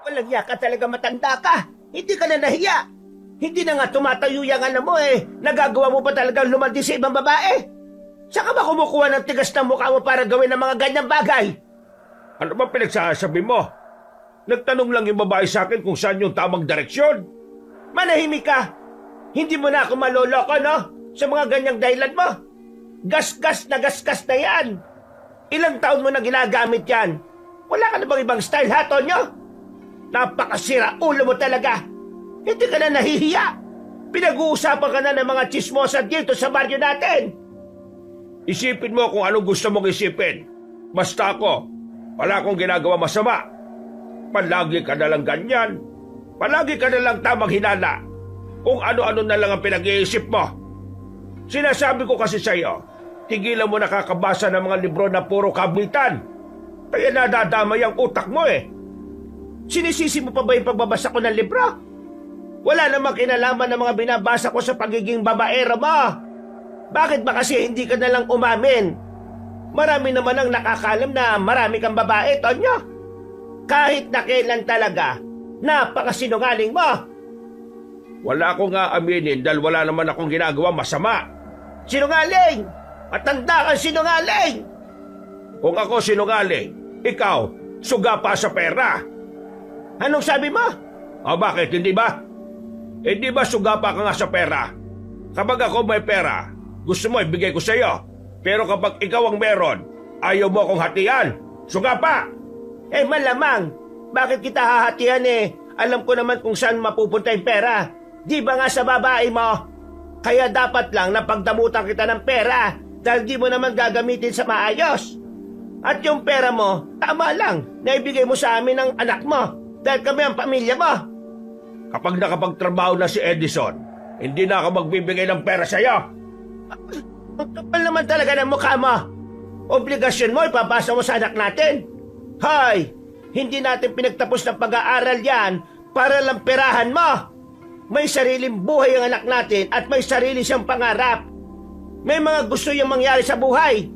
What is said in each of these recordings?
Walang iya ka talaga, matanda ka. Hindi ka na nahiya. Hindi na nga tumatayo yung ano mo eh. Nagagawa mo pa talagang lumandi sa ibang babae. Saka ba kumukuha ng tigas ng mukha mo para gawin ng mga ganyang bagay? Ano ba pinagsasabi mo? Nagtanong lang yung babae sa akin kung saan yung tamang direksyon. Manahimik ka. Hindi mo na ako maloloko, no? Sa mga ganyang dahilan mo. Gasgas na yan. Ilang taon mo na ginagamit yan? Wala ka na bang ibang style, ha, Tonyo? Napakasira ulo mo talaga. Hindi ka na nahihiya. Pinag-uusapan ka na ng mga chismosa dito sa baryo natin. Isipin mo kung anong gusto mong isipin. Basta ako, wala akong ginagawa masama. Palagi ka na lang ganyan. Palagi ka na lang tamang hinala. Kung ano-ano na lang ang pinag-iisip mo. Sinasabi ko kasi sa iyo, tigilan mo nakakabasa ng mga libro na puro kabitan. Kaya nadadamay ang utak mo eh. Sinisisi mo pa ba yung pagbabasa ko ng libro? Wala namang kinalaman ng mga binabasa ko sa pagiging babaero mo. Bakit ba kasi hindi ka nalang umamin? Marami naman ang nakakalam na marami kang babae, Tonyo. Kahit na kailan talaga, napakasinungaling mo. Wala ko nga aminin dahil wala naman akong ginagawa masama. Sinungaling! Matanda kang sinungaling! Kung ako sinungaling, ikaw, suga pa sa pera. Anong sabi mo? O bakit, hindi ba? Hindi ba suga pa ka nga sa pera? Kapag ako may pera, gusto mo ibigay ko sa iyo. Pero kapag ikaw ang meron, ayaw mo akong hatian. Suga pa! Eh malamang, bakit kita hahatian eh? Alam ko naman kung saan mapupunta yung pera. Di ba nga sa babae mo? Kaya dapat lang na pagdamutan kita ng pera dahil di mo naman gagamitin sa maayos. At yung pera mo, tama lang, naibigay mo sa amin ng anak mo dahil kami ang pamilya mo. Kapag nakapagtrabaho na si Edison, hindi na ako magbibigay ng pera sa iyo. Ang kapal naman talaga ng mukha mo. Obligasyon mo, ipapasa mo sa anak natin. Hoy, hindi natin pinagtapos ng pag-aaral yan para lang perahan mo. May sariling buhay ang anak natin at may sarili siyang pangarap. May mga gusto niyang mangyari sa buhay.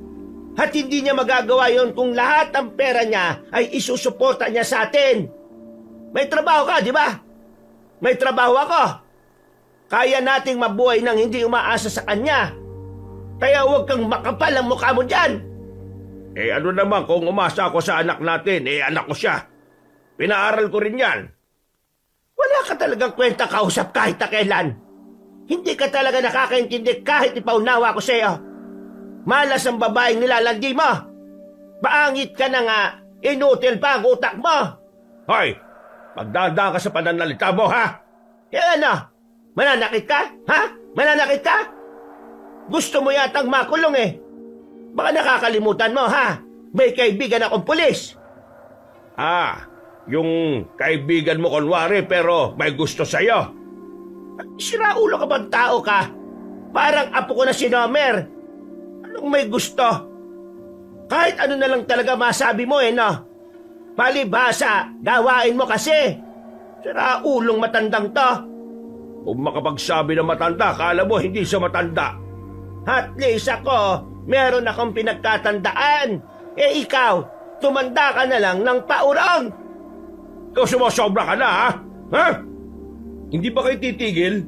At hindi niya magagawa yon kung lahat ng pera niya ay isusuporta niya sa atin. May trabaho ka, di ba? May trabaho ako. Kaya nating mabuhay nang hindi umaasa sa kanya. Kaya huwag kang makapal ang mukha mo dyan. Eh ano naman kung umasa ako sa anak natin, anak ko siya. Pinaaral ko rin yan. Wala ka talagang kwenta kausap kahit na kailan. Hindi ka talaga nakakaintindi kahit ipaunawa ko sa iyo. Malas ang babaeng nilalandi mo. Paangit ka na nga, inutil pa ang utak mo. Hoy, magdadaan ka sa pananalita mo, ha? Eh ano, mananakit ka? Ha? Mananakit ka? Gusto mo yatang makulong eh. Baka nakakalimutan mo, ha? May kaibigan akong pulis. Ah, yung kaibigan mo kunwari pero may gusto sa'yo. Siraulo ka bang tao ka? Parang apo ko na si Nomer. Anong may gusto? Kahit ano na lang talaga masabi mo no? Palibhasa, gawain mo kasi. Siraulong matandang to. Kung makapagsabi ng matanda, kala mo hindi siya matanda. At least ako, meron akong pinagkatandaan. Eh ikaw, tumanda ka na lang ng paurong. Ikaw sumusobra ka na, ha? Ha? Hindi ba kayo titigil?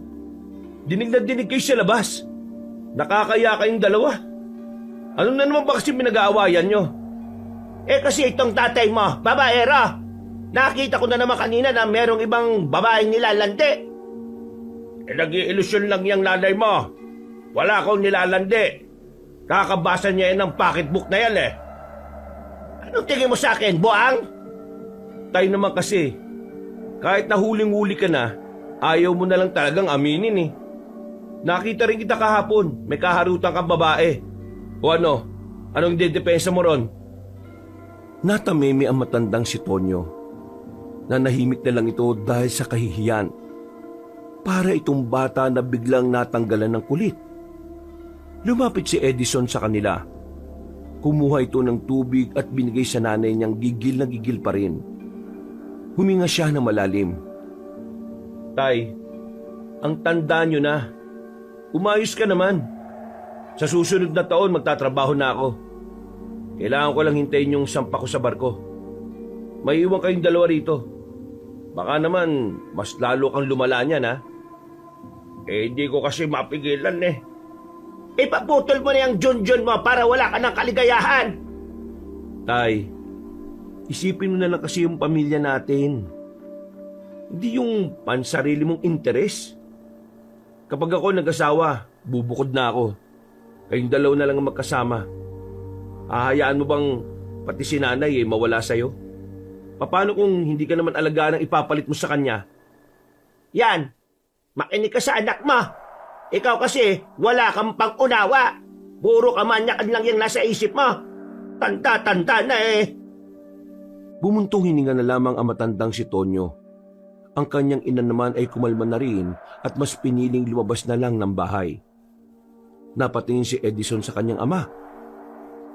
Dinig na dinig kayo sa labas. Nakakaya kayong dalawa. Ano na naman ba kasi pinag-aawayan nyo? Eh kasi itong tatay mo, babaero. Nakita ko na naman kanina na merong ibang babaeng nilalandi. Eh nag-iilusyon lang yung nanay mo. Wala akong nilalandi. Kakabasa niya ng pocketbook na yan eh. Anong tingin mo sa akin, buang? Tayo naman kasi, kahit nahuling-huli ka na, ayaw mo na lang talagang aminin eh. Nakita rin kita kahapon, may kaharutan kang babae. O ano? Anong dedepensa mo ron? Natamimi ang matandang si Tonyo. Nanahimik na lang ito dahil sa kahihiyan. Para itong bata na biglang natanggalan ng kulit. Lumapit si Edison sa kanila. Kumuha ito ng tubig at binigay sa nanay niyang gigil na gigil pa rin. Huminga siya na malalim. Tay, ang tanda niyo na. Umayos ka naman. Sa susunod na taon magtatrabaho na ako. Kailangan ko lang hintayin yung sampa ko sa barko. May iwan kayong dalawa rito. Baka naman, mas lalo kang lumala niyan, ha? Hindi ko kasi mapigilan eh. Ipaputol mo na yung Junjun mo para wala ka ng kaligayahan. Tay, isipin mo na lang kasi yung pamilya natin. Hindi yung pansarili mong interes. Kapag ako nag-asawa, bubukod na ako. Kayong dalawa na lang ang magkasama. Hahayaan mo bang pati si nanay mawala sa'yo? Paano kung hindi ka naman alagaan ang ipapalit mo sa kanya? Yan, makinig ka sa anak mo. Ikaw kasi, wala kang pang-unawa. Puro kamanyakan lang yung nasa isip mo. Tanda-tanda na eh. Bumuntong hininga na lamang ang matandang si Tonyo. Ang kanyang ina naman ay kumalma na rin at mas piniling lumabas na lang ng bahay. Napatingin si Edison sa kanyang ama.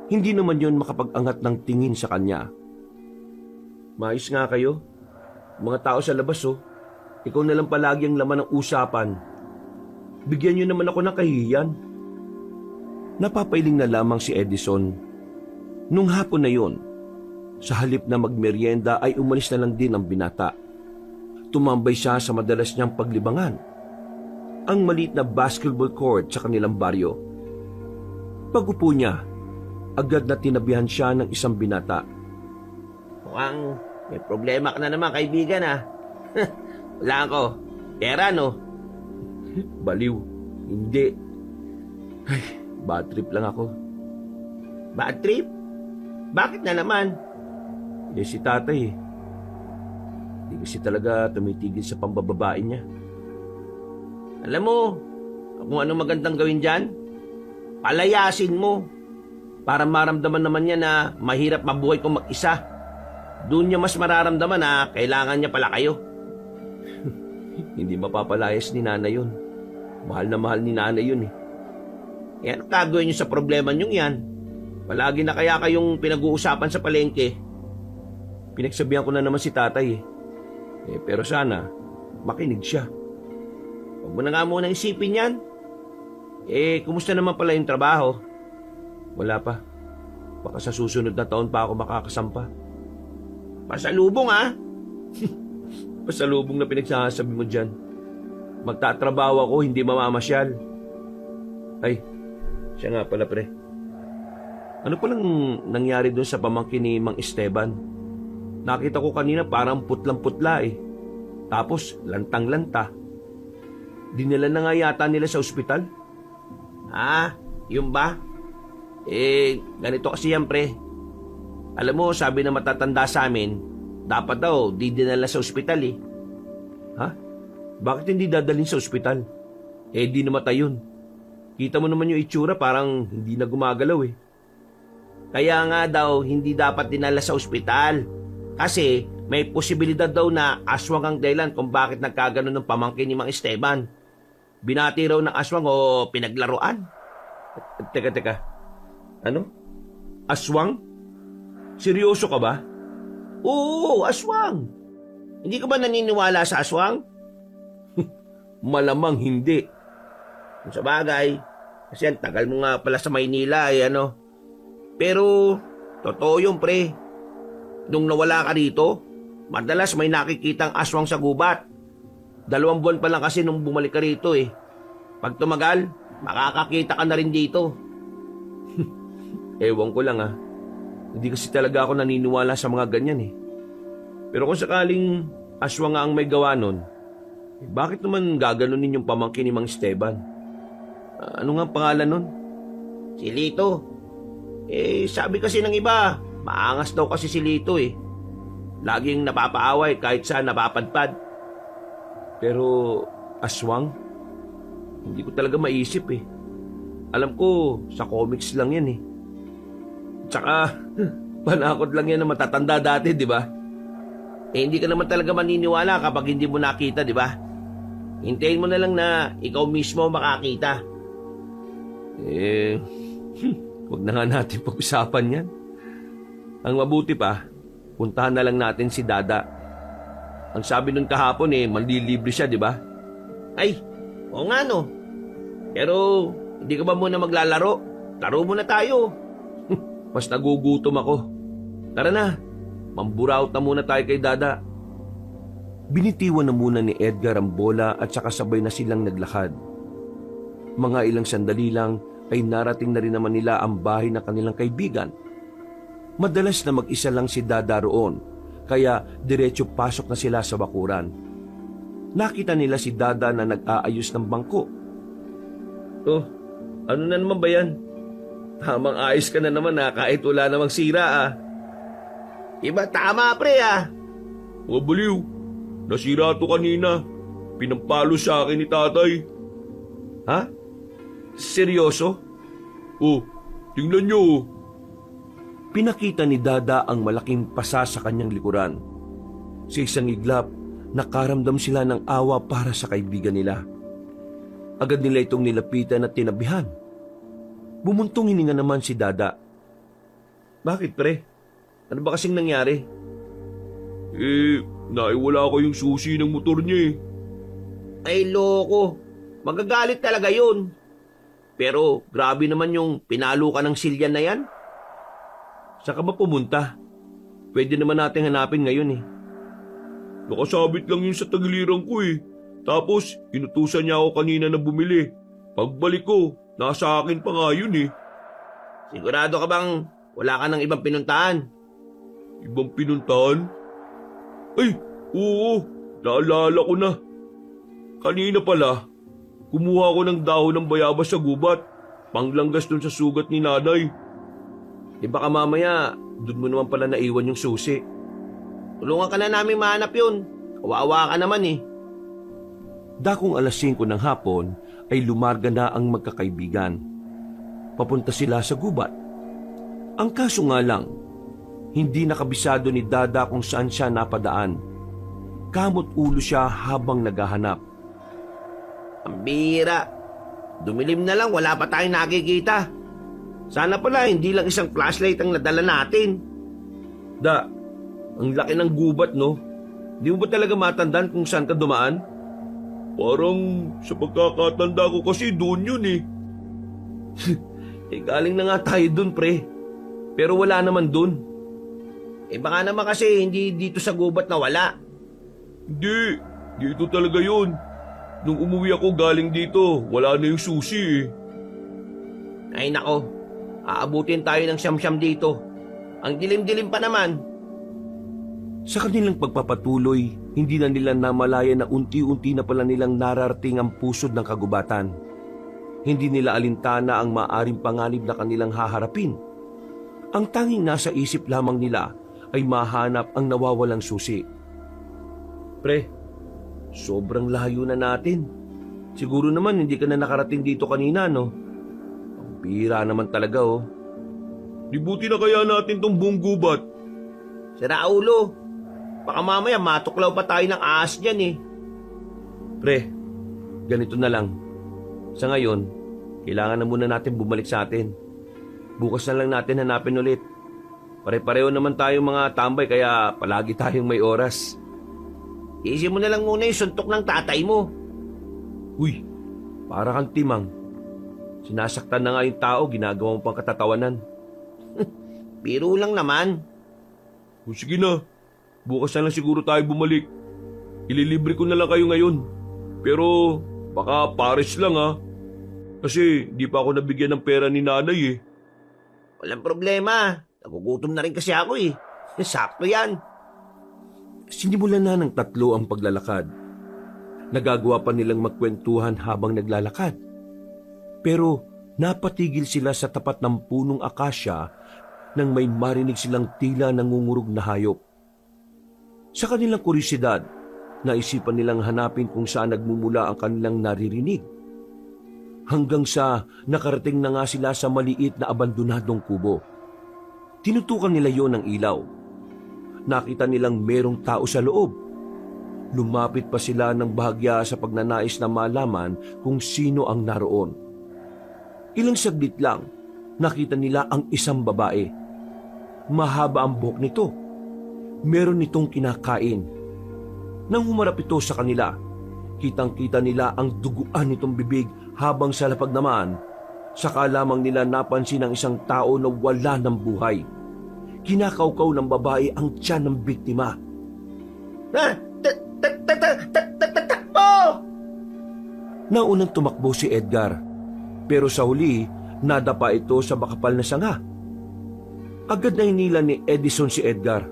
Hindi naman yon makapag-angat ng tingin sa kanya. Mais nga kayo. Mga tao sa labas Ikaw na lang palagi ang laman ng usapan. Bigyan niyo naman ako ng kahihiyan. Napapailing na lamang si Edison. Nung hapon na yon, sa halip na magmeryenda ay umalis na lang din ang binata. Tumambay siya sa madalas niyang paglibangan, ang maliit na basketball court sa kanilang baryo. Pag-upo niya, agad na tinabihan siya ng isang binata. Mukhang may problema ka na naman, kaibigan ah. Wala ko. Pera no? Baliw, hindi. Ay, bad trip lang ako. Bad trip? Bakit na naman? Si tatay Hindi kasi talaga tumitigil sa pambababae niya. Alam mo, kung ano magandang gawin dyan, palayasin mo. Para maramdaman naman niya na mahirap mabuhay kung mag-isa. Doon niya mas mararamdaman na kailangan niya pala kayo. Hindi mapapalayas ni nanay yun. Mahal na mahal ni nanay yun eh. Yan ang gagawin niyo sa problema niyong yan. Palagi na kaya kayong pinag-uusapan sa palengke. Pinagsabihan ko na naman si tatay pero sana makinig siya. Huwag mo na nga muna isipin yan. Kumusta naman pala yung trabaho? Wala pa. Baka sa susunod na taon pa ako makakasampa. Pasalubong ah. Pasalubong na pinagsasabi mo dyan. Magtatrabaho ako, hindi mamamasyal. Ay, siya nga pala pre. Ano palang nangyari doon sa pamangkin ni Mang Esteban? Nakita ko kanina parang putlang-putla eh. Tapos lantang-lanta. Dinala na nga yata nila sa ospital. Yun ba? Ganito kasi yan pre. Alam mo, sabi na matatanda sa amin, dapat daw di dinala sa ospital eh. Ha? Bakit hindi dadalhin sa ospital? Di namatay yun. Kita mo naman yung itsura, parang hindi na gumagalaw eh. Kaya nga daw, hindi dapat dinala sa ospital. Kasi may posibilidad daw na aswang ang dahilan kung bakit nagkaganon ng pamangkin ni Mang Esteban. Binati raw ng aswang o pinaglaruan. Teka. Ano? Aswang? Seryoso ka ba? Oo, aswang. Hindi ka ba naniniwala sa aswang? Malamang hindi. Kung sa bagay, kasi ang tagal mo nga pala sa Maynila Pero, totoo yun pre. Nung nawala ka rito, madalas may nakikitang aswang sa gubat. 2 buwan pa lang kasi nung bumalik ka rito eh. Pag tumagal, makakakita ka na rin dito. Ewan ko lang Hindi kasi talaga ako naniniwala sa mga ganyan eh. Pero kung sakaling aswang nga ang may gawa nun, bakit naman gaganunin yung pamangkin ni Mang Esteban? Ano nga ang pangalan nun? Si Lito. Sabi kasi ng iba, maangas daw kasi si Lito eh. Laging napapaaway kahit saan napapadpad. Pero aswang? Hindi ko talaga maisip eh. Alam ko, sa comics lang yan eh. Tsaka, panakot lang yan na matatanda dati, di ba? Hindi ka naman talaga maniniwala kapag hindi mo nakita, di ba? Hintayin mo na lang na ikaw mismo makakita. Huwag na nga natin pag-usapan yan. Ang mabuti pa, puntahan na lang natin si Dada. Ang sabi nun kahapon manlilibre siya, di ba? Ay, oo nga no. Pero, hindi ka ba muna maglalaro? Laro muna tayo. Mas nagugutom ako. Tara na, mamburaot na muna tayo kay Dada. Binitiwan na muna ni Edgar ang bola at saka sabay na silang naglakad. Mga ilang sandali lang ay narating na rin naman nila ang bahay ng kanilang kaibigan. Madalas na mag-isa lang si Dada roon, kaya diretso pasok na sila sa bakuran. Nakita nila si Dada na nag-aayos ng bangko. Oh, ano na naman ba yan? Tamang ayos ka na naman kahit wala namang sira Iba tama, pre, Mga baliw, nasira to kanina. Pinampalo sa akin ni tatay. Ha? Seryoso? Oh, tingnan nyo. Pinakita ni Dada ang malaking pasa sa kanyang likuran. Sa isang iglap, nakaramdam sila ng awa para sa kaibigan nila. Agad nila itong nilapitan at tinabihan. Bumuntong hininga naman si Dada. Bakit, pre? Ano ba kasing nangyari? Naiwala ko yung susi ng motor niya Ay, loko. Magagalit talaga yun. Pero grabe naman yung pinalo ka ng silyan na yan. Saan ka ba pumunta? Pwede naman natin hanapin ngayon Nakasabit lang yun sa tagiliran ko Tapos, inutusan niya ako kanina na bumili. Pagbalik ko, nasa akin pa nga yun Sigurado ka bang wala ka ng ibang pinuntahan? Ibang pinuntahan? Ay, oo, naalala ko na. Kanina pala, kumuha ko ng dahon ng bayabas sa gubat. Panglanggas dun sa sugat ni nanay. Baka mamaya, dun mo naman pala naiwan yung susi. Tulungan ka na namin mahanap yun. Kawawa ka naman Dakong alas 5 ng hapon ay lumarga na ang magkakaibigan. Papunta sila sa gubat. Ang kaso nga lang, hindi nakabisado ni Dada kung saan siya napadaan. Kamot ulo siya habang naghahanap. Ang bihira. Dumilim na lang, wala pa tayong nakikita. Sana pala hindi lang isang flashlight ang nadala natin. Da, ang laki ng gubat, no? Di mo ba talaga matandaan kung saan ka dumaan? Parang sa pagkakatanda ko kasi doon yun galing na nga tayo doon, pre. Pero wala naman doon. Baka naman kasi hindi dito sa gubat na wala. Hindi, dito talaga yun. Nung umuwi ako galing dito, wala na yung susi Ay nako, aabutin tayo ng siyam-siyam dito. Ang dilim-dilim pa naman. Sa kanilang pagpapatuloy, hindi na nila namalaya na unti-unti na pala nilang nararating ang pusod ng kagubatan. Hindi nila alintana ang maaring panganib na kanilang haharapin. Ang tanging nasa isip lamang nila ay mahanap ang nawawalang susi. Pre, sobrang layo na natin. Siguro naman hindi ka na nakarating dito kanina, no? Ang bihira naman talaga, Dibuti na kaya natin tong buong gubat. Sira ulo. Baka mamaya matuklaw pa tayo ng ahas dyan Pre, ganito na lang. Sa ngayon, kailangan na muna natin bumalik sa atin. Bukas na lang natin hanapin ulit. Pare-pareho naman tayong mga tambay kaya palagi tayong may oras. Iisip mo na lang muna yung suntok ng tatay mo. Uy, para kang timang. Sinasaktan na nga yung tao, ginagawa mo pang katatawanan. Biro lang naman. O sige na, bukas na lang siguro tayo bumalik. Ililibre ko na lang kayo ngayon. Pero baka pares lang Kasi di pa ako nabigyan ng pera ni nanay Walang problema. Nagugutom na rin kasi ako Sakto yan. Sinimulan na ng tatlo ang paglalakad. Nagagawa pa nilang magkwentuhan habang naglalakad. Pero napatigil sila sa tapat ng punong akasya nang may marinig silang tila nangungurog na hayop. Sa kanilang kuryosidad, naisipan nilang hanapin kung saan nagmumula ang kanilang naririnig. Hanggang sa nakarating na nga sila sa maliit na abandonadong kubo. Tinutukan nila yon ng ilaw. Nakita nilang merong tao sa loob. Lumapit pa sila ng bahagya sa pagnanais na malaman kung sino ang naroon. Ilang saglit lang, nakita nila ang isang babae. Mahaba ang buhok nito. Meron itong kinakain. Nang humarap ito sa kanila, kitang-kita nila ang duguan nitong bibig habang sa lapag naman, saka lamang nila napansin ang isang tao na wala ng buhay. Kinakaukaw ng babae ang tiyan ng biktima. Naunang tumakbo si Edgar, pero sa huli, nadapa ito sa makapal na sanga. Agad na hinila ni Edison si Edgar.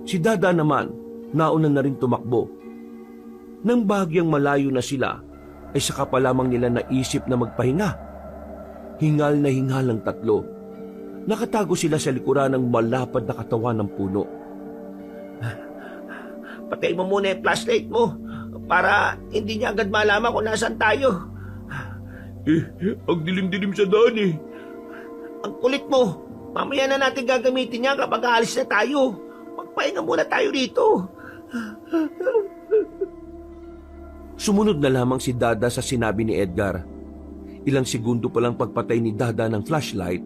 Si Dada naman, nauna na rin tumakbo. Nang bahagyang malayo na sila, ay saka pa lamang nila naisip na magpahinga. Hingal na hingal ang tatlo. Nakatago sila sa likuran ng malapad na katawan ng puno. Patay mo muna yung flashlight mo para hindi niya agad malaman kung nasaan tayo. Ang dilim-dilim sa daan eh. Ang kulit mo. Mamaya na natin gagamitin niya kapag aalis na tayo. Magpahinga muna tayo rito. Sumunod na lamang si Dada sa sinabi ni Edgar. Ilang segundo pa lang pagpatay ni Dada ng flashlight,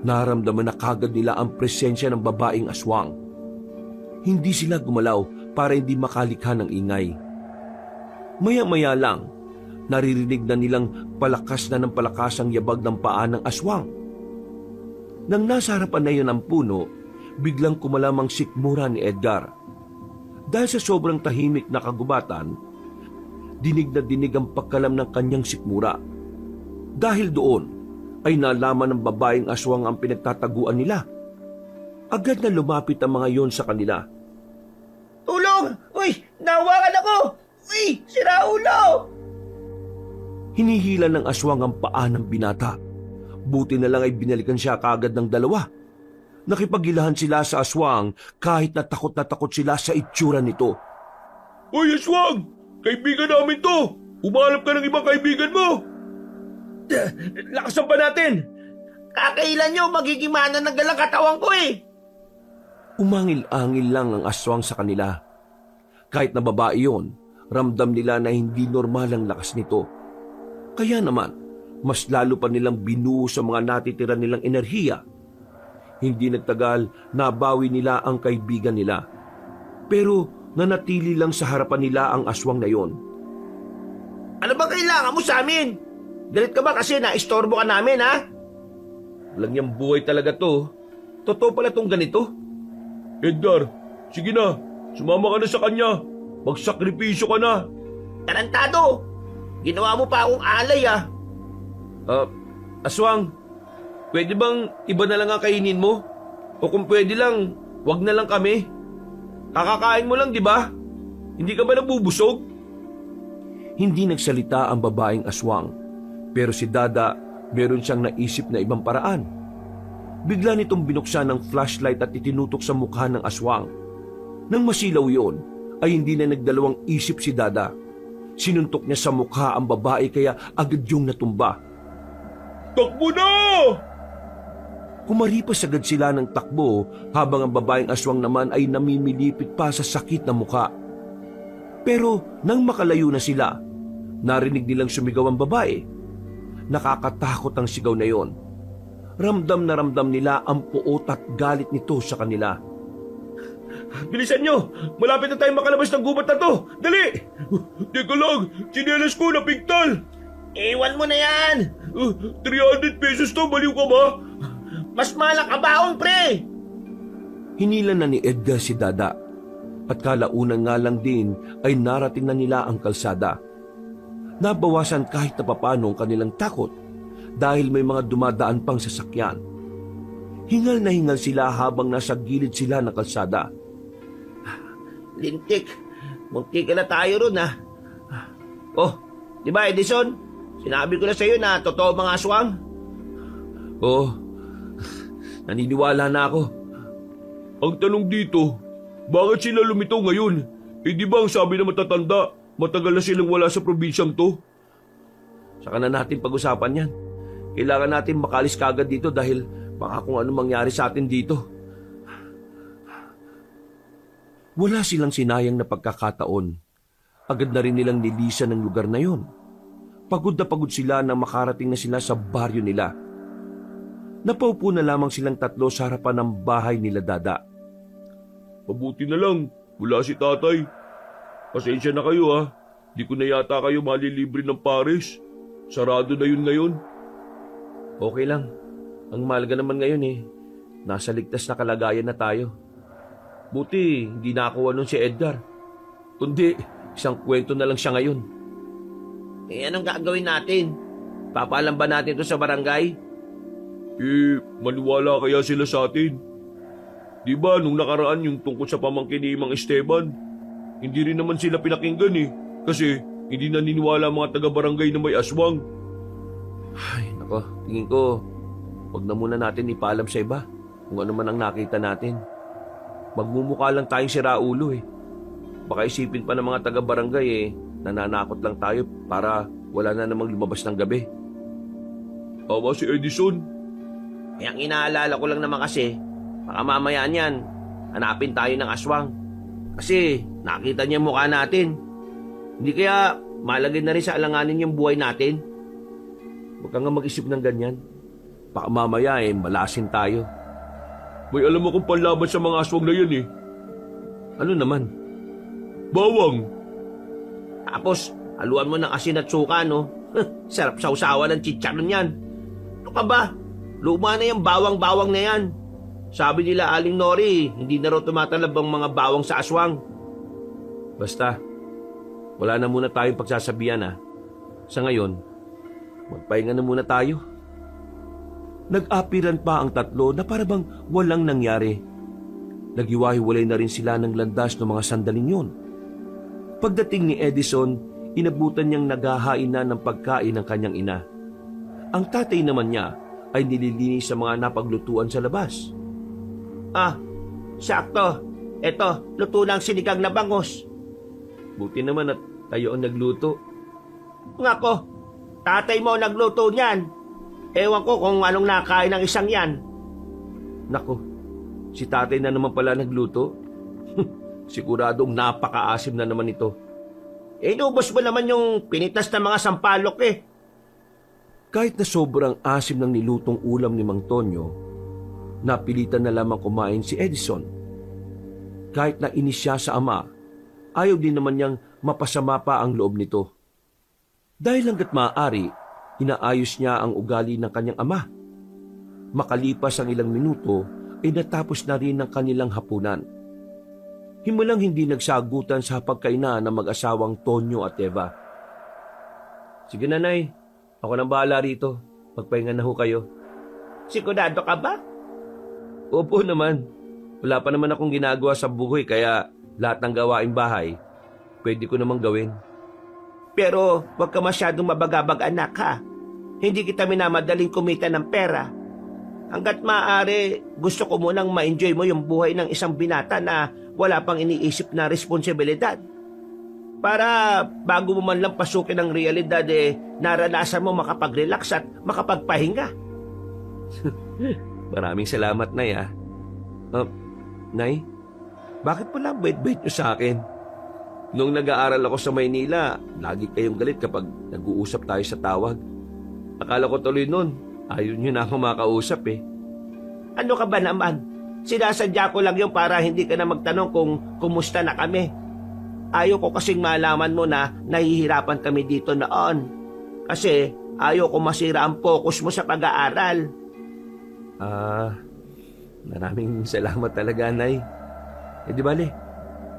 naramdaman na kagad nila ang presensya ng babaeng aswang. Hindi sila gumalaw para hindi makalikha ng ingay. Maya-maya lang, naririnig na nilang palakas na ng palakas ang yabag ng paa ng aswang. Nang nasa harapan na yun ang puno, biglang kumalamang sikmura ni Edgar. Dahil sa sobrang tahimik na kagubatan, dinig na dinig ang pagkalam ng kanyang sikmura. Dahil doon, ay nalaman ng babaeng aswang ang pinagtataguan nila. Agad na lumapit ang mga yon sa kanila. Tulong! Uy! Nahawakan ako! Uy! Sira ulo! Hinihila ng aswang ang paa ng binata. Buti na lang ay binalikan siya kaagad ng dalawa. Nakipaghilahan sila sa aswang kahit na takot sila sa itsura nito. Hoy aswang! Kaibigan namin to! Umalap ka ng ibang kaibigan mo! Lakasan pa natin! Kakailan nyo, magigimana ng galang katawan ko eh! Umangil-angil lang ang aswang sa kanila. Kahit na babae yon, ramdam nila na hindi normal ang lakas nito. Kaya naman, mas lalo pa nilang binuo sa mga natitira nilang enerhiya. Hindi nagtagal, nabawi nila ang kaibigan nila. Pero nanatili lang sa harapan nila ang aswang na yon. Ano ba kailangan mo sa amin? Galit ka ba kasi naistorbo ka namin, ha? Walang niyang buhay talaga to. Totoo pala tong ganito. Edgar, sige na. Sumama ka na sa kanya. Magsakripisyo ka na. Tarantado! Ginawa mo pa akong alay, ah. Aswang, pwede bang iba na lang ang kainin mo? O kung pwede lang, wag na lang kami. Kakakain mo lang, di ba? Hindi ka ba nabubusog? Hindi nagsalita ang babaeng aswang. Pero si Dada, meron siyang naisip na ibang paraan. Bigla nitong binuksan ng flashlight at itinutok sa mukha ng aswang. Nang masilaw yon, ay hindi na nagdalawang isip si Dada. Sinuntok niya sa mukha ang babae kaya agad yung natumba. Takbo na! Kumaripas agad sila ng takbo habang ang babaeng aswang naman ay namimilipit pa sa sakit na mukha. Pero nang makalayo na sila, narinig nilang sumigaw ang babae. Nakakatakot ang sigaw na yon. Ramdam na ramdam nila ang puot at galit nito sa kanila. Bilisan nyo! Malapit na tayong makalabas ng gubat na to! Dali! Teka lang! Sinelas ko napigtal! Iwan mo na yan! 300 pesos to! Baliw ka ba? Mas malak kabaong, pre! Hinila na ni Edgar si Dada. At kalaunan nga lang din ay narating na nila ang kalsada. Nabawasan kahit na papano ang kanilang takot dahil may mga dumadaan pang sasakyan. Hingal na hingal sila habang nasa gilid sila ng kalsada. Lintik, munti ka na tayo ron, ha? Oh, di ba Edison? Sinabi ko na sa'yo na totoo mga aswang. Oh, naniniwala na ako. Ang tanong dito, bakit sila lumitaw ngayon? Eh di ba ang sabi na matatanda, matagal na silang wala sa probinsyang to? Saka na natin pag-usapan yan. Kailangan natin makalis kagad dito dahil baka kung ano mangyari sa atin dito. Wala silang sinayang na pagkakataon. Agad na rin nilang nilisan ng lugar na yon. Pagod na pagod sila nang makarating na sila sa baryo nila. Napaupo na lamang silang tatlo sa harapan ng bahay nila Dada. Mabuti na lang, wala si tatay. Pasensya na kayo ha, di ko na yata kayo malilibre ng pares. Sarado na yun ngayon. Okay lang, ang mahalaga naman ngayon nasa ligtas na kalagayan na tayo. Buti hindi nakakuha nun si Edgar. Kundi isang kwento na lang siya ngayon. anong gagawin natin? Papaalam ba natin to sa barangay? Maniwala kaya sila sa atin? Di ba nung nakaraan yung tungkol sa pamangkin ni Mang Esteban, hindi rin naman sila pinakinggan kasi hindi naniniwala ang mga taga-barangay na may aswang. Ay, nako, tingin ko, wag na muna natin ipaalam sa iba kung ano man ang nakita natin. Magmumukha lang tayong siraulo Baka isipin pa ng mga taga-barangay nananakot lang tayo para wala na namang lumabas ng gabi. Tama si Edison. Ang inaalala ko lang naman kasi, baka mamaya niyan, hanapin tayo ng aswang. Kasi nakita niya mukha natin. Hindi kaya malagay na rin sa alanganin yung buhay natin. Huwag ka nga mag-isip ng ganyan. Baka mamaya malasin tayo. May alam mo kung panlaban sa mga aswang na yan Ano naman? Bawang. Tapos, haluan mo ng asin at suka, no? Sarap sausawa ng chicharon yan. Ano ka ba? Luma na yung bawang-bawang na yan. Sabi nila Aling Nori, hindi na raw tumatalab ang mga bawang sa aswang. Basta, wala na muna tayong pagsasabihan Sa ngayon, magpahinga na muna tayo. Nag-apiran pa ang tatlo na parabang walang nangyari. Naghiwa-hiwalay na rin sila ng landas ng mga sandaling yun. Pagdating ni Edison, inabutan niyang naghahain na ng pagkain ng kanyang ina. Ang tatay naman niya ay nililinis sa mga napaglutuan sa labas. Sakto. Eto, luto ng sinigang na bangos. Buti naman at tayo ang nagluto. Ngako, tatay mo nagluto niyan. Ewan ko kung anong nakain ng isang yan. Nako, si tatay na naman pala nagluto. Siguradong napakaasim na naman ito. Inubos mo naman yung pinitas na mga sampalok Kahit na sobrang asim ng nilutong ulam ni Mang Tonyo, napilitan na lamang kumain si Edison. Kahit na inis siya sa ama, ayaw din naman niyang mapasama pa ang loob nito. Dahil hanggat maaari, inaayos niya ang ugali ng kanyang ama. Makalipas ang ilang minuto, ay natapos na rin ang kanilang hapunan. Himulang hindi nagsagutan sa pagkainan ng mag-asawang Tonyo at Eva. Sige nanay, ako nang bahala rito. Magpahinga na ho kayo. Sigurado ka ba? Opo naman. Wala pa naman akong ginagawa sa buhay kaya lahat ng gawaing bahay, pwede ko namang gawin. Pero huwag ka masyadong mabagabag anak Hindi kita minamadaling kumita ng pera. Hanggat maaari, gusto ko munang ma-enjoy mo yung buhay ng isang binata na wala pang iniisip na responsibilidad. Para bago mo man lang pasukin ang realidad naranasan mo makapag-relax at makapagpahinga. Maraming salamat, Nay Nay, bakit pala bait-bait niyo sa akin? Nung nag-aaral ako sa Maynila, lagi kayong galit kapag nag-uusap tayo sa tawag. Akala ko tuloy nun, ayaw niyo na ako makausap Ano ka ba naman? Sinasadya ko lang yung para hindi ka na magtanong kung kumusta na kami. Ayaw ko kasing malaman mo na nahihirapan kami dito noon. Kasi ayaw ko masira ang focus mo sa pag-aaral. Maraming salamat talaga, Nay. Di bale,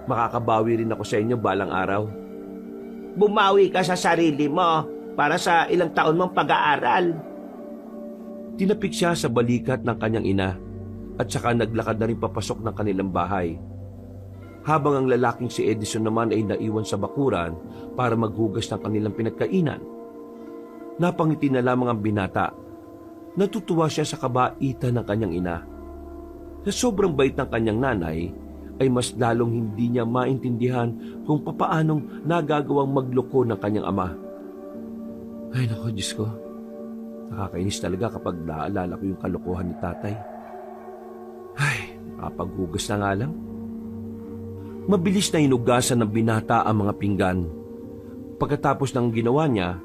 makakabawi rin ako sa inyo balang araw. Bumawi ka sa sarili mo para sa ilang taon mong pag-aaral. Tinapik siya sa balikat ng kanyang ina at saka naglakad na rin papasok ng kanilang bahay. Habang ang lalaking si Edison naman ay naiwan sa bakuran para maghugas ng kanilang pinagkainan. Napangiti na lamang ang binata. Natutuwa siya sa kabaitan ng kanyang ina. Sa sobrang bait ng kanyang nanay, ay mas lalong hindi niya maintindihan kung papaanong nagagawang magloko ng kanyang ama. Ay naku, Diyos ko. Nakakainis talaga kapag naaalala ko yung kalokohan ni tatay. Ay, nakapaghugas na nga lang. Mabilis na hinugasan ng binata ang mga pinggan. Pagkatapos ng ginawa niya,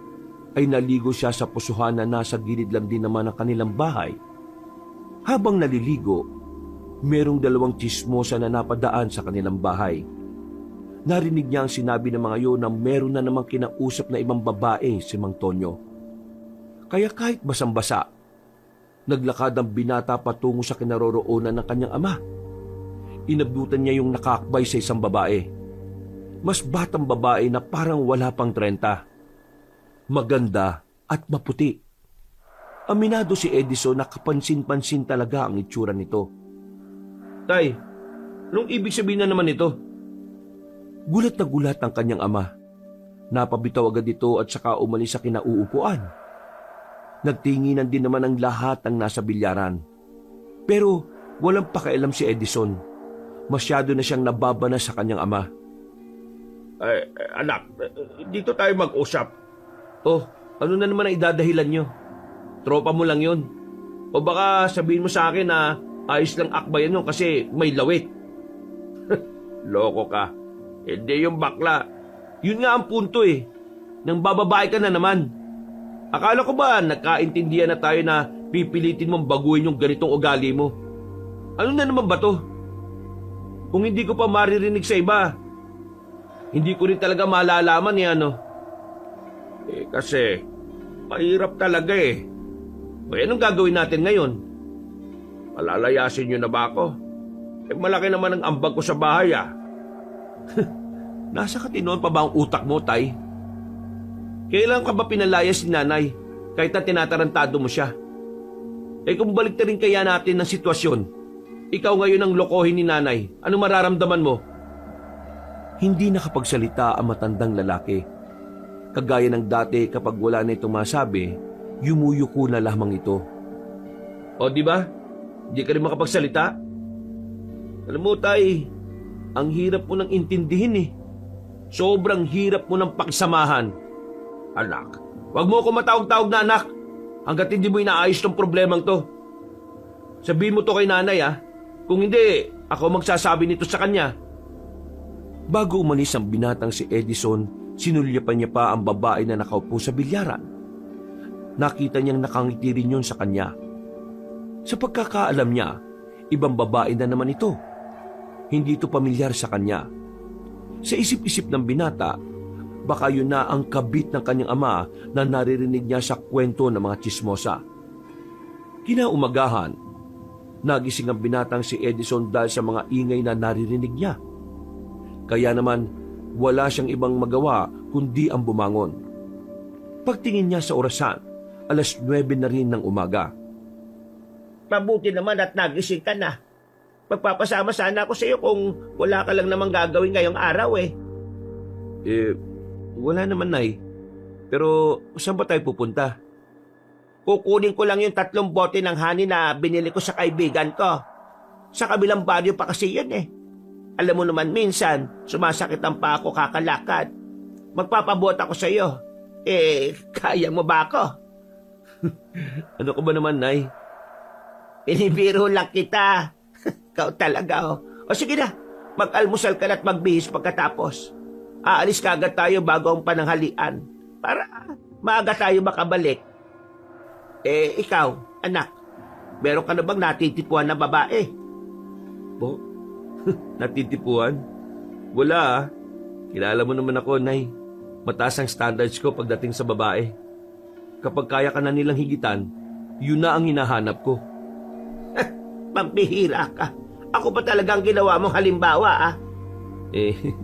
ay naligo siya sa pusuhan na nasa gilid lang din naman ng kanilang bahay. Habang naliligo, merong dalawang tsismosa na napadaan sa kanilang bahay. Narinig niya ang sinabi ng mga yun na meron na namang kinausap na ibang babae si Mang Tonyo. Kaya kahit basang-basa, naglakad ang binata patungo sa kinaroroonan ng kanyang ama. Inabutan niya yung nakakbay sa isang babae. Mas batang babae na parang wala pang 30. maganda at maputi. Aminado si Edison na kapansin-pansin talaga ang itsura nito. Tay, anong ibig sabihin na naman ito? Gulat na gulat ang kanyang ama. Napabitaw agad ito at saka umalis sa kinauupuan. Nagtinginan din naman ang lahat ng nasa bilyaran. Pero walang pakialam si Edison. Masyado na siyang nababana sa kanyang ama. Anak, dito tayo mag-usap. Oh, ano na naman ang idadahilan nyo? Tropa mo lang yun. O baka sabihin mo sa akin na ayos lang akbayan yun kasi may lawit. Loko ka. Hindi yung bakla. Yun nga ang punto eh. Nang bababae ka na naman. Akala ko ba nagkaintindihan na tayo na pipilitin mong baguhin yung ganitong ugali mo? Ano na naman ba to? Kung hindi ko pa maririnig sa iba, hindi ko rin talaga malalaman eh ano. Kasi mahirap talaga eh. Kaya anong gagawin natin ngayon? Palalayasin nyo na ba ako? Malaki naman ang ambag ko sa bahay ah. Nasa katinoan pa ba ang utak mo, Tay? Kailan ka ba pinalayas si nanay kahit na tinatarantado mo siya? Kung balik rin kaya natin ng sitwasyon, ikaw ngayon ang lokohin ni nanay, ano mararamdaman mo? Hindi nakapagsalita ang matandang lalaki. Kagaya ng dati kapag wala na itong masabi, yumuyuko na lamang ito. O di ba? Hindi ka rin makapagsalita? Alam mo tay, ang hirap mo nang intindihin eh. Sobrang hirap mo nang pakisamahan. Anak, wag mo ako matawag-tawag na anak hanggat hindi mo inaayos tong problemang to. Sabihin mo to kay nanay ah. Kung hindi, ako magsasabi nito sa kanya. Bago umalis ang binatang si Edison, sinulyapan niya pa ang babae na nakaupo sa bilyaran. Nakita niyang nakangiti rin yun sa kanya. Sa pagkakaalam niya, ibang babae na naman ito. Hindi ito pamilyar sa kanya. Sa isip-isip ng binata, baka yun na ang kabit ng kanyang ama na naririnig niya sa kwento ng mga tsismosa. Kinaumagahan, nagising ang binatang si Edison dahil sa mga ingay na naririnig niya. Kaya naman, wala siyang ibang magawa kundi ang bumangon. Pagtingin niya sa orasan, 9:00 na rin ng umaga. Mabuti naman at nagising ka na. Magpapasama sana ako sa iyo kung wala ka lang namang gagawin ngayong araw eh. Wala naman, Nay. Pero saan ba tayo pupunta? Kukunin ko lang yung 3 bote ng honey na binili ko sa kaibigan ko. Sa kabilang baryo pa kasi yun eh. Alam mo naman minsan, sumasakit ang paa ko kakalakad. Magpapabot ako sa iyo. Kaya mo ba ako? Ano ko ba naman, Nay? Binibiro lang kita. Ikaw talaga oh. O sige na, mag-almusal ka na at magbihis pagkatapos. Aalis ka agad tayo bago ang pananghalian para maaga tayo makabalik. Ikaw, anak, meron ka na bang natitipuan na babae? Po? Natitipuan? Wala ah. Kilala mo naman ako, Nay. Mataas ang standards ko pagdating sa babae. Kapag kaya ka na nilang higitan, yun na ang hinahanap ko. Pampihira ka. Ako ba talagang ginawa mong halimbawa ah?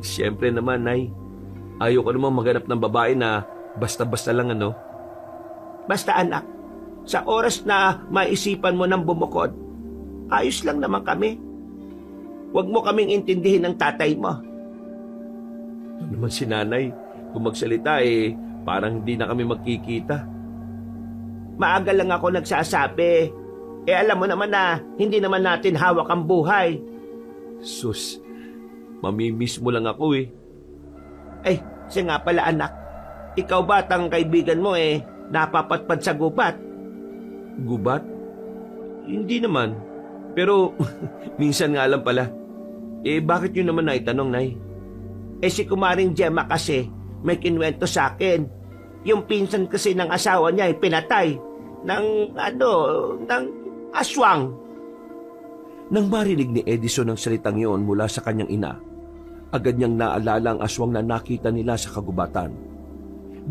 Siyempre naman, Nay. Ayaw ko naman maghanap ng babae na basta-basta lang ano. Basta anak, sa oras na maisipan mo ng bumukod, ayos lang naman kami. Huwag mo kaming intindihin ng tatay mo. Ano naman si nanay, kung magsalita parang hindi na kami magkikita. Maaga lang ako nagsasabi. Alam mo naman na hindi naman natin hawak ang buhay. Sus, mamimiss mo lang ako eh. Siya nga pala anak. Ikaw ba at ang kaibigan mo napapatpad sa gubat? Gubat? Hindi naman. Pero minsan nga lang pala. Bakit yun naman naitanong, Nay? Si Kumaring Gemma kasi may kinwento sa akin. Yung pinsan kasi ng asawa niya pinatay ng aswang. Nang marinig ni Edison ang salitang iyon mula sa kanyang ina, agad niyang naalala ang aswang na nakita nila sa kagubatan.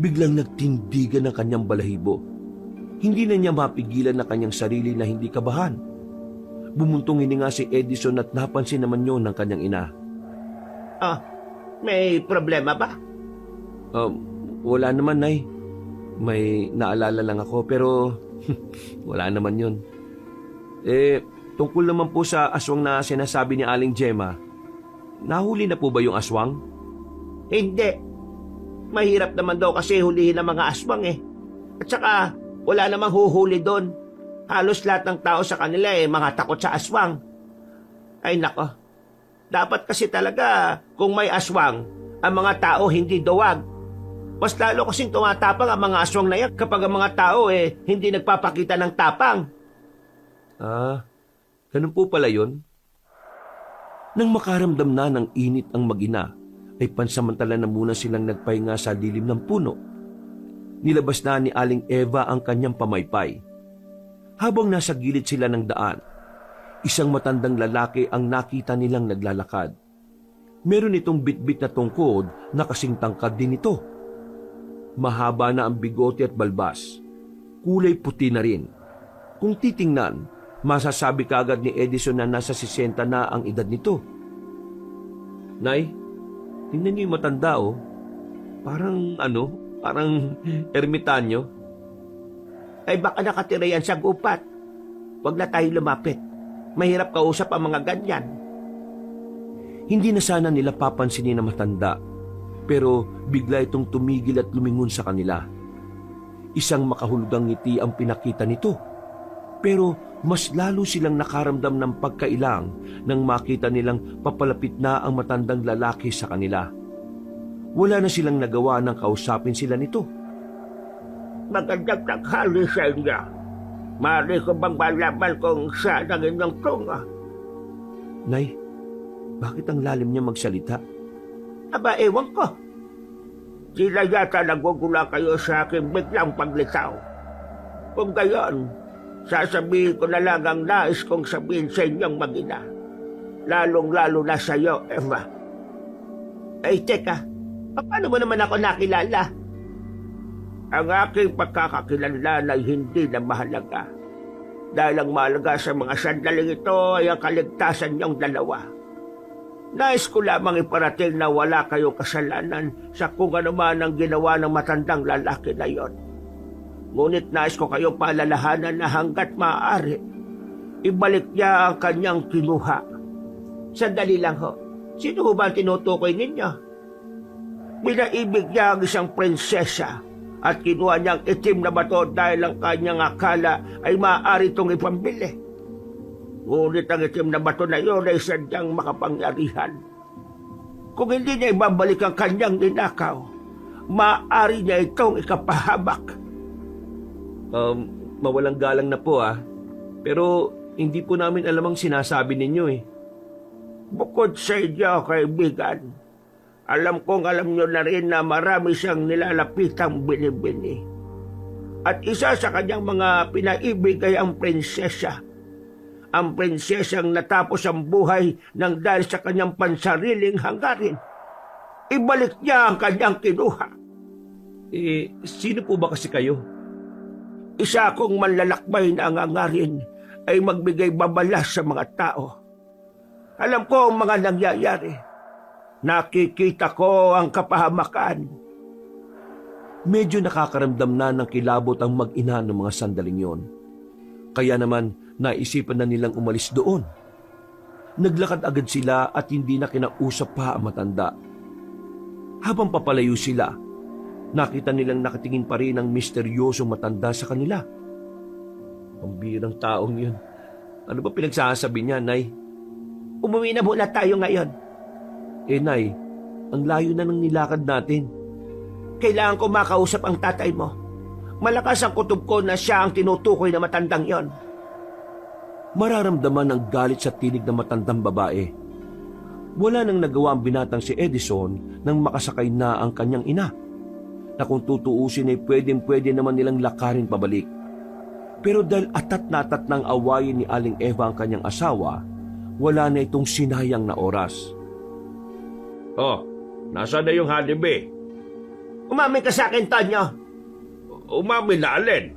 Biglang nagtindigan ang kanyang balahibo. Hindi na niya mapigilan na kanyang sarili na hindi kabahan. Bumuntong hininga si Edison at napansin naman yun ng kanyang ina. May problema ba? Wala naman, Nay. May naalala lang ako pero wala naman yun. Tungkol naman po sa aswang na sinasabi ni Aling Gemma, nahuli na po ba yung aswang? Hindi. Mahirap naman daw kasi hulihin ang mga aswang eh. At saka, wala namang huhuli doon. Halos lahat ng tao sa kanila mga takot sa aswang. Ay nako, dapat kasi talaga kung may aswang, ang mga tao hindi duwag. Mas lalo kasing tumatapang ang mga aswang na yan kapag ang mga tao hindi nagpapakita ng tapang. Ganun po pala yun? Nang makaramdam na ng init ang mag-ina, ay pansamantala na muna silang nagpahinga sa dilim ng puno. Nilabas na ni Aling Eva ang kanyang pamaypay. Habang nasa gilid sila ng daan, isang matandang lalaki ang nakita nilang naglalakad. Meron itong bitbit na tungkod na kasing tangkad din ito. Mahaba na ang bigote at balbas. Kulay puti na rin. Kung titingnan, masasabi kaagad ni Edison na nasa 60 na ang edad nito. Nay, tingnan niyo yung matanda oh. Parang ermitanyo. Ay baka nakatira yan sa gupat. Huwag na tayo lumapit. Mahirap kausap ang mga ganyan. Hindi na sana nila papansinin na matanda, pero bigla itong tumigil at lumingon sa kanila. Isang makahulugang ngiti ang pinakita nito, pero mas lalo silang nakaramdam ng pagkailang nang makita nilang papalapit na ang matandang lalaki sa kanila. Wala na silang nagawa nang kausapin sila nito. Magandang tanghali sa inyo. Maaari ko bang malaman kung saan ang inyong tunga? Nay, bakit ang lalim niya magsalita? Aba, ewan ko. Sila yata nagugula kayo sa aking biglang paglitaw. Kung gayon, sasabihin ko na lang ang nais kong sabihin sa inyong mag-ina. Lalong-lalo na sa iyo, Eva. Ay, teka. Paano mo naman ako nakilala? Ang aking pagkakakilanlan ay hindi na mahalaga. Dahil ang mahalaga sa mga sandaling ito ay ang kaligtasan niyong dalawa. Nais ko lamang iparating na wala kayong kasalanan sa kung ano man ang ginawa ng matandang lalaki na yon. Ngunit nais ko kayong paalalahanan na hanggat maaari, ibalik niya ang kanyang kinuha. Sandali lang ho. Sino ho ba ang tinutukoy ninyo? Pinaibig niya ang isang prinsesa at kinuha niyang itim na bato dahil ang kanyang akala ay maaari itong ipambili. Ngunit ang itim na bato na iyon ay sadyang makapangyarihan. Kung hindi niya ibabalik ang kanyang ninakaw, maaari niya itong ikapahamak. Mawalang galang na po pero hindi po namin alam ang sinasabi ninyo eh. Bukod sa inyo, kaibigan, alam kong alam nyo na rin na marami siyang nilalapitang binibini. At isa sa kanyang mga pinaibig ay ang prinsesa. Ang prinsesang natapos ang buhay nang dahil sa kanyang pansariling hangarin. Ibalik niya ang kanyang kinuha. Sino po ba kasi kayo? Isa akong manlalakbay na ang hangarin ay magbigay babala sa mga tao. Alam ko ang mga nangyayari. Nakikita ko ang kapahamakan. Medyo nakakaramdam na ng kilabot ang mag-ina ng mga sandaling yon. Kaya naman naisipan na nilang umalis doon. Naglakad agad sila at hindi na kinausap pa ang matanda. Habang papalayo sila, nakita nilang nakatingin pa rin ang misteryosong matanda sa kanila. Ang birang taong yun. Ano ba pinagsasabi niya, Nay? Umuwi na muna tayo ngayon. Nay, ang layo na ng nilakad natin. Kailangan ko makausap ang tatay mo. Malakas ang kutob ko na siya ang tinutukoy na matandang yon. Mararamdaman ang galit sa tinig ng matandang babae. Wala nang nagawa ang binatang si Edison nang makasakay na ang kanyang ina. Na kung tutuusin ay pwedeng-pwede naman nilang lakarin pabalik. Pero dahil atat na atat ng awayin ni Aling Eva ang kanyang asawa, wala na itong sinayang na oras. Oh, nasaan na yung halibe? Umamin ka sa akin, Tonyo. Umamin na alin?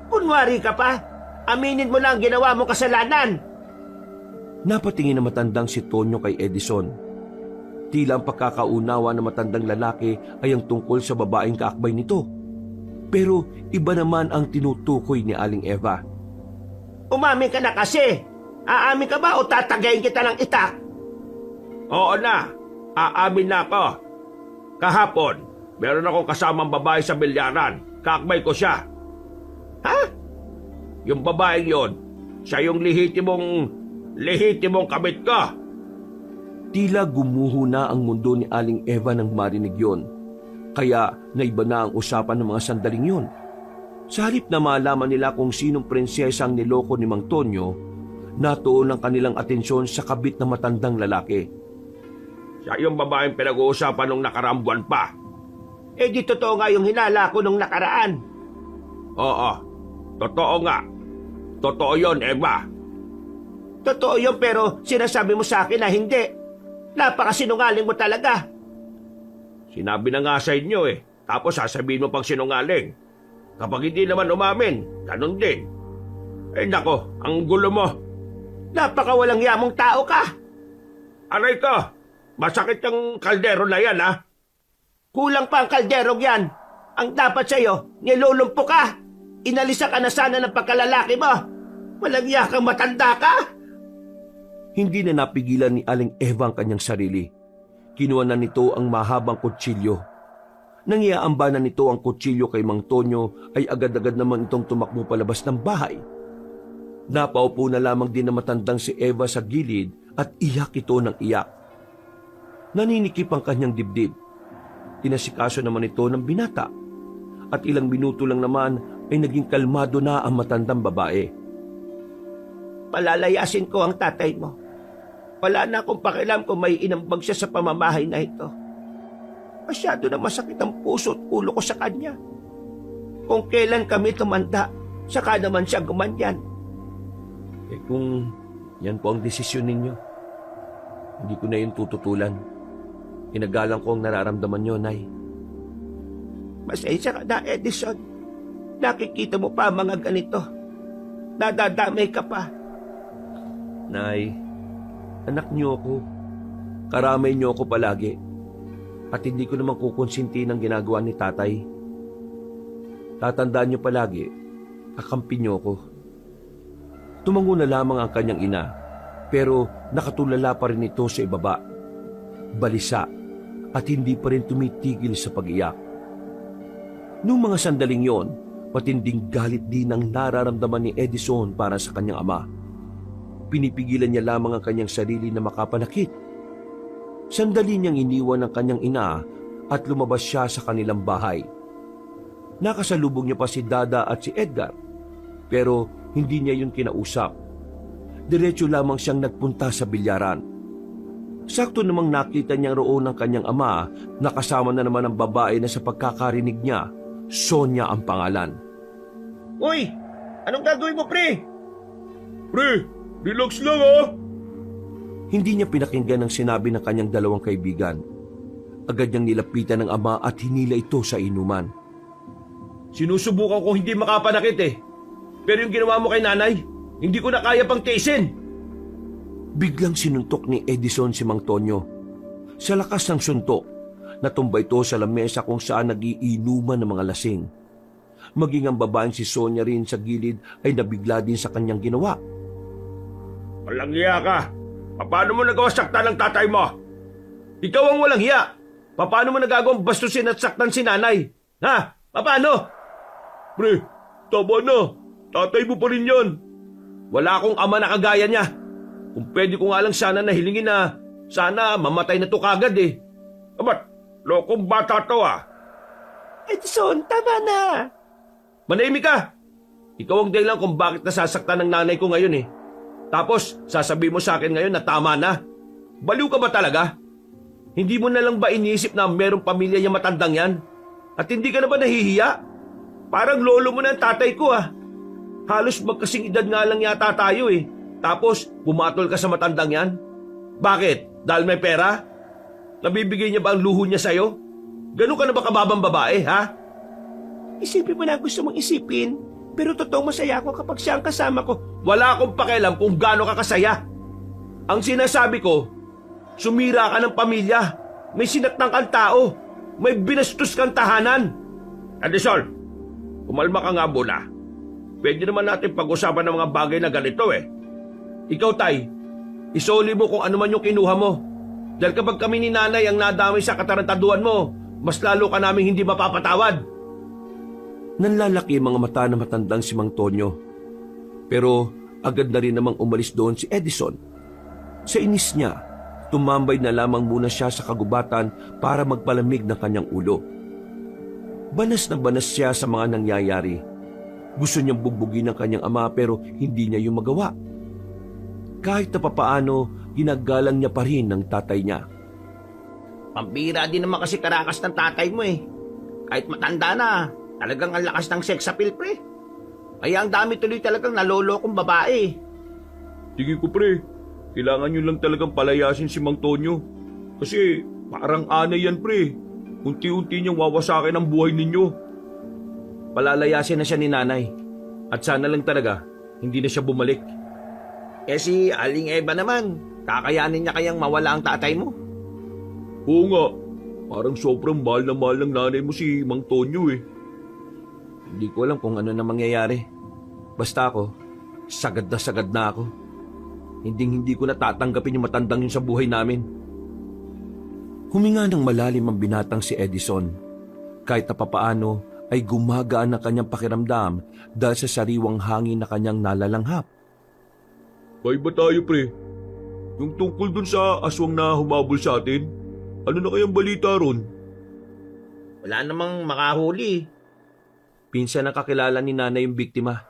Kunwari ka pa. Aminin mo na ang ginawa mo kasalanan. Napatingin na matandang si Tonyo kay Edison. Tila ang pagkakaunawa ng matandang lalaki ay ang tungkol sa babaeng kaakbay nito. Pero iba naman ang tinutukoy ni Aling Eva. Umamin ka na kasi. Aamin ka ba o tatagayin kita ng itak? Oo na, aamin na ako. Kahapon, meron akong kasamang babae sa bilyaran. Kakbay ko siya. Ha? Yung babaeng yon, siya yung lehitimong kabit ko. Tila gumuho na ang mundo ni Aling Eva nang marinig yon. Kaya naiba na ang usapan ng mga sandaling yon. Sa halip na malaman nila kung sinong prinsesa ang niloko ni Mang Tonyo, natuon ang kanilang atensyon sa kabit na matandang lalaki. Siya yung babaeng pinag-uusapan nung nakaraang buwan pa. Eh di totoo nga yung hinala ko nung nakaraan. Oo, totoo nga. Totoo yon, Eva. Totoo yun pero sinasabi mo sa akin na hindi. Napakasinungaling mo talaga. Sinabi na nga sa inyo eh. Tapos sasabihin mo pang sinungaling. Kapag hindi naman umamin, ganun din. Eh nako, ang gulo mo. Napakawalang yamong tao ka. Aray ko, masakit yung kaldero na yan ha. Kulang pa ang kalderong yan. Ang dapat sa'yo, nilulumpo ka. Inalisa ka na sana ng pagkalalaki mo. Walang yakang matanda ka. Hindi na napigilan ni Aling Eva ang kanyang sarili. Kinuha na nito ang mahabang kutsilyo. Nang iaamba na nito ang kutsilyo kay Mang Tonyo ay agad-agad naman itong tumakbo palabas ng bahay. Napaupo na lamang din na matandang si Eva sa gilid at iyak ito ng iyak. Naninikip ang kanyang dibdib. Inasikaso naman ito ng binata. At ilang minuto lang naman ay naging kalmado na ang matandang babae. Palalayasin ko ang tatay mo. Wala na akong pakialam kung may inambag siya sa pamamahay na ito. Masyado na masakit ang puso at ulo ko sa kanya. Kung kailan kami tumanda, saka naman siya gumanyan. Eh kung yan po ang desisyon ninyo, hindi ko na yun tututulan. Inagalang ko ang nararamdaman nyo, Nay. Pasensya ka na, Edison. Nakikita mo pa ang mga ganito. Nadadamay ka pa. Nay, anak niyo ako. Karamay niyo ako palagi. At hindi ko naman kukonsinti ng ginagawa ni tatay. Tatandaan niyo palagi, kakampi niyo ako. Tumango na lamang ang kanyang ina, pero nakatulala pa rin ito sa ibaba. Balisa at hindi pa rin tumitigil sa pag-iyak. Noong mga sandaling yon, matinding galit din ang nararamdaman ni Edison para sa kanyang ama. Pinipigilan niya lamang ang kanyang sarili na makapanakit. Sandali niyang iniwan ang kanyang ina at lumabas siya sa kanilang bahay. Nakasalubong niya pa si Dada at si Edgar, pero hindi niya yun kinausap. Diretso lamang siyang nagpunta sa bilyaran. Sakto namang nakita niyang roon ang kanyang ama na kasama na naman ang babae na sa pagkakarinig niya, Sonia ang pangalan. Uy! Anong gagawin mo, pre? Pre, relax lang ha. Hindi niya pinakinggan ang sinabi ng kanyang dalawang kaibigan. Agad niyang nilapitan ng ama at hinila ito sa inuman. Sinusubukan ko hindi makapanakit eh. Pero yung ginawa mo kay nanay, hindi ko na kaya pang tiisin. Biglang sinuntok ni Edison si Mang Tonyo. Sa lakas ng suntok, natumba ito sa lamesa kung saan nagiinuman ng mga lasing. Maging ang babaeng si Sonia rin sa gilid ay nabigla din sa kanyang ginawa. Walang hiya ka. Paano mo nagawa saktan ng tatay mo? Ikaw ang walang hiya. Paano mo nagagawang bastusin at saktan si nanay? Ha? Paano? Pre, tama na. Tatay mo pa rin yan. Wala akong ama na kagaya niya. Kung pwede ko nga lang sana nahilingin na sana mamatay na to kagad eh. Abat, lokong bata to ah. Edison, tama na. Manahimik ka. Ikaw ang dahilan kung bakit nasasaktan ng nanay ko ngayon eh. Tapos, sasabihin mo sa akin ngayon na tama na. Baliw ka ba talaga? Hindi mo na lang ba iniisip na merong pamilya yung matandang yan? At hindi ka na ba nahihiya? Parang lolo mo na ang tatay ko ah. Halos magkasing edad nga lang yata tayo eh. Tapos, pumatol ka sa matandang yan? Bakit? Dahil may pera? Nabibigay niya ba ang luho niya sa'yo? Ganun ka na ba kababang babae, ha? Isipin mo na gusto mong isipin. Pero totoong masaya ako kapag siya ang kasama ko. Wala akong pakialam kung gaano ka kasaya. Ang sinasabi ko, sumira ka ng pamilya. May sinatnang kang tao. May binastos kang tahanan. Edison, Umalma ka nga muna. Pwede naman natin pag-usapan ng mga bagay na ganito eh. Ikaw, Tay, isoli mo kung ano man yung kinuha mo. Dahil kapag kami ni Nanay ang nadamay sa katarantaduhan mo, mas lalo ka namin hindi mapapatawad. Nanlalaki ang mga mata na matandang si Mang Tonyo. Pero agad na rin namang umalis doon si Edison. Sa inis niya, tumambay na lamang muna siya sa kagubatan para magpalamig ng kanyang ulo. Banas na banas siya sa mga nangyayari. Gusto niyang bugbugin ang kanyang ama pero hindi niya yung magawa. Kahit na papaano, ginagalang niya pa rin ng tatay niya. Pambira din naman kasi karakas ng tatay mo eh. Kahit matanda na, talagang ang lakas ng sex appeal, pre. Kaya ang dami tuloy talagang nalolokong babae. Tingin ko, pre, kailangan nyo lang talagang palayasin si Mang Tonyo. Kasi parang anay yan, pre. Unti-unti niyang wawasakin ang buhay ninyo. Palalayasin na siya ni Nanay. At sana lang talaga, hindi na siya bumalik. Eh si Aling Eva naman, kakayanin niya kayang mawala ang tatay mo? Oo nga, parang sobrang mahal na mahal ng nanay mo si Mang Tonyo eh. Hindi ko alam kung ano na mangyayari. Basta ako, sagad na ako. Hindi ko natatanggapin yung matandang yun sa buhay namin. Huminga ng malalim ang binatang si Edison. Kahit na papaano ay gumagaan ang kanyang pakiramdam dahil sa sariwang hangin na kanyang nalalanghap. May ba tayo, pre? Yung tungkol dun sa aswang na humabol sa atin? Ano na kayang balita ron? Wala namang makahuli. Pinsan ang kakilala ni Nanay yung biktima.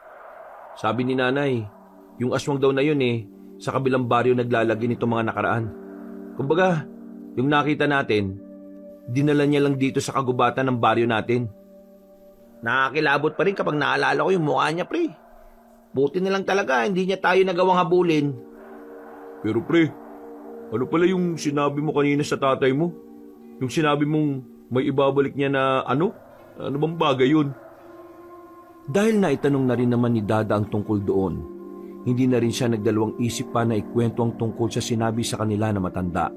Sabi ni Nanay, yung aswang daw na yun sa kabilang baryo naglalagi nitong mga nakaraan. Kumbaga, yung nakita natin, dinala niya lang dito sa kagubatan ng baryo natin. Nakakilabot pa rin kapag naalala ko yung mukha niya, pre. Buti na lang talaga, hindi niya tayo nagawang habulin. Pero pre, ano pala yung sinabi mo kanina sa tatay mo? Yung sinabi mong may ibabalik niya na ano? Ano bang bagay yun? Dahil naitanong na rin naman ni Dada ang tungkol doon, hindi na rin siya nagdalawang isip pa na ikwento ang tungkol sa sinabi sa kanila na matanda.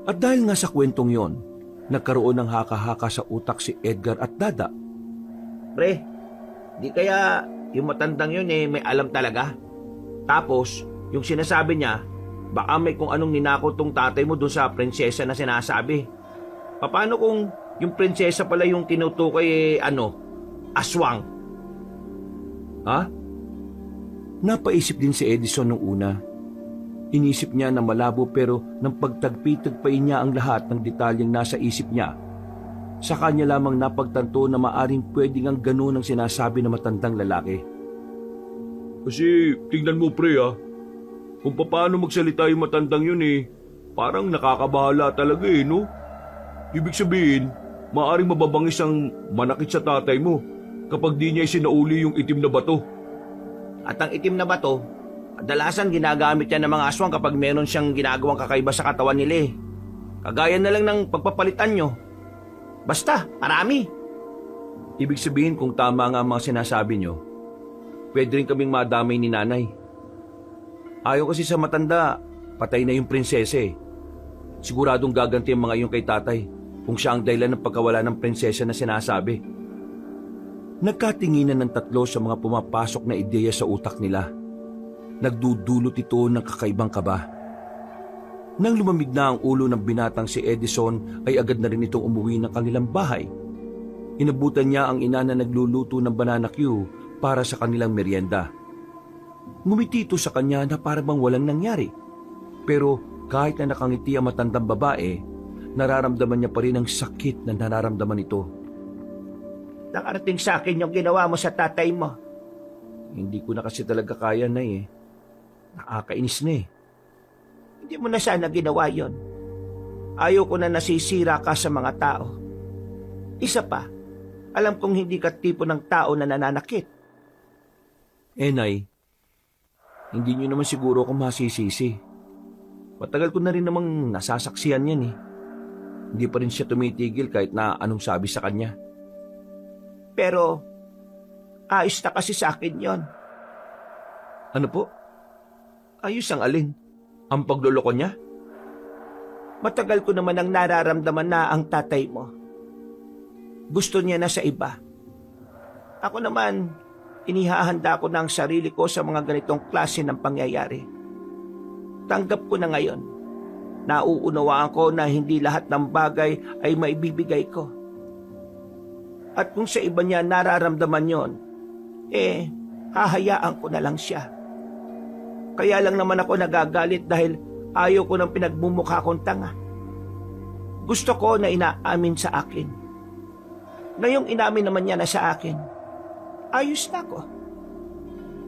At dahil nga sa kwentong yon, nagkaroon ng haka-haka sa utak si Edgar at Dada. Pre, di kaya yung matandang yun may alam talaga? Tapos, yung sinasabi niya, baka may kung anong ninakaw tong tatay mo dun sa prinsesa na sinasabi. Paano kung yung prinsesa pala yung tinutukoy aswang? Ha? Napaisip din si Edison nung una. Inisip niya na malabo pero nang pagtagpi-tagpain niya ang lahat ng detalyeng nasa isip niya, sa kanya lamang napagtanto na maaring pwedeng ang ganun ang sinasabi ng matandang lalaki. Kasi tingnan mo, pre, kung paano magsalita yung matandang yun parang nakakabahala talaga no? Ibig sabihin, maaring mababangis ang manakit sa tatay mo kapag di niya isinauli yung itim na bato. At ang itim na bato, kadalasan ginagamit yan ng mga aswang kapag meron siyang ginagawang kakaiba sa katawan nila. Kagaya na lang ng pagpapalitan nyo. Basta, marami. Ibig sabihin kung tama nga ang mga sinasabi niyo, pwede rin kaming madamay ni Nanay. Ayaw kasi sa matanda, patay na yung prinsesa Siguradong gaganti ang mga iyon kay tatay kung siya ang dahilan ng pagkawala ng prinsesa na sinasabi. Nagkatinginan ng tatlo sa mga pumapasok na ideya sa utak nila. Nagdudulot ito ng kakaibang kaba. Nang lumamig na ang ulo ng binatang si Edison ay agad na rin itong umuwi ng kanilang bahay. Inabutan niya ang ina na nagluluto ng banana Q para sa kanilang merienda. Ngumiti ito sa kanya na para bang walang nangyari. Pero kahit na nakangiti ang matandang babae, nararamdaman niya pa rin ang sakit na nararamdaman ito. Nakarating sa akin yung ginawa mo sa tatay mo. Hindi ko na kasi talaga kaya, Nay. Nakakainis na Hindi mo na sana ginawa yon. Ayaw ko na nasisira ka sa mga tao. Isa pa, alam kong hindi ka tipo ng tao na nananakit. Nay, hindi niyo naman siguro ako masisisi. Matagal ko na rin namang nasasaksihan yan Hindi pa rin siya tumitigil kahit na anong sabi sa kanya. Pero, ayos na kasi sa akin yon. Ano po? Ayos ang alin? Ang pagluloko niya? Matagal ko naman ang nararamdaman na ang tatay mo. Gusto niya na sa iba. Ako naman, inihahanda ko na ang sarili ko sa mga ganitong klase ng pangyayari. Tanggap ko na ngayon. Nauunawaan ko na hindi lahat ng bagay ay maibibigay ko. At kung sa iba niya nararamdaman yon, hahayaan ko na lang siya. Kaya lang naman ako nagagalit dahil ayaw ko ng pinagmumukha kong tanga. Gusto ko na inaamin sa akin. Ngayong inamin naman niya na sa akin, ayos na ako.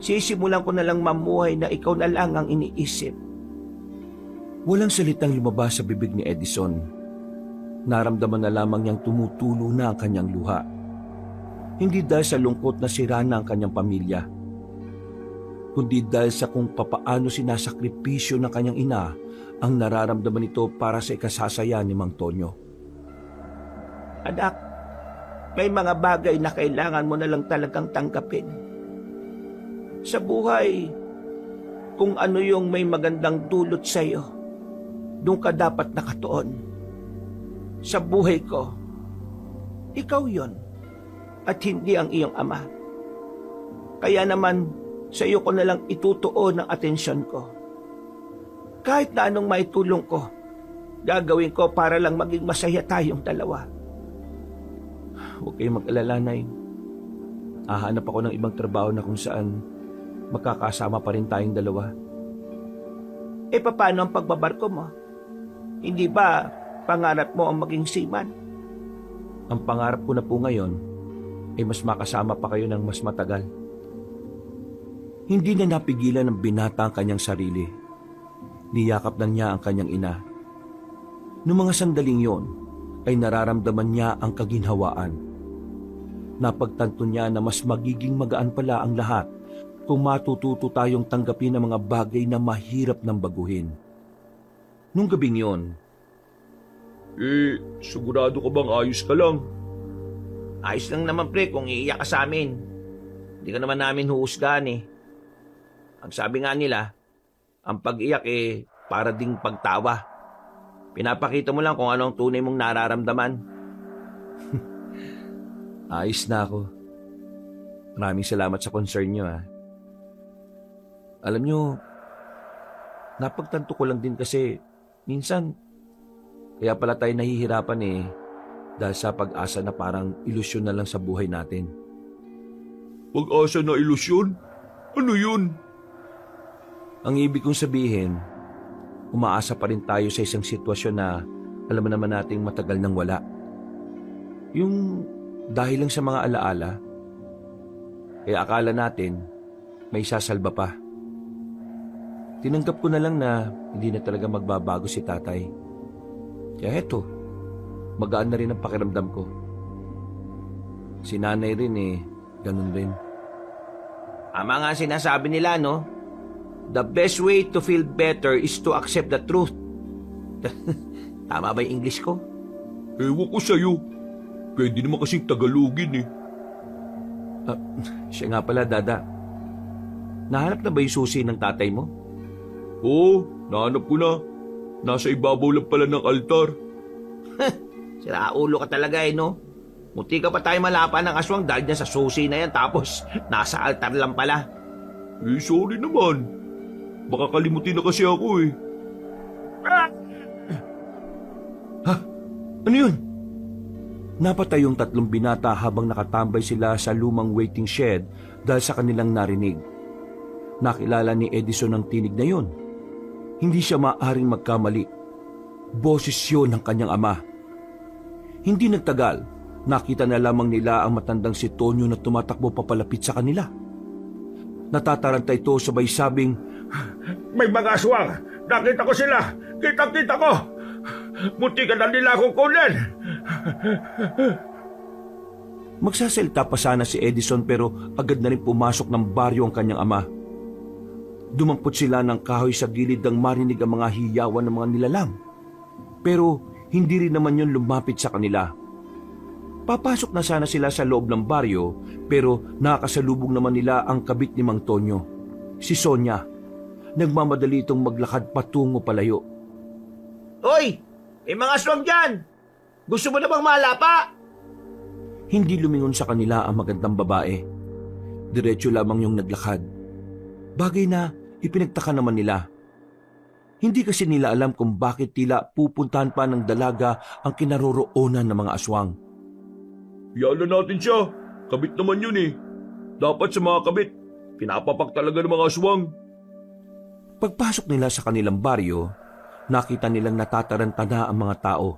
Sisimulan ko na lang mamuhay na ikaw na lang ang iniisip. Walang salitang lumabas sa bibig ni Edison. Naramdaman na lamang niyang tumutulo na ang kanyang luha. Hindi dahil sa lungkot na sira na ang kanyang pamilya, kundi dahil sa kung papaano sinasakripisyo ng kanyang ina ang nararamdaman nito para sa ikasasaya ni Mang Tonyo. Anak, may mga bagay na kailangan mo na lang talagang tanggapin. Sa buhay, kung ano yung may magandang dulot sa iyo, doon ka dapat nakatuon. Sa buhay ko, ikaw yon at hindi ang iyong ama. Kaya naman, sa iyo ko na lang itutuon ang atensyon ko. Kahit na anong maitulong ko, gagawin ko para lang maging masaya tayong dalawa. Huwag kayong mag-alala, Nay. Hahanap ako ng ibang trabaho na kung saan magkakasama pa rin tayong dalawa. Paano ang pagbabarko mo? Hindi ba pangarap mo ang maging seaman? Ang pangarap ko na po ngayon ay mas makasama pa kayo ng mas matagal. Hindi na napigilan ng binata ang kanyang sarili. Niyakap na niya ang kanyang ina. Noong mga sandaling yon, ay nararamdaman niya ang kaginhawaan. Napagtanto niya na mas magiging magaan pala ang lahat kung matututo tayong tanggapin ang mga bagay na mahirap nang baguhin. Nung gabing yon, Sigurado ka bang ayos ka lang? Ayos lang naman pre kung iiyak ka sa amin. Hindi ka naman namin huhusgahan eh. Ang sabi nga nila, ang pag-iyak para ding pagtawa. Pinapakita mo lang kung anong tunay mong nararamdaman. ayos na ako. Maraming salamat sa concern niyo, ha. Alam niyo, napagtanto ko lang din kasi minsan kaya pala tayo nahihirapan dahil sa pag-asa na parang ilusyon na lang sa buhay natin. Pag-asa na ilusyon? Ano yun? Ang ibig kong sabihin, umaasa pa rin tayo sa isang sitwasyon na alam naman nating matagal nang wala. Yung dahil lang sa mga alaala, kaya akala natin may sasalba pa. Tinanggap ko na lang na hindi na talaga magbabago si tatay. Kaya eto, magaan na rin ang pakiramdam ko. Si nanay rin ganun rin. Ama nga sinasabi nila, no? The best way to feel better is to accept the truth. Tama ba yung English ko? Ewan ko sa'yo. Pwede naman kasing Tagalogin Siya nga pala, Dada. Nahanap na ba yung susi ng tatay mo? Oo, nahanap ko na. Nasa ibabaw lang pala ng altar. Sira ulo ka talaga no? Muti ka pa tayo malapan ng aswang dahil niya sa susi na yan tapos nasa altar lang pala. Sorry naman. Baka kalimutin na kasi ako Ha? Ano yun? Napatay yung tatlong binata habang nakatambay sila sa lumang waiting shed dahil sa kanilang narinig. Nakilala ni Edison ang tinig na yun. Hindi siya maaaring magkamali. Boses yun ng kanyang ama. Hindi nagtagal, nakita na lamang nila ang matandang si Tonyo na tumatakbo papalapit sa kanila. Natataranta ito sabay sabing, May mga aswang! Nakita ko sila! Kitang-kita ko! Munti ka na nila akong kunin! Magsasalita pa sana si Edison pero agad na rin pumasok ng baryo ang kanyang ama. Dumampot sila ng kahoy sa gilid nang marinig ang mga hiyawan ng mga nilalang. Pero hindi rin naman yun lumapit sa kanila. Papasok na sana sila sa loob ng baryo pero nakakasalubong naman nila ang kabit ni Mang Tonyo, si Sonia. Nagmamadali itong maglakad patungo palayo. Hoy! May mga aswang dyan! Gusto mo na bang malapa? Hindi lumingon sa kanila ang magandang babae. Diretso lamang yung naglakad. Bagay na ipinagtaka naman nila. Hindi kasi nila alam kung bakit tila pupuntahan pa ng dalaga ang kinaroroonan ng mga aswang. Iyala natin siya. Kabit naman yun eh. Dapat sa mga kabit, pinapapak talaga ng mga aswang. Pagpasok nila sa kanilang baryo, nakita nilang natataranta na ang mga tao.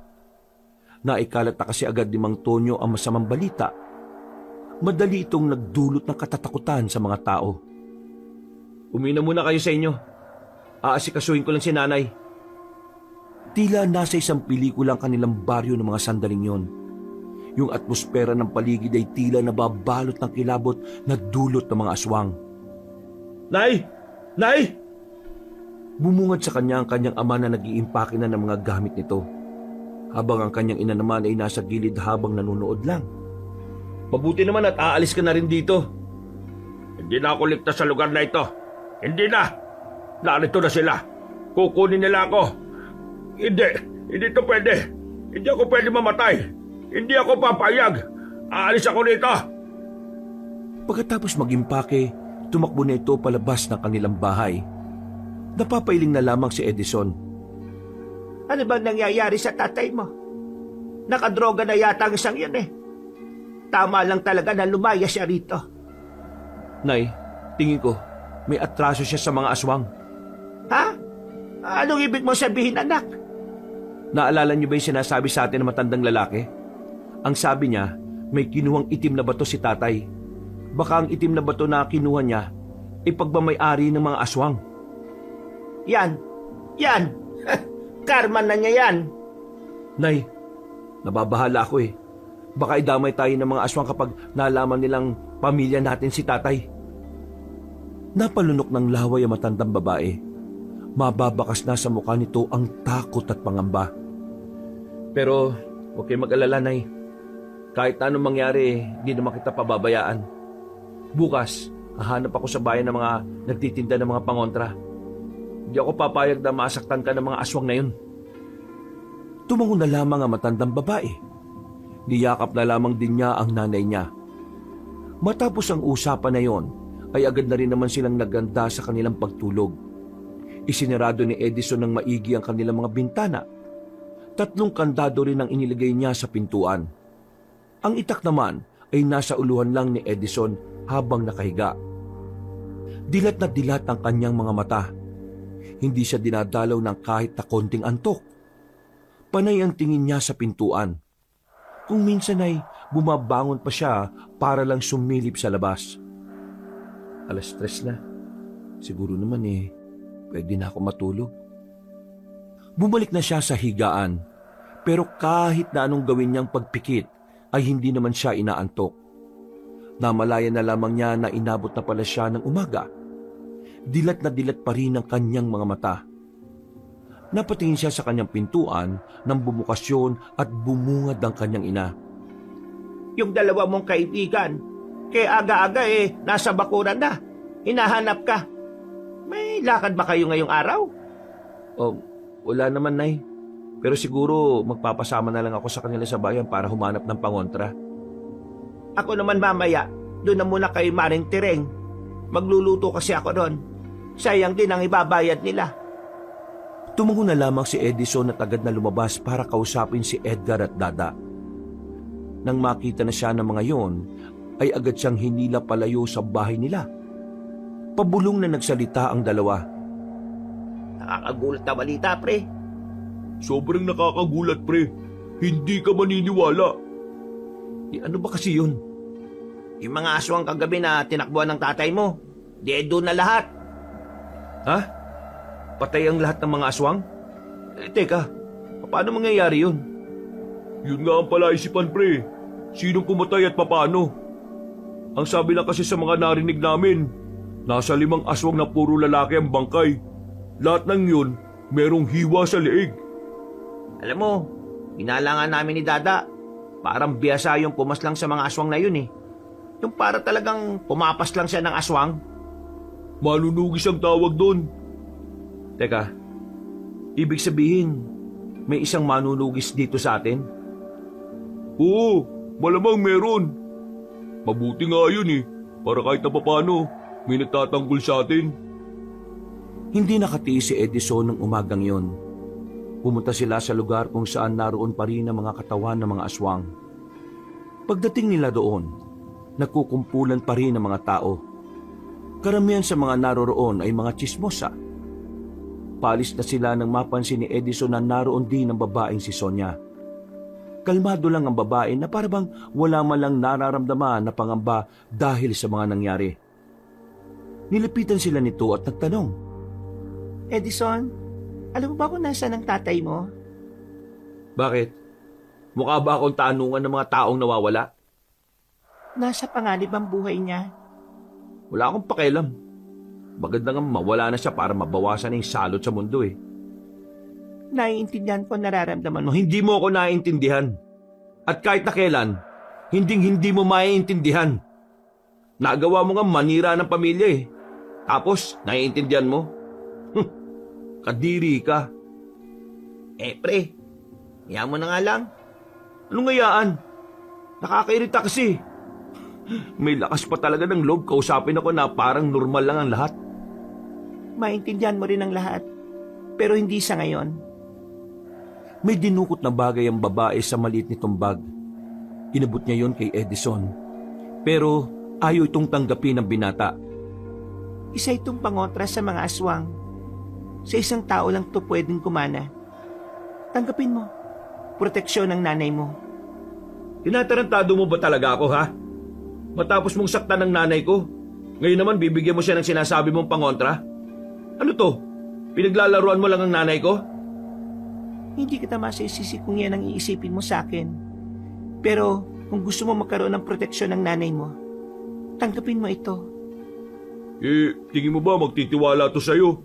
Naikalat na kasi agad ni Mang Tonyo ang masamang balita. Madali itong nagdulot ng katatakutan sa mga tao. Umina muna kayo sa inyo. Aasikasuhin ko lang si nanay. Tila nasa isang pelikulang kanilang baryo ng mga sandaling yon. Yung atmosfera ng paligid ay tila nababalot ng kilabot na dulot ng mga aswang. Nay! Nay! Bumungad sa kanya ang kanyang ama na nag-iimpake na ng mga gamit nito, habang ang kanyang ina naman ay nasa gilid habang nanonood lang. Mabuti naman at aalis ka na rin dito. Hindi na ako ligtas sa lugar na ito. Hindi na! Narito na sila. Kukunin nila ako. Hindi to pwede. Hindi ako pwede mamatay. Hindi ako papayag. Aalis ako rito. Pagkatapos mag-impake, tumakbo na ito palabas ng kanilang bahay. Napapailing na lamang si Edison. Ano bang nangyayari sa tatay mo? Nakadroga na yata ang isang yun eh. Tama lang talaga na lumaya siya rito. Nay, tingin ko, may atraso siya sa mga aswang. Ha? Anong ibig mo sabihin, anak? Naalala niyo ba yung sinasabi sa atin ng matandang lalaki? Ang sabi niya, may kinuhang itim na bato si tatay. Baka ang itim na bato na kinuha niya ay pagmamay-ari ng mga aswang. Yan! Karma na niya yan! Nay, nababahala ako eh. Baka idamay tayo ng mga aswang kapag nalaman nilang pamilya natin si tatay. Napalunok ng laway ang matandang babae. Mababakas na sa mukha nito ang takot at pangamba. Pero huwag kayo mag-alala, Nay. Kahit anong mangyari, hindi naman kita pababayaan. Bukas, hahanap ako sa bayan ng mga nagtitinda ng mga pangontra. Hindi ako papayag na masaktan ka ng mga aswang na yun. Tumango na lamang ang matandang babae. Niyakap na lamang din niya ang nanay niya. Matapos ang usapan na yon, ay agad na rin naman silang naganda sa kanilang pagtulog. Isinarado ni Edison ng maigi ang kanilang mga bintana. 3 kandado rin ang inilagay niya sa pintuan. Ang itak naman ay nasa uluhan lang ni Edison habang nakahiga. Dilat na dilat ang kanyang mga mata. Hindi siya dinadalaw ng kahit na konting antok. Panay ang tingin niya sa pintuan. Kung minsan ay bumabangon pa siya para lang sumilip sa labas. 3:00 na. Siguro naman pwede na ako matulog. Bumalik na siya sa higaan, pero kahit na anong gawin niyang pagpikit ay hindi naman siya inaantok. Namalaya na lamang niya na inabot na pala siya ng umaga. Dilat na dilat pa rin ang kanyang mga mata. Napatingin siya sa kanyang pintuan nang bumukas yun at bumungad ang kanyang ina. Yung dalawa mong kaibigan, kaya aga-aga nasa bakuran na. Hinahanap ka. May lakad ba kayo ngayong araw? Oh, wala naman, Nay. Pero siguro magpapasama na lang ako sa kanila sa bayan para humanap ng pangontra. Ako naman mamaya, doon na muna kay Maring Tireng. Magluluto kasi ako doon. Sayang din ang ibabayad nila. Tumango na lamang si Edison at agad na lumabas para kausapin si Edgar at Dada. Nang makita na siya ng mga yon, ay agad siyang hinila palayo sa bahay nila. Pabulong na nagsalita ang dalawa. Nakakagulat na balita, pre. Sobrang nakakagulat, pre. Hindi ka maniniwala. Ano ba kasi yun? Yung mga aswang kagabi na tinakbuhan ng tatay mo, doon na lahat. Ha? Patay ang lahat ng mga aswang? Teka, paano mangyayari yun? Yun nga ang palaisipan, pre. Sinong pumatay at papaano? Ang sabi lang kasi sa mga narinig namin, nasa 5 aswang na puro lalaki ang bangkay. Lahat ng yun, merong hiwa sa leeg. Alam mo, binalangan namin ni Dada. Parang biyasa yung pumaslang sa mga aswang na yun eh. Yung para talagang pumapas lang siya ng aswang. Manunugis ang tawag doon. Teka, ibig sabihin, may isang manunugis dito sa atin? Oo, Malamang meron. Mabuti nga yun eh, para kahit na papano, may nagtatanggol sa atin. Hindi nakatiis si Edison ng umagang yon. Pumunta sila sa lugar kung saan naroon pa rin ang mga katawan ng mga aswang. Pagdating nila doon, nagkukumpulan pa rin ang mga tao. Karamihan sa mga naroroon ay mga tsismosa. Paalis na sila nang mapansin ni Edison na naroon din ang babaeng si Sonia. Kalmado lang ang babae na parabang wala man lang nararamdaman na pangamba dahil sa mga nangyari. Nilipitan sila nito at nagtanong, Edison, alam mo ba kung nasaan ang tatay mo? "Bakit? Mukha ba akong tanungan ng mga taong nawawala?" Nasa panganib ang buhay niya. "Wala akong pakialam. Maganda nga mawala na siya para mabawasan na yung salot sa mundo eh." Naiintindihan ko ang nararamdaman mo. Hindi mo ako naiintindihan. At kahit na kailan, hindi mo maiintindihan. Nagawa mo nga manira ng pamilya eh. Tapos, naiintindihan mo? Kadiri ka. Pre, hiya mo na nga lang. Anong ngayaan? Nakakairita kasi. May lakas pa talaga ng loob kausapin ako na parang normal lang ang lahat. Maintindihan mo rin ang lahat. Pero hindi sa ngayon. May dinukot na bagay ang babae sa maliit nitong bag. Inabot niya yon kay Edison. Pero ayaw itong tanggapin ng binata. Isa itong pangotra sa mga aswang. Sa isang tao lang to pwedeng kumana. Tanggapin mo. Proteksyon ng nanay mo. Tinatarantado mo ba talaga ako, ha? Matapos mong saktan ng nanay ko, ngayon naman bibigyan mo siya ng sinasabi mong pangontra? Ano to? Pinaglalaruan mo lang ang nanay ko? Hindi kita masisisi kung yan ang iisipin mo sa akin. Pero kung gusto mo magkaroon ng proteksyon ng nanay mo, tanggapin mo ito. Tingin mo ba magtitiwala to sa'yo?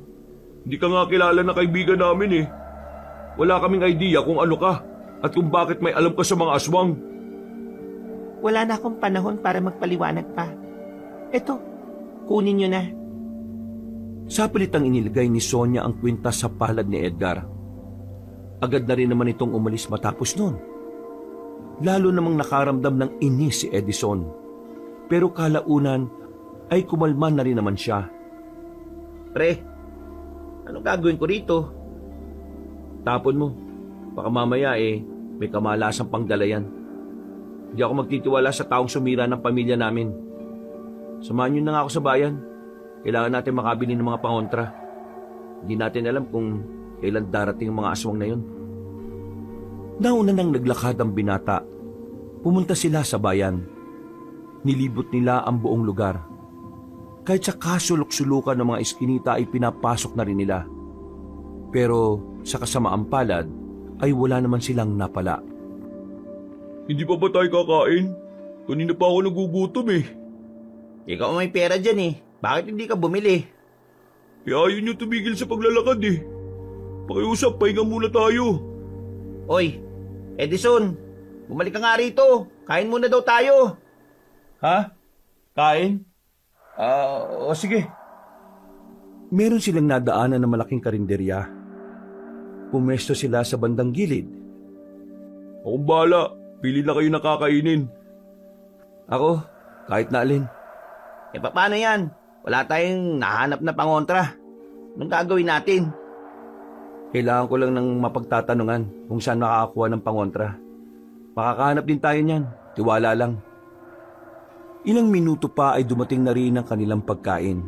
Hindi ka nga kilala na kaibigan namin eh. Wala kaming idea kung ano ka at kung bakit may alam ka sa mga aswang. Wala na akong panahon para magpaliwanag pa. Eto, kunin nyo na. Sa pilitang inilagay ni Sonia ang kwintas sa palad ni Edgar. Agad na rin naman itong umalis matapos nun. Lalo namang nakaramdam ng inis si Edison. Pero kalaunan ay kumalman na rin naman siya. Pre, anong gagawin ko rito? Tapon mo. Baka mamaya may kamalasang pangdalayan. Hindi ako magtitiwala sa taong sumira ng pamilya namin. Samahan niyo na nga ako sa bayan. Kailangan natin makabili ng mga pangontra. Hindi natin alam kung kailan darating ang mga aswang na yun. Nauna nang naglakad ang binata. Pumunta sila sa bayan. Nilibot nila ang buong lugar. Kahit sa kasulok-sulukan ng mga iskinita ay pinapasok na rin nila. Pero sa kasamaang palad ay wala naman silang napala. Hindi pa ba tayo kakain? Kanina pa ako nagugutom eh. Ikaw may pera dyan eh. Bakit hindi ka bumili? Ayaw niyo tumigil sa paglalakad eh. Pakiusap, pahinga muna tayo. Oy, Edison, bumalik ka nga rito. Kain muna daw tayo. Ha? Kain? O sige. Meron silang nadaanan na malaking karinderya. Pumesto sila sa bandang gilid. Akong bahala. Pili na kayo nakakainin. Ako, kahit na alin. Paano yan? Wala tayong nahanap na pangontra. Anong gagawin natin? Kailangan ko lang ng mapagtatanungan kung saan makakakuha ng pangontra. Makakahanap din tayo niyan. Tiwala lang. Ilang minuto pa ay dumating na rin ang kanilang pagkain.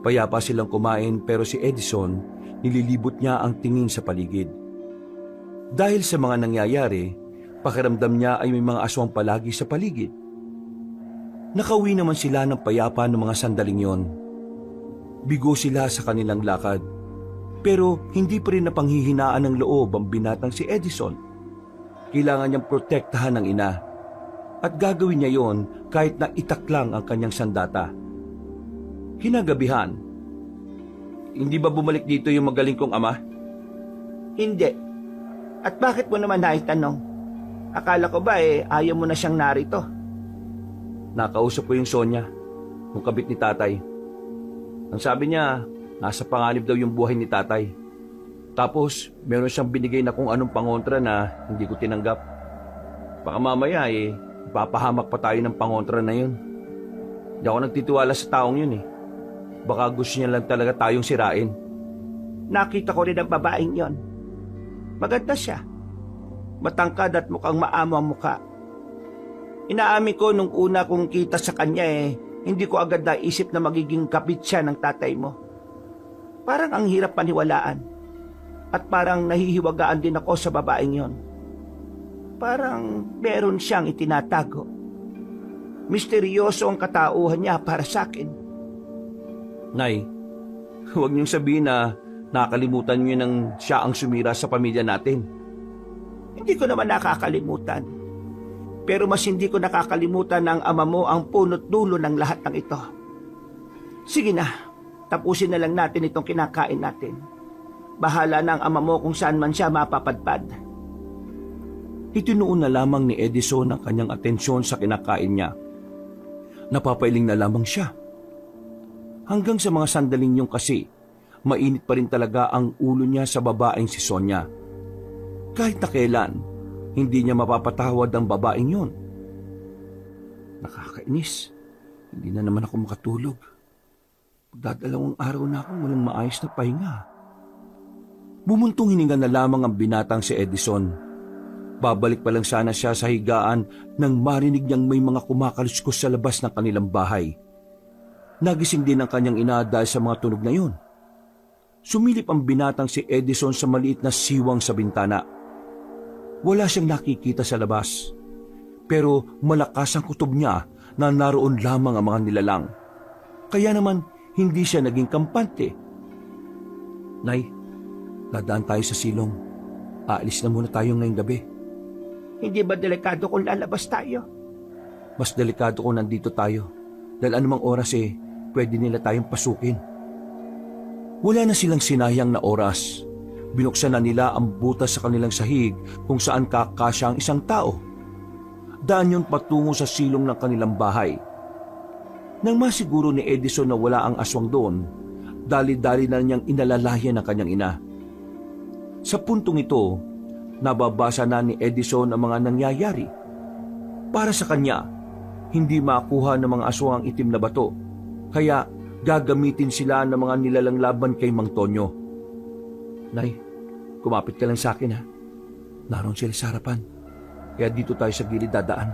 Payapa silang kumain pero si Edison nililibot niya ang tingin sa paligid. Dahil sa mga nangyayari, pakiramdam niya ay may mga aswang palagi sa paligid. Nakauwi naman sila ng payapa ng mga sandaling yon. Bigo sila sa kanilang lakad. Pero hindi pa rin napanghihinaan ng loob ang binatang si Edison. Kailangan niyang protektahan ng ina. At gagawin niya yon kahit na itak lang ang kanyang sandata. Kinagabihan, hindi ba bumalik dito yung magaling kong ama? Hindi. At bakit mo naman naitanong? Akala ko ba ayaw mo na siyang narito? Nakausap ko yung Sonia, yung kabit ni tatay. Ang sabi niya, nasa panganib daw yung buhay ni tatay. Tapos, meron siyang binigay na kung anong pangontra na hindi ko tinanggap. Baka mamaya Ipapahamak pa tayo ng pangontra na yun. Hindi ako nagtitiwala sa taong yun eh. Baka gusto niya lang talaga tayong sirain. Nakita ko rin ang babaeng yon. Maganda siya. Matangkad at mukhang maamo ang mukha. Inaamin ko nung una kong kita sa kanya hindi ko agad naisip na magiging kapit siya ng tatay mo. Parang ang hirap paniwalaan. At parang nahihiwagaan din ako sa babaeng yon. Parang meron siyang itinatago. Misteryoso ang katauhan niya para sa akin. Nay, huwag niyong sabihin na nakalimutan niyo nang siya ang sumira sa pamilya natin. Hindi ko naman nakakalimutan. Pero mas hindi ko nakakalimutan na ang ama mo ang punot dulo ng lahat ng ito. Sige na, tapusin na lang natin itong kinakain natin. Bahala na ang ama mo kung saan man siya mapapadpad. Itinuon na lamang ni Edison ang kanyang atensyon sa kinakain niya. Napapailing na lamang siya. Hanggang sa mga sandaling yung kasi, mainit pa rin talaga ang ulo niya sa babaeng si Sonia. Kahit na kailan, hindi niya mapapatawad ang babaeng yon. Nakakainis. Hindi na naman ako makatulog. Magdadalawang araw na akong walang maayos na pahinga. Bumuntong hininga na lamang ang binatang si Edison. Babalik pa lang sana siya sa higaan nang marinig niyang may mga kumakaluskos sa labas ng kanilang bahay. Nagising din ang kanyang ina dahil sa mga tunog na yun. Sumilip ang binatang si Edison sa maliit na siwang sa bintana. Wala siyang nakikita sa labas. Pero malakas ang kutob niya na naroon lamang ang mga nilalang. Kaya naman hindi siya naging kampante. Nay, dadaan tayo sa silong. Aalis na muna tayo ngayong gabi. Hindi ba delikado kung lalabas tayo? Mas delikado kung nandito tayo. Dahil anumang oras pwede nila tayong pasukin. Wala na silang sinayang na oras. Binuksan na nila ang butas sa kanilang sahig kung saan kakasya ang isang tao. Daan yun patungo sa silong ng kanilang bahay. Nang masiguro ni Edison na wala ang aswang doon, dali-dali na niyang inalalayan ang kanyang ina. Sa puntong ito, nababasa na ni Edison ang mga nangyayari. Para sa kanya, hindi makuha ng mga aswang ang itim na bato, kaya gagamitin sila ng mga nilalang laban kay Mang Tonyo. Nay, kumapit ka lang sa akin ha. Naroon sila sa harapan, kaya dito tayo sa gilid dadaan.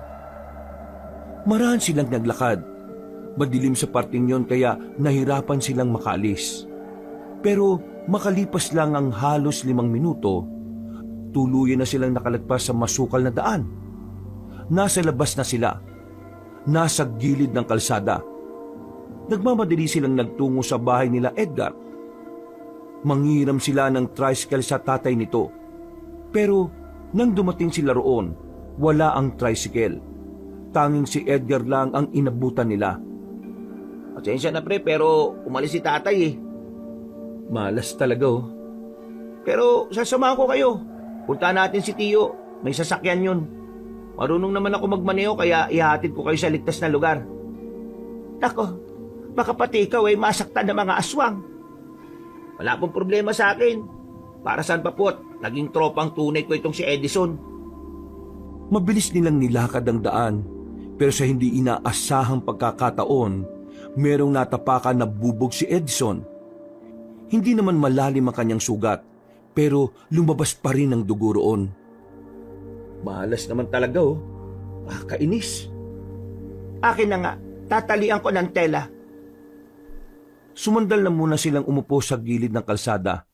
Marahan silang naglakad. Madilim sa parting yon kaya nahirapan silang makaalis. Pero makalipas lang ang halos 5 minuto, tuluyan na silang nakalagpas sa masukal na daan. Nasa labas na sila. Nasa gilid ng kalsada. Nagmamadali silang nagtungo sa bahay nila Edgar. Manghiram sila ng tricycle sa tatay nito. Pero nang dumating sila roon, wala ang tricycle. Tanging si Edgar lang ang inabutan nila. Pasensya na pre, pero umalis si tatay Malas talaga oh. Pero sasamahan ko kayo. Punta natin si Tio. May sasakyan yun. Marunong naman ako magmaneho kaya ihatid ko kayo sa ligtas na lugar. Nako, baka pati ikaw masaktan ng mga aswang. Wala pong problema sa akin. Para saan pa po't naging tropang tunay ko itong si Edison. Mabilis nilang nilakad ang daan, pero sa hindi inaasahang pagkakataon, merong natapakan na bubog si Edison. Hindi naman malalim ang kanyang sugat, pero lumabas pa rin ang dugo roon. Malas naman talaga oh. Kainis. Akin na nga, tatalian ko ng tela. Sumandal na muna silang umupo sa gilid ng kalsada.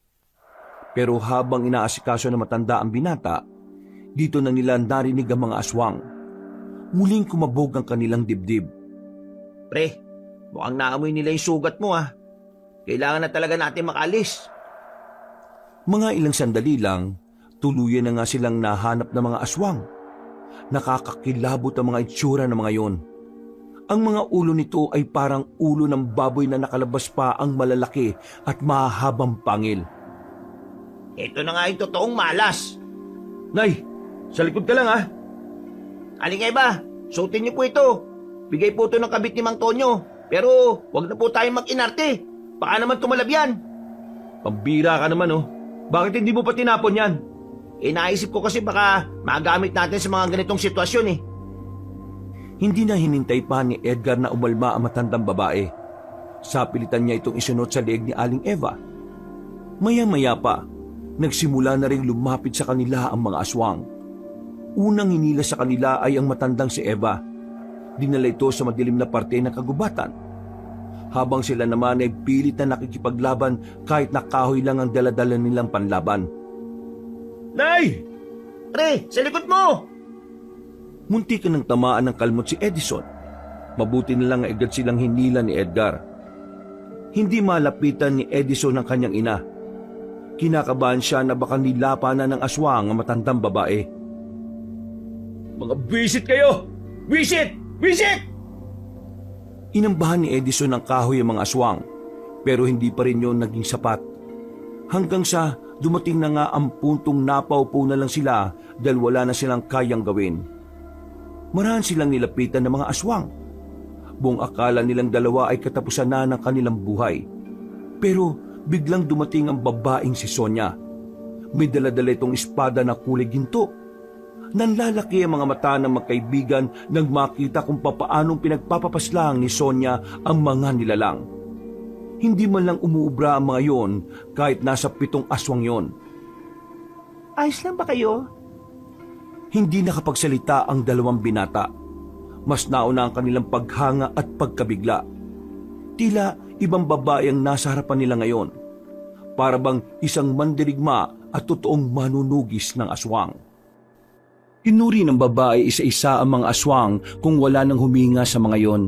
Pero habang inaasikaso na matanda ang binata, dito na nila narinig ang mga aswang. Muling kumabog ang kanilang dibdib. Pre, mukhang naamoy nila yung sugat mo Kailangan na talaga natin makalis. Mga ilang sandali lang, tuluyan na nga silang nahanap ng mga aswang. Nakakakilabot ang mga itsura ng mga yon. Ang mga ulo nito ay parang ulo ng baboy na nakalabas pa ang malalaki at mahahabang pangil. Ito na nga yung totoong malas. Nay, sa likod ka lang ha. Alingay ba? Suotin niyo po ito. Bigay po ito ng kabit ni Mang Tonyo. Pero wag na po tayong mag-inarte. Baka naman tumalab yan. Pambira ka naman oh. Bakit hindi mo pa tinapon yan? Naisip ko kasi baka magamit natin sa mga ganitong sitwasyon Hindi na hinintay pa ni Edgar na umalma ang matandang babae. Sapilitan niya itong isunod sa leeg ni Aling Eva. Maya-maya pa, nagsimula na ring lumapit sa kanila ang mga aswang. Unang hinila sa kanila ay ang matandang si Eva. Dinala ito sa madilim na parte ng kagubatan. Habang sila naman ay pilit na nakikipaglaban kahit nakahoy lang ang daladala nilang panlaban. Nay! Pre, sa likod mo! Munti ka nang tamaan ng kalmot si Edison. Mabuti na lang agad silang hinila ni Edgar. Hindi malapitan ni Edison ang kanyang ina. Kinakabahan siya na baka nilapanan ng aswang ang matandang babae. Mga bisit kayo! Bisit! Bisit! Inambahan ni Edison ng kahoy ang mga aswang, pero hindi pa rin yun naging sapat. Hanggang sa dumating na nga ang puntong napaupo na lang sila dahil wala na silang kayang gawin. Marahan silang nilapitan ng mga aswang. Buong akala nilang dalawa ay katapusan na ng kanilang buhay. Pero biglang dumating ang babaeng si Sonia. May dala-dala itong espada na kulay ginto. Nanlalaki ang mga mata ng magkaibigan nang makita kung papaanong pinagpapapaslang ni Sonia ang mga nilalang. Hindi man lang umuubra ang mga yon kahit nasa 7 aswang yon. Ayos lang ba kayo? Hindi nakapagsalita ang dalawang binata. Mas nauna ang kanilang paghanga at pagkabigla. Tila ibang babae ang nasa harapan nila ngayon. Para bang isang mandirigma at totoong manunugis ng aswang. Inuri ng babae isa-isa ang mga aswang kung wala nang huminga sa mga yon.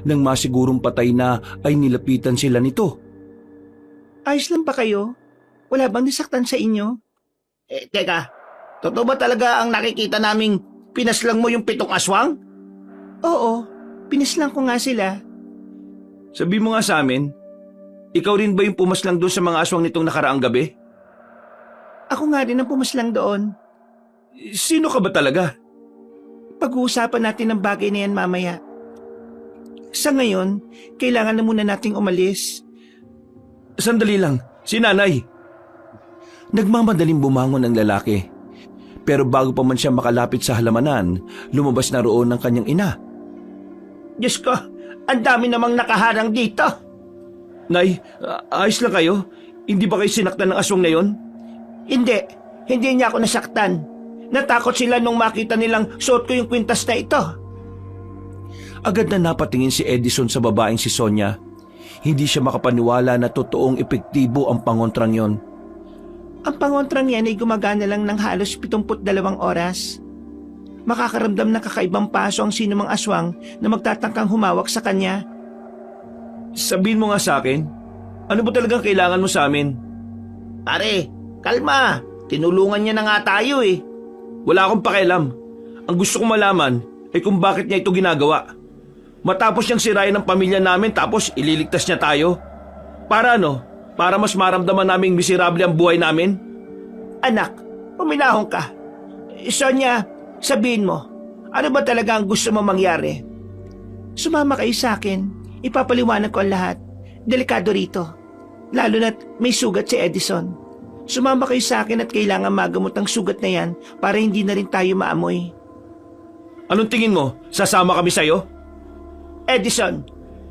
Nang masigurong patay na ay nilapitan sila nito. Ayos lang ba kayo? Wala bang nasaktan sa inyo? Teka, totoo ba talaga ang nakikita naming pinaslang mo yung 7 aswang? Oo, pinaslang ko nga sila. Sabi mo nga sa amin, ikaw rin ba yung pumaslang doon sa mga aswang nitong nakaraang gabi? Ako nga rin ang pumaslang doon. Sino ka ba talaga? Pag-uusapan natin ang bagay na yan mamaya. Sa ngayon, kailangan na muna nating umalis. Sandali lang, si nanay. Nagmamadaling bumangon ang lalaki. Pero bago pa man siya makalapit sa halamanan, lumabas na roon ang kanyang ina. Diyos ko, ang dami namang nakaharang dito. Nay, ayos lang kayo? Hindi ba kayo sinaktan ng aswang na yon? Hindi niya ako nasaktan. Natakot sila nung makita nilang suot ko yung kwintas na ito. Agad na napatingin si Edison sa babaeng si Sonia. Hindi siya makapaniwala na totoong epektibo ang pangontrang yon. Ang pangontrang yan ay gumagana lang ng halos 72 oras. Makakaramdam ng kakaibang paso ang sinumang aswang na magtatangkang humawak sa kanya. Sabihin mo nga sa akin, ano ba talagang kailangan mo sa amin? Pare, kalma. Tinulungan niya na nga tayo eh. Wala akong pakialam. Ang gusto kong malaman ay kung bakit niya ito ginagawa. Matapos niyang sirain ang pamilya namin tapos ililigtas niya tayo. Para ano? Para mas maramdaman naming miserable ang buhay namin? Anak, uminahon ka. Sonia, sabihin mo, ano ba talaga ang gusto mo mangyari? Sumama kayo sa akin. Ipapaliwanag ko ang lahat. Delikado rito. Lalo na't may sugat si Edison. Sumama kayo sa akin at kailangan magamot ang sugat na yan para hindi na rin tayo maamoy. Anong tingin mo? Sasama kami sa'yo? Edison,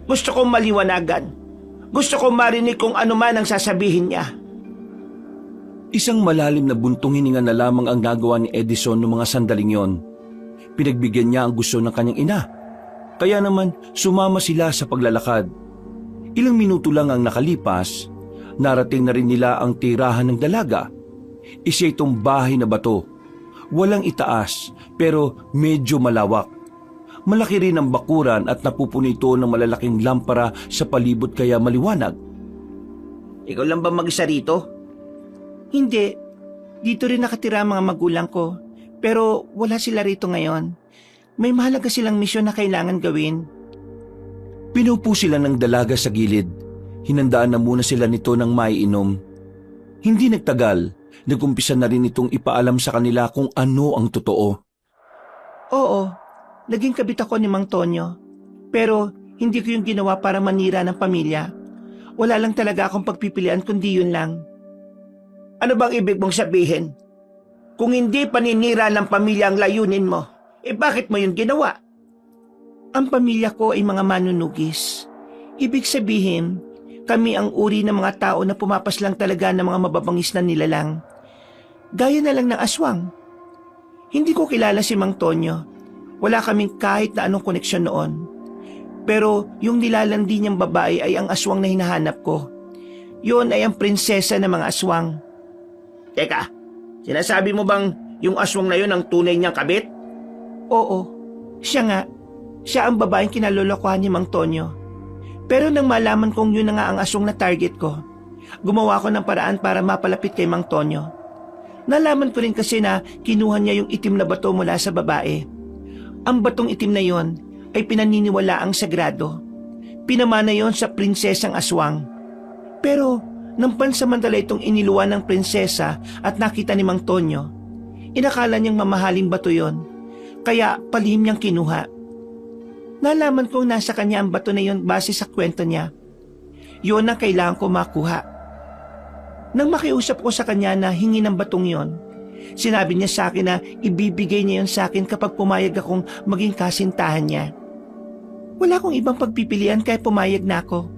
gusto kong maliwanagan. Gusto kong marinig kung ano man ang sasabihin niya. Isang malalim na buntong hininga na lamang ang nagawa ni Edison noong mga sandaling yon. Pinagbigyan niya ang gusto ng kanyang ina. Kaya naman sumama sila sa paglalakad. Ilang minuto lang ang nakalipas, narating na rin nila ang tirahan ng dalaga. Isa itong bahay na bato. Walang itaas pero medyo malawak. Malaki rin ang bakuran at napupuno ito ng malalaking lampara sa palibot kaya maliwanag. Ikaw lang ba mag-isa rito? Hindi. Dito rin nakatira ang mga magulang ko. Pero wala sila rito ngayon. May mahalaga silang misyon na kailangan gawin. Pinupo sila ng dalaga sa gilid. Hinandaan na muna sila nito ng maiinom. Hindi nagtagal, nagumpisa na rin itong ipaalam sa kanila kung ano ang totoo. Oo, naging kabit ako ni Mang Tonyo. Pero hindi ko yung ginawa para manira ng pamilya. Wala lang talaga akong pagpipilian kundi yun lang. Ano bang ibig mong sabihin? Kung hindi paninira ng pamilya ang layunin mo, bakit mo yun ginawa? Ang pamilya ko ay mga manunugis. Ibig sabihin, kami ang uri ng mga tao na pumapaslang talaga ng mga mababangis na nilalang. Gaya na lang ng aswang. Hindi ko kilala si Mang Tonyo. Wala kaming kahit na anong koneksyon noon. Pero yung nilalandi niyang babae ay ang aswang na hinahanap ko. Yun ay ang prinsesa ng mga aswang. Teka, sinasabi mo bang yung aswang na yun ang tunay niyang kabit? Oo, siya nga. Siya ang babaeng kinalolokohan ni Mang Tonyo. Pero nang malaman kong yun na nga ang aswang na target ko, gumawa ko ng paraan para mapalapit kay Mang Tonyo. Nalaman ko rin kasi na kinuha niya yung itim na bato mula sa babae. Ang batong itim na yon ay pinaniniwalaang sagrado. Pinamana yon sa prinsesang aswang. Pero nang pansamantala itong iniluwa ng prinsesa at nakita ni Mang Tonyo, inakala niyang mamahaling bato yon, kaya palihim niyang kinuha. Nalaman kong nasa kanya ang bato na yon base sa kwento niya. Yun ang kailangan ko makuha. Nang makiusap ko sa kanya na hingi ng batong yon, sinabi niya sa akin na ibibigay niya yon sa akin kapag pumayag akong maging kasintahan niya. Wala akong ibang pagpipilian kaya pumayag na ako.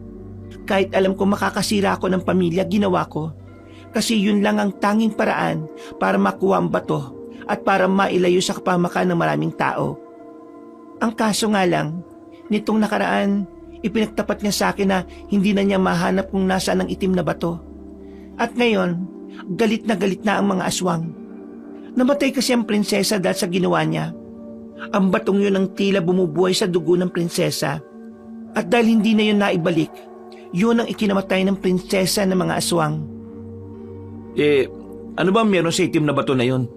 Kahit alam ko makakasira ako ng pamilya, ginawa ko. Kasi yun lang ang tanging paraan para makuha ang bato at para mailayo sa kapamakan ng maraming tao. Ang kaso nga lang, nitong nakaraan, ipinagtapat niya sa akin na hindi na niya mahanap kung nasaan ang itim na bato. At ngayon, galit na ang mga aswang. Namatay kasi ang prinsesa dahil sa ginawa niya. Ang batong yun ang tila bumubuhay sa dugo ng prinsesa. At dahil hindi na yun naibalik, yun ang ikinamatay ng prinsesa ng mga aswang. Ano ba meron sa itim na bato na yon?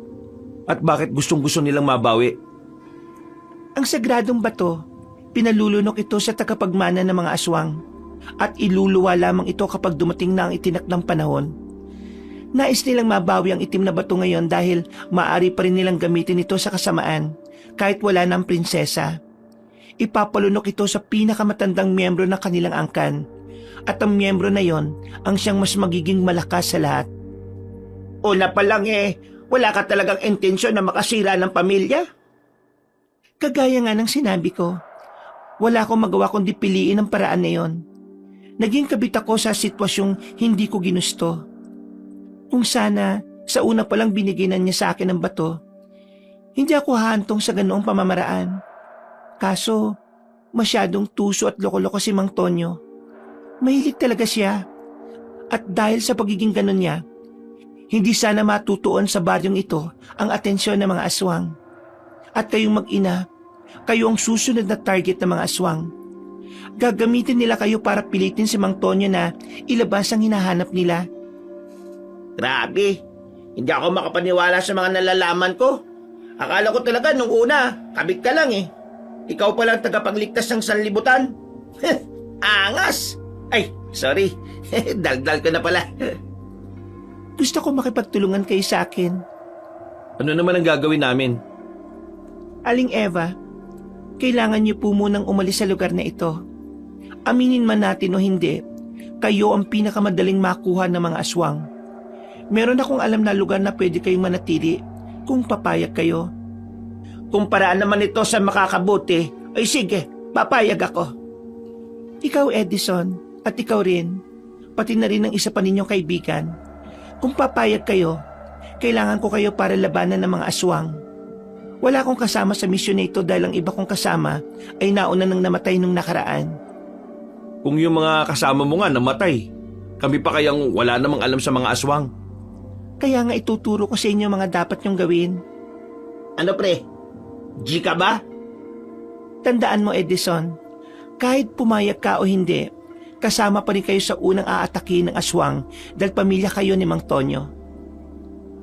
At bakit gustong-gusto nilang mabawi? Ang sagradong bato, pinalulunok ito sa tagapagmana ng mga aswang at iluluwa lamang ito kapag dumating na ang itinakdang panahon. Nais nilang mabawi ang itim na bato ngayon dahil maaari pa rin nilang gamitin ito sa kasamaan kahit wala ng prinsesa. Ipapalunok ito sa pinakamatandang miyembro ng kanilang angkan at ang miyembro na yon ang siyang mas magiging malakas sa lahat. Una pa lang wala ka talagang intensyon na makasira ng pamilya? Kagaya nga ng sinabi ko, wala akong magawa kundi piliin ang paraan na yon. Naging kabit ako sa sitwasyong hindi ko ginusto. Kung sana, sa una pa lang binigyan niya sa akin ng bato, hindi ako hahantong sa ganoong pamamaraan. Kaso, masyadong tuso at loko-loko si Mang Tonyo. Mahilig talaga siya. At dahil sa pagiging ganon niya, hindi sana matutuon sa baryong ito ang atensyon ng mga aswang. At kayong mag-ina, kayo ang susunod na target ng mga aswang. Gagamitin nila kayo para pilitin si Mang Tonyo na ilabas ang hinahanap nila. Grabe, hindi ako makapaniwala sa mga nalalaman ko. Akala ko talaga nung una, kabit ka lang Ikaw palang tagapagligtas ng sanlibutan. Angas! Ay, sorry. Daldal ko na pala. Gusto ko makipagtulungan kayo sa akin. Ano naman ang gagawin namin? Aling Eva, kailangan niyo po munang umalis sa lugar na ito. Aminin man natin o hindi, kayo ang pinakamadaling makuha ng mga aswang. Meron akong alam na lugar na pwede kayong manatili kung papayag kayo. Kung paraan naman ito sa makakabuti, ay sige, papayag ako. Ikaw Edison, at ikaw rin, pati na rin ang isa pa ninyong kaibigan. Kung papayag kayo, kailangan ko kayo para labanan ng mga aswang. Wala akong kasama sa misyon na ito dahil ang iba kong kasama ay nauna nang namatay nung nakaraan. Kung yung mga kasama mo nga namatay, kami pa kayang wala namang alam sa mga aswang. Kaya nga ituturo ko sa inyo mga dapat nyong gawin. Ano pre? G ka ba? Tandaan mo Edison, kahit pumayag ka o hindi, kasama pa rin kayo sa unang aatake ng aswang dahil pamilya kayo ni Mang Tonyo.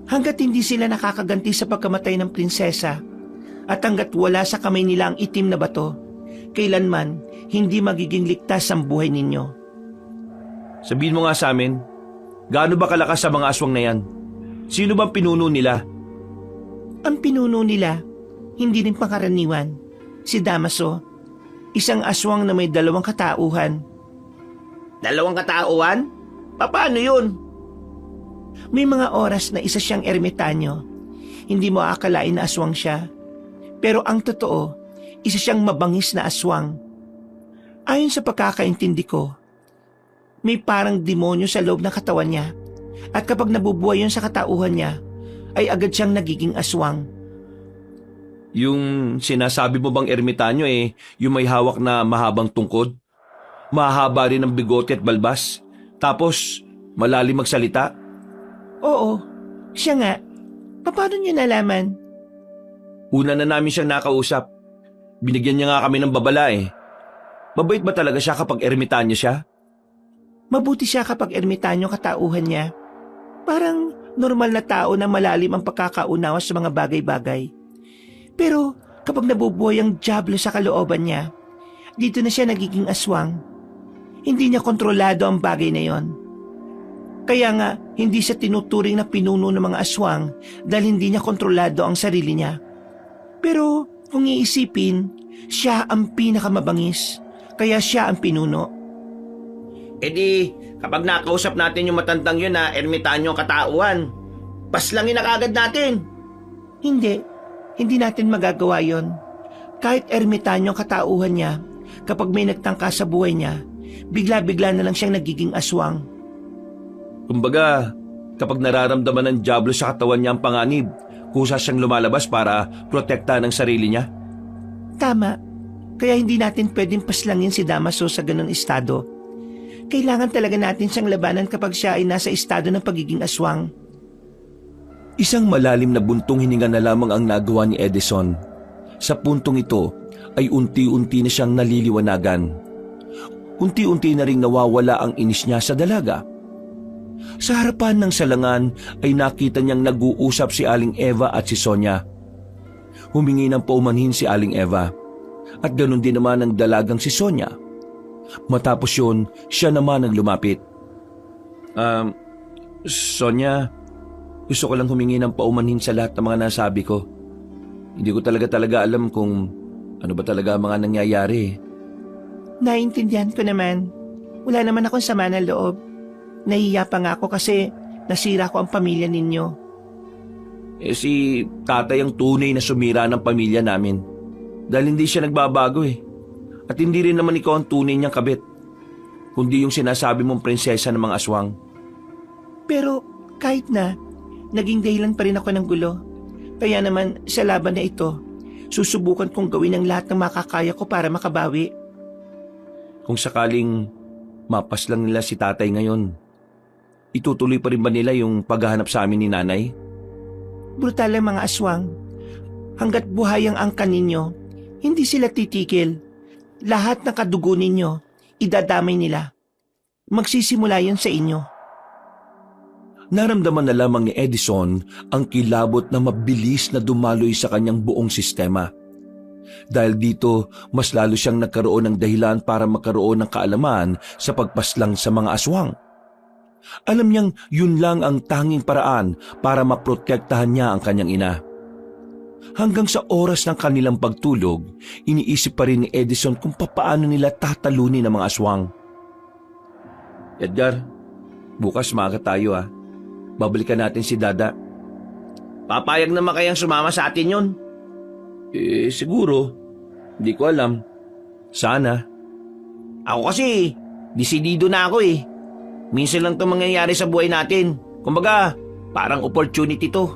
Hanggat hindi sila nakakaganti sa pagkamatay ng prinsesa at hanggat wala sa kamay nila ang itim na bato, kailanman hindi magiging ligtas ang buhay ninyo. Sabihin mo nga sa amin, gaano ba kalakas sa mga aswang na yan? Sino bang pinuno nila? Ang pinuno nila, hindi rin pangkaraniwan, si Damaso, isang aswang na may 2 katauhan. 2 katauhan? Paano yun? May mga oras na isa siyang ermitanyo. Hindi mo akalain na aswang siya. Pero ang totoo, isa siyang mabangis na aswang. Ayon sa pagkakaintindi ko, may parang demonyo sa loob ng katawan niya at kapag nabubuhay yun sa katauhan niya, ay agad siyang nagiging aswang. Yung sinasabi mo bang ermitanyo yung may hawak na mahabang tungkod? Mahaba rin ang bigote at balbas. Tapos, malalim magsalita? Oo, siya nga. Paano niyo nalaman? Una na namin siyang nakausap. Binigyan niya nga kami ng babala Mabait ba talaga siya kapag ermitanyo siya? Mabuti siya kapag ermitanyo katauhan niya. Parang normal na tao na malalim ang pagkakaunawa sa mga bagay-bagay. Pero kapag nabubuhay ang dyablo sa kalooban niya, dito na siya nagiging aswang. Hindi niya kontrolado ang bagay na yon. Kaya nga, hindi siya tinuturing na pinuno ng mga aswang dahil hindi niya kontrolado ang sarili niya. Pero kung iisipin, siya ang pinakamabangis, kaya siya ang pinuno. Kapag nakausap natin yung matandang yun na ermitanyo katauhan, paslangin na kagad natin. Hindi natin magagawa yon. Kahit ermitanyo ang katauhan niya, kapag may nagtangka sa buhay niya, bigla-bigla na lang siyang nagiging aswang. Kumbaga, kapag nararamdaman ng dyablo sa katawan niya ang panganib, kusa siyang lumalabas para protektahan ang sarili niya. Tama. Kaya hindi natin pwedeng paslangin si Damaso sa ganung estado. Kailangan talaga natin siyang labanan kapag siya ay nasa estado ng pagiging aswang. Isang malalim na buntong hininga na lamang ang nagawa ni Edison. Sa puntong ito ay unti-unti na siyang naliliwanagan. Unti-unti na ring nawawala ang inis niya sa dalaga. Sa harapan ng salangan ay nakita niyang nag-uusap si Aling Eva at si Sonia. Humingi ng paumanhin si Aling Eva at ganoon din naman ang dalagang si Sonia. Matapos yun, siya naman ang lumapit. Sonia, gusto ko lang humingi ng paumanhin sa lahat ng mga nasabi ko. Hindi ko talaga alam kung ano ba talaga ang mga nangyayari. Naiintindihan ko naman. Wala naman akong sama ng loob. Nahiya pa nga ako kasi nasira ko ang pamilya ninyo. Si tatay ang tunay na sumira ng pamilya namin. Dahil hindi siya nagbabago At hindi rin naman ikaw ang tunay niyang kabit, kundi yung sinasabi mong prinsesa ng mga aswang. Pero kahit na, naging dahilan pa rin ako ng gulo. Kaya naman sa laban na ito, susubukan kong gawin ang lahat ng makakaya ko para makabawi. Kung sakaling mapaslang nila si tatay ngayon, itutuloy pa rin ba nila yung paghahanap sa amin ni nanay? Brutal ang mga aswang. Hanggat buhay ang angkan ninyo, hindi sila titikil. Lahat ng kadugo ninyo, idadamay nila. Magsisimula yun sa inyo. Naramdaman na lamang ni Edison ang kilabot na mabilis na dumaloy sa kanyang buong sistema. Dahil dito, mas lalo siyang nagkaroon ng dahilan para magkaroon ng kaalaman sa pagpaslang sa mga aswang. Alam niyang yun lang ang tanging paraan para maprotektahan niya ang kanyang ina. Hanggang sa oras ng kanilang pagtulog, iniisip pa rin ni Edison kung papaano nila tatalunin ang mga aswang. Edgar, bukas maaga tayo Babalikan natin si Dada. Papayag naman kayang sumama sa atin yun? Siguro. Hindi ko alam. Sana. Ako kasi, desidido na ako Minsan lang itong mangyayari sa buhay natin. Kumbaga, parang opportunity to.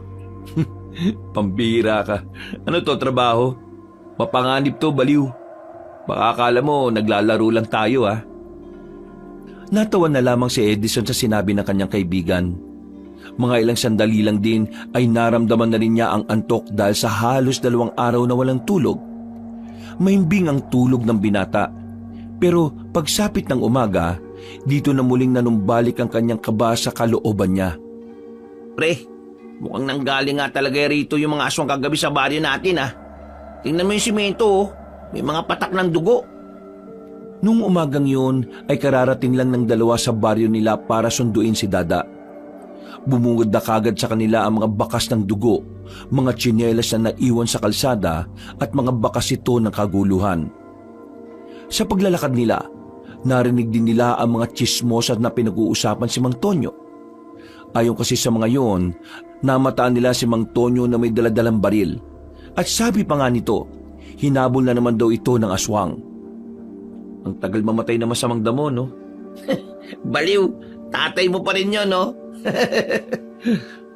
Pambira ka. Ano to, trabaho? Mapanganib to, baliw. Baka akala mo, naglalaro lang tayo Natawa na lamang si Edison sa sinabi ng kanyang kaibigan. Mga ilang sandali lang din ay naramdaman na rin niya ang antok dahil sa halos 2 araw na walang tulog. Mahimbing ang tulog ng binata. Pero pagsapit ng umaga, dito na muling nanumbalik ang kanyang kaba sa kalooban niya. Pre, mukhang nanggaling nga talaga rito yung mga aswang kagabi sa baryo natin Tingnan mo yung simento may mga patak ng dugo. Nung umagang yun ay kararating lang ng 2 sa baryo nila para sunduin si Dada. Bumungod na kagad sa kanila ang mga bakas ng dugo, mga tsinelas na naiwan sa kalsada at mga bakas ito ng kaguluhan. Sa paglalakad nila, narinig din nila ang mga tsismos at na pinag-uusapan si Mang Tonyo. Ayon kasi sa mga yon, namataan nila si Mang Tonyo na may daladalang baril. At sabi pa nga nito, hinabol na naman daw ito ng aswang. Ang tagal mamatay na masamang damo, no? Baliw, tatay mo pa rin yun, no?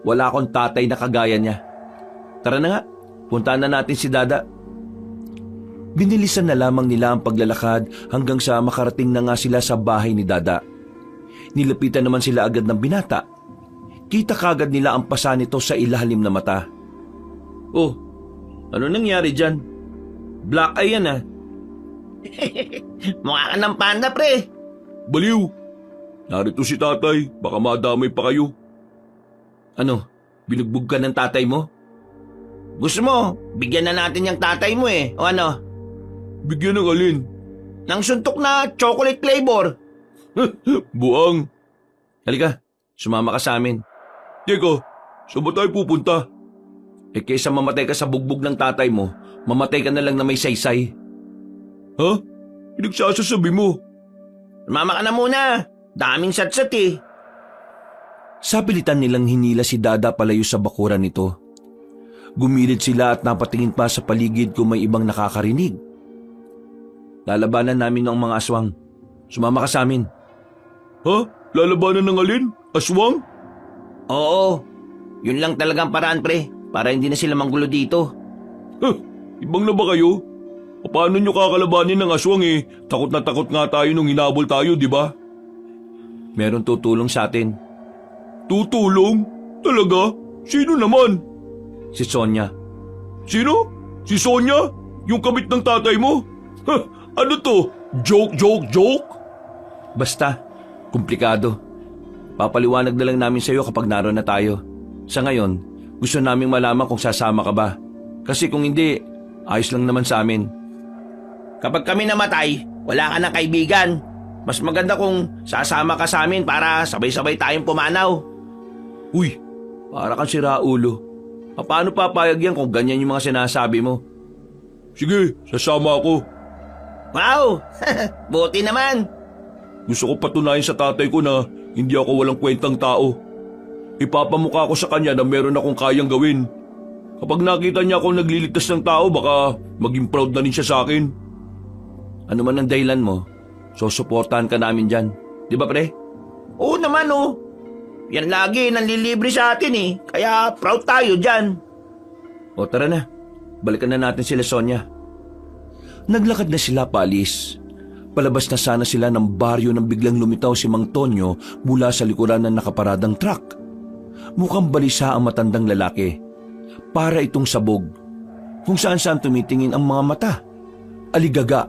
Wala akong tatay na kagaya niya. Tara na nga, puntahan na natin si Dada. Binilisan na lamang nila ang paglalakad hanggang sa makarating na nga sila sa bahay ni Dada. Nilapitan naman sila agad ng binata. Kita kagad nila ang pasa nito sa ilalim na mata. Oh, ano nangyari dyan? Black eye yan ah. Mukha ka ng panda, pre. Baliw! Narito si tatay, baka madamay pa kayo. Ano, binugbog ka ng tatay mo? Gusto mo, bigyan na natin yung tatay mo eh. O ano? Bigyan ng alin? Nang suntok na chocolate flavor. Buang! Halika, sumama ka sa amin. Teka, saan ba tayo pupunta? Eh kaysa mamatay ka sa bugbog ng tatay mo, mamatay ka na lang na may saysay. Ha? Pinagsasasabi mo? Mama ka na muna. Daming satsat eh. Sa pilitan nilang hinila si Dada palayo sa bakuran nito. Gumilid sila at napatingin pa sa paligid kung may ibang nakakarinig. Lalabanan namin ng mga aswang. Sumama ka sa amin. Ha? Lalabanan ng alin? Aswang? Oo. Yun lang talagang paraan, pre. Para hindi na sila manggulo dito. Ibang na ba kayo? Paano nyo kakalabanin ng aswang eh? Takot na takot nga tayo nung hinabol tayo, di ba? Meron tutulong sa atin. Tutulong? Talaga? Sino naman? Si Sonia. Sino? Si Sonia? Yung kabit ng tatay mo? Ano to? Joke? Basta, komplikado. Papaliwanag na lang namin sa iyo kapag naroon na tayo. Sa ngayon, gusto naming malaman kung sasama ka ba. Kasi kung hindi, ayos lang naman sa amin. Kapag kami namatay, wala ka ng kaibigan. Mas maganda kung sasama ka sa amin para sabay-sabay tayong pumanaw. Uy, para kang siraulo. Paano papayag yan kung ganyan yung mga sinasabi mo? Sige, sasama ako. Wow! Buti naman. Gusto ko patunayan sa tatay ko na hindi ako walang kwentang tao. Ipapamukha ko sa kanya na meron akong kayang gawin. Kapag nakita niya akong nagliligtas ng tao, baka maging proud na rin siya sa akin. Ano man ang dahilan mo, susuportahan ka namin dyan. Di ba, pre? Oo naman oh. Yan lagi nanlilibre sa atin eh. Kaya proud tayo dyan. O tara na, balikan na natin sila Sonia. Naglakad na sila paalis. Palabas na sana sila ng baryo nang biglang lumitaw si Mang Tonyo mula sa likuran ng nakaparadang truck. Mukhang balisa ang matandang lalaki. Para itong sabog. Kung saan-saan tumitingin ang mga mata. Aligaga.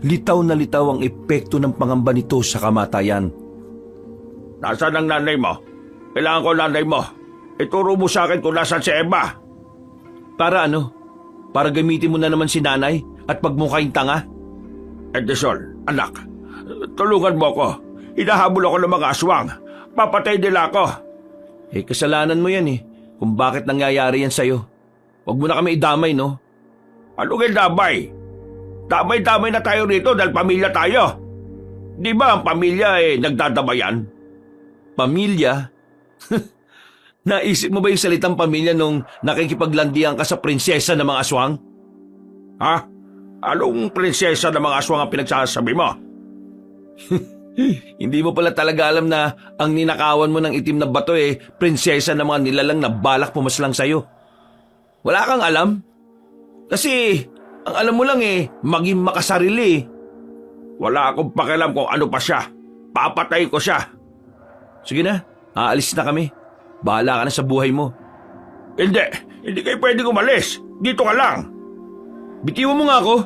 Litaw na litaw ang epekto ng pangamba nito sa kamatayan. Nasaan ang nanay mo? Kailangan ko nanay mo. Ituro mo sa akin kung nasaan si Emma. Para ano? Para gamitin mo na naman si nanay at pagmukhaing tanga? Edison, anak, tulungan mo ako. Hinahabol ako ng mga aswang. Papatay nila ako. Eh kasalanan mo yan eh. Kung bakit nangyayari yan sa'yo. Huwag mo na kami idamay, no? Anong damay? Damay-damay na tayo rito dahil pamilya tayo. Di ba ang pamilya nagdadamayan? Pamilya? Naisip mo ba yung salitang pamilya nung nakikipaglandian ka sa prinsesa ng mga aswang? Ha? Anong prinsesa ng mga aswang ang pinagsasabi mo? Hindi mo pala talaga alam na ang ninakawan mo ng itim na bato prinsesa ng mga nilalang na balak pumaslang sa'yo. Wala kang alam? Kasi ang alam mo lang maging makasarili. Wala akong pakialam kung ano pa siya. Papatay ko siya. Sige na, aalis na kami. Bahala ka na sa buhay mo. Hindi kayo pwedeng umalis. Dito ka lang. Bitiwan mo nga ako.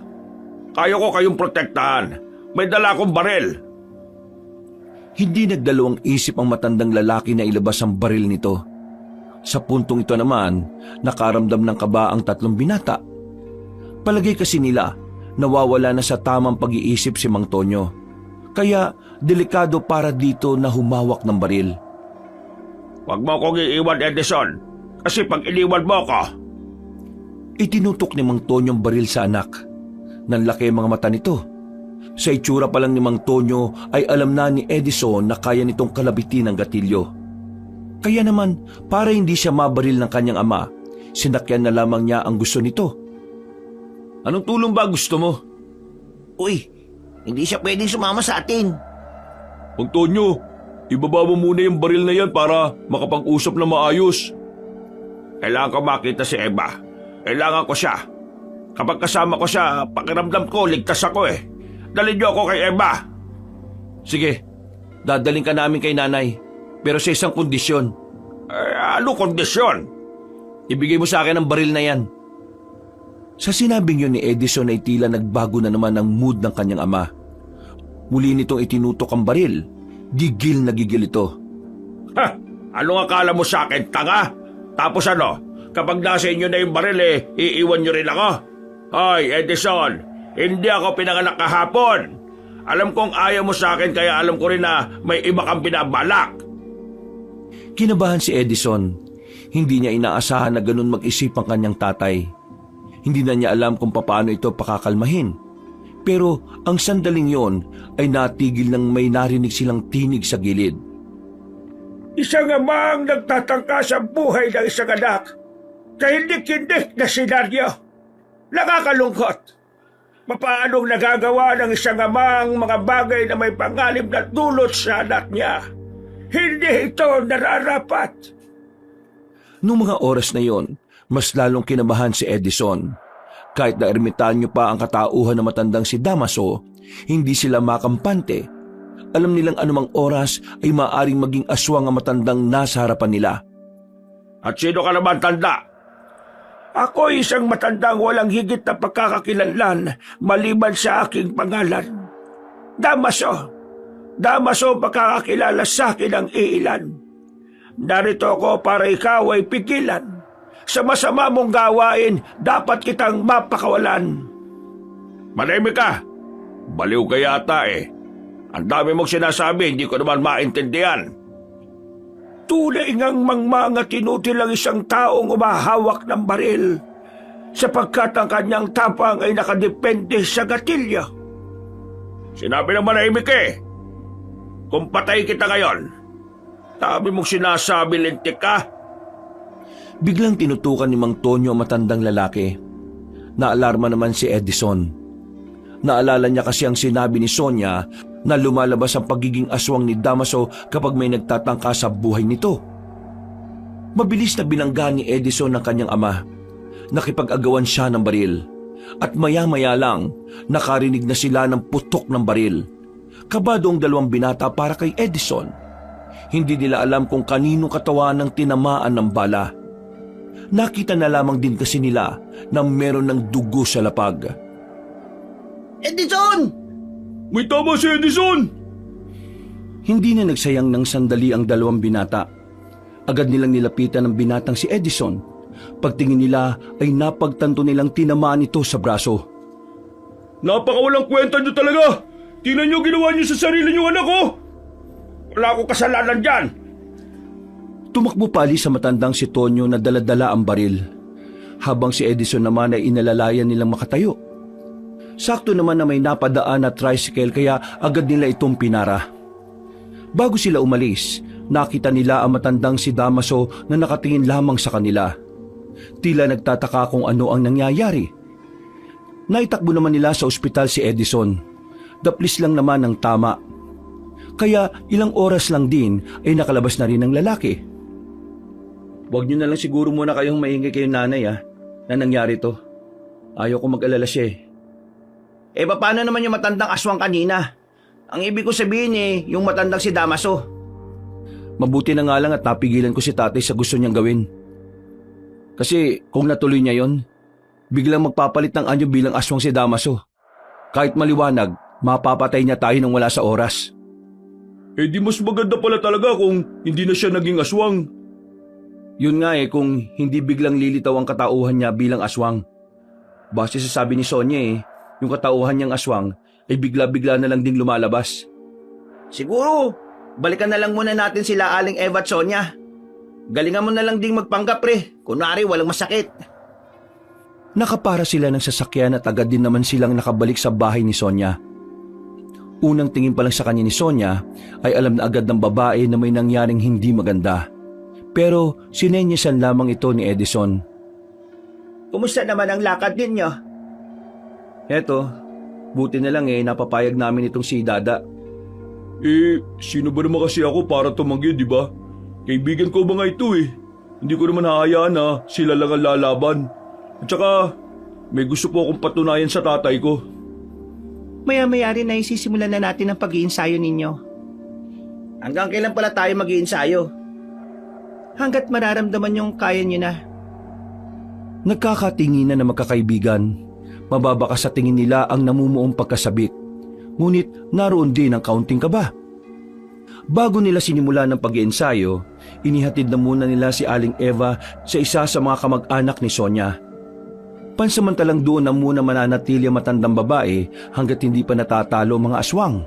Kaya ko kayong protektahan. May dala akong baril. Hindi nagdalawang isip ang matandang lalaki na ilabas ang baril nito. Sa puntong ito naman, nakaramdam ng kaba ang tatlong binata. Palagay kasi nila, nawawala na sa tamang pag-iisip si Mang Tonyo. Kaya delikado para dito na humawak ng baril. Huwag mo akong iiwan, Edison. Kasi pag iniwan mo ako... Itinutok ni Mang Tonyo ang baril sa anak. Nanlaki ang mga mata nito. Sa itsura pa lang ni Mang Tonyo ay alam na ni Edison na kaya nitong kalabitin ang gatilyo. Kaya naman, para hindi siya mabaril ng kanyang ama, sinakyan na lamang niya ang gusto nito. Anong tulong ba gusto mo? Uy, hindi siya pwedeng sumama sa atin. Antonio, ibaba mo muna yung baril na yan para makapag-usap na maayos. Kailangan ko makita si Eva. Kailangan ko siya. Kapag kasama ko siya, pakiramdam ko, ligtas ako eh. Dalhin niyo ako kay Eva. Sige, dadaling ka namin kay nanay. Pero sa isang kondisyon. Ano kondisyon? Ibigay mo sa akin ang baril na yan. Sa sinabing yun ni Edison ay tila nagbago na naman ang mood ng kanyang ama. Muli nitong itinutok ang baril. Gigil na gigil ito. Ha? Anong akala mo sa akin, tanga? Tapos ano? Kapag nasa inyo na yung baril iiwan nyo rin ako? Hoy, Edison, hindi ako pinanganak kahapon. Alam kong ayaw mo sa akin kaya alam ko rin na may iba kang binabalak. Kinabahan si Edison. Hindi niya inaasahan na ganun mag-isip ang kanyang tatay. Hindi na niya alam kung paano ito pakakalmahin. Pero ang sandaling yon ay natigil nang may narinig silang tinig sa gilid. Isang amang nagtatangka sa buhay ng isang anak. Kahindik-hindik na senaryo. Nakakalungkot. Papaanong nagagawa ng isang amang mga bagay na may panganib na dulot sa anak niya? Hindi ito nararapat. Noong mga oras na yon, mas lalong kinabahan si Edison. Kahit na ermitanyo pa ang katauhan na matandang si Damaso, hindi sila makampante. Alam nilang anumang oras ay maaring maging aswang ang matandang nasa harapan nila. At sino ka naman, tanda? Ako isang matandang walang higit na pagkakakilanlan maliban sa aking pangalan. Damaso. Damaso pagkakakilala sa akin ang iilan. Narito ako para ikaw ay pigilan. Sa masama mong gawain, dapat kitang mapakawalan. Manahimik ka. Baliw ka yata eh. Ang dami mong sinasabi, hindi ko naman maintindihan. Tunay ngang mangmanga tinutil ang isang taong umahawak ng baril, sapagkat ang kanyang tapang ay nakadepende sa gatilyo. Sinabi ng manahimik eh. Kung patay kita ngayon, dami mong sinasabi, lintik ka. Biglang tinutukan ni Mang Tonyo ang matandang lalaki. Naalarma naman si Edison. Naalala niya kasi ang sinabi ni Sonia na lumalabas ang pagiging aswang ni Damaso kapag may nagtatangka sa buhay nito. Mabilis na binangga ni Edison ang kanyang ama. Nakipag-agawan siya ng baril. At maya-maya lang, nakarinig na sila ng putok ng baril. Kabado ang dalawang binata para kay Edison. Hindi nila alam kung kaninong katawan ang tinamaan ng bala. Nakita na lamang din kasi nila na meron ng dugo sa lapag. Edison! May tama si Edison! Hindi na nagsayang ng sandali ang dalawang binata. Agad nilang nilapitan ang binatang si Edison. Pagtingin nila ay napagtanto nilang tinamaan ito sa braso. Napakawalang kwenta niyo talaga! Tingnan niyo ginawa niyo sa sarili niyo, anak ko! Wala akong kasalanan dyan! Tumakbo pali sa matandang si Tonyo na daladala ang baril. Habang si Edison naman ay inalalayan nilang makatayo. Sakto naman na may napadaan na tricycle kaya agad nila itong pinara. Bago sila umalis, nakita nila ang matandang si Damaso na nakatingin lamang sa kanila. Tila nagtataka kung ano ang nangyayari. Naitakbo naman nila sa ospital si Edison. Daplis lang naman ang tama. Kaya ilang oras lang din ay nakalabas na rin ang lalaki. Huwag niyo na lang siguro muna kayong maingay kay nanay na nangyari to. Ayaw ko mag-alala siya eh. Paano naman yung matandang aswang kanina? Ang ibig ko sabihin yung matandang si Damaso. Mabuti na nga lang at napigilan ko si tatay sa gusto niyang gawin. Kasi kung natuloy niya yon, biglang magpapalit ng anyo bilang aswang si Damaso. Kahit maliwanag, mapapatay niya tayo nang wala sa oras. Di mas maganda pala talaga kung hindi na siya naging aswang. Yun nga kung hindi biglang lilitaw ang katauhan niya bilang aswang. Base sa sabi ni Sonia yung katauhan niyang aswang ay bigla-bigla na lang ding lumalabas. Siguro, balikan na lang muna natin sila Aling Eva at Sonia. Galingan mo na lang ding magpanggap kunwari walang masakit. Nakapara sila ng sasakyan at agad din naman silang nakabalik sa bahay ni Sonia. Unang tingin pa lang sa kanya ni Sonia ay alam na agad ng babae na may nangyaring hindi maganda. Pero sinenyasan lamang ito ni Edison. Kumusta naman ang lakad ninyo? Eto, buti na lang napapayag namin itong si Dada. Sino ba naman kasi ako para tumanggi, di ba? Kaibigan ko ba nga ito Hindi ko naman hahayaan na sila lang ang lalaban. At saka, may gusto po akong patunayan sa tatay ko. Maya-maya rin ay sisimulan na natin ang pag-iinsayo ninyo. Hanggang kailan pala tayo mag-iinsayo? Hanggat mararamdaman yung kaya nyo na. Nagkakatinginan na magkakaibigan. Mababa sa tingin nila ang namumuong pagkasabik. Ngunit naroon din ang kaunting kaba. Bago nila sinimula ng pag-iensayo, inihatid na muna nila si Aling Eva sa isa sa mga kamag-anak ni Sonia. Pansamantalang doon na muna mananatili ang matandang babae hanggat hindi pa natatalo mga aswang.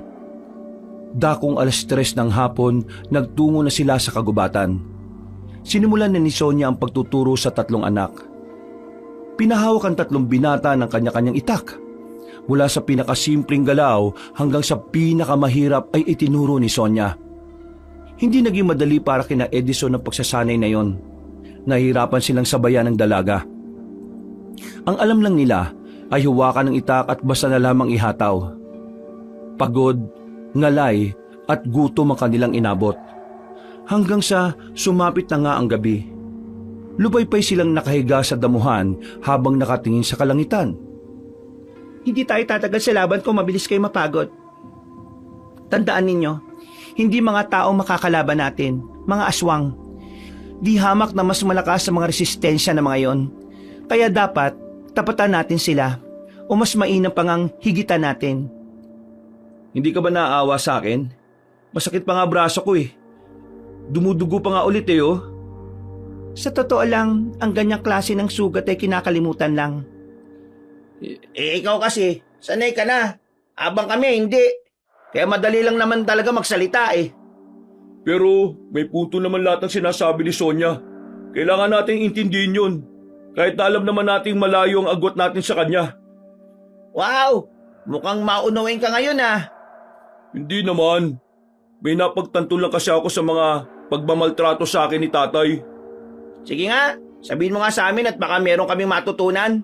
Dakong 3:00 ng hapon, nagtungo na sila sa kagubatan. Sinimulan na ni Sonia ang pagtuturo sa 3 anak. Pinahawak ang 3 binata ng kanya-kanyang itak. Mula sa pinakasimpleng galaw hanggang sa pinakamahirap ay itinuro ni Sonia. Hindi naging madali para kina Edison ang pagsasanay na yon. Nahihirapan silang sabayan ng dalaga. Ang alam lang nila ay huwakan ng itak at basta na lamang ihataw. Pagod, ngalay at gutom ang kanilang inabot. Hanggang sa sumapit na nga ang gabi. Lupaypay silang nakahiga sa damuhan habang nakatingin sa kalangitan. Hindi tayo tatagal sa laban kung mabilis kayo mapagod. Tandaan ninyo, hindi mga tao makakalaban natin, mga aswang. Di hamak na mas malakas sa mga resistensya ng mga yon. Kaya dapat, tapatan natin sila o mas mainam pang ang higitan natin. Hindi ka ba naaawa sa akin? Masakit pa nga braso ko Dumudugo pa nga ulit Sa totoo lang, ang ganyang klase ng sugat ay kinakalimutan lang. Ikaw kasi, sanay ka na. Abang kami, hindi. Kaya madali lang naman talaga magsalita Pero may punto naman lahat ng sinasabi ni Sonia. Kailangan nating intindihin yun. Kahit na alam naman nating malayo ang agwat natin sa kanya. Wow! Mukhang maunawain ka ngayon Hindi naman. May napagtanto lang kasi ako sa mga pagmamaltrato sa akin ni tatay. Sige nga, sabihin mo nga sa amin at baka meron kaming matutunan.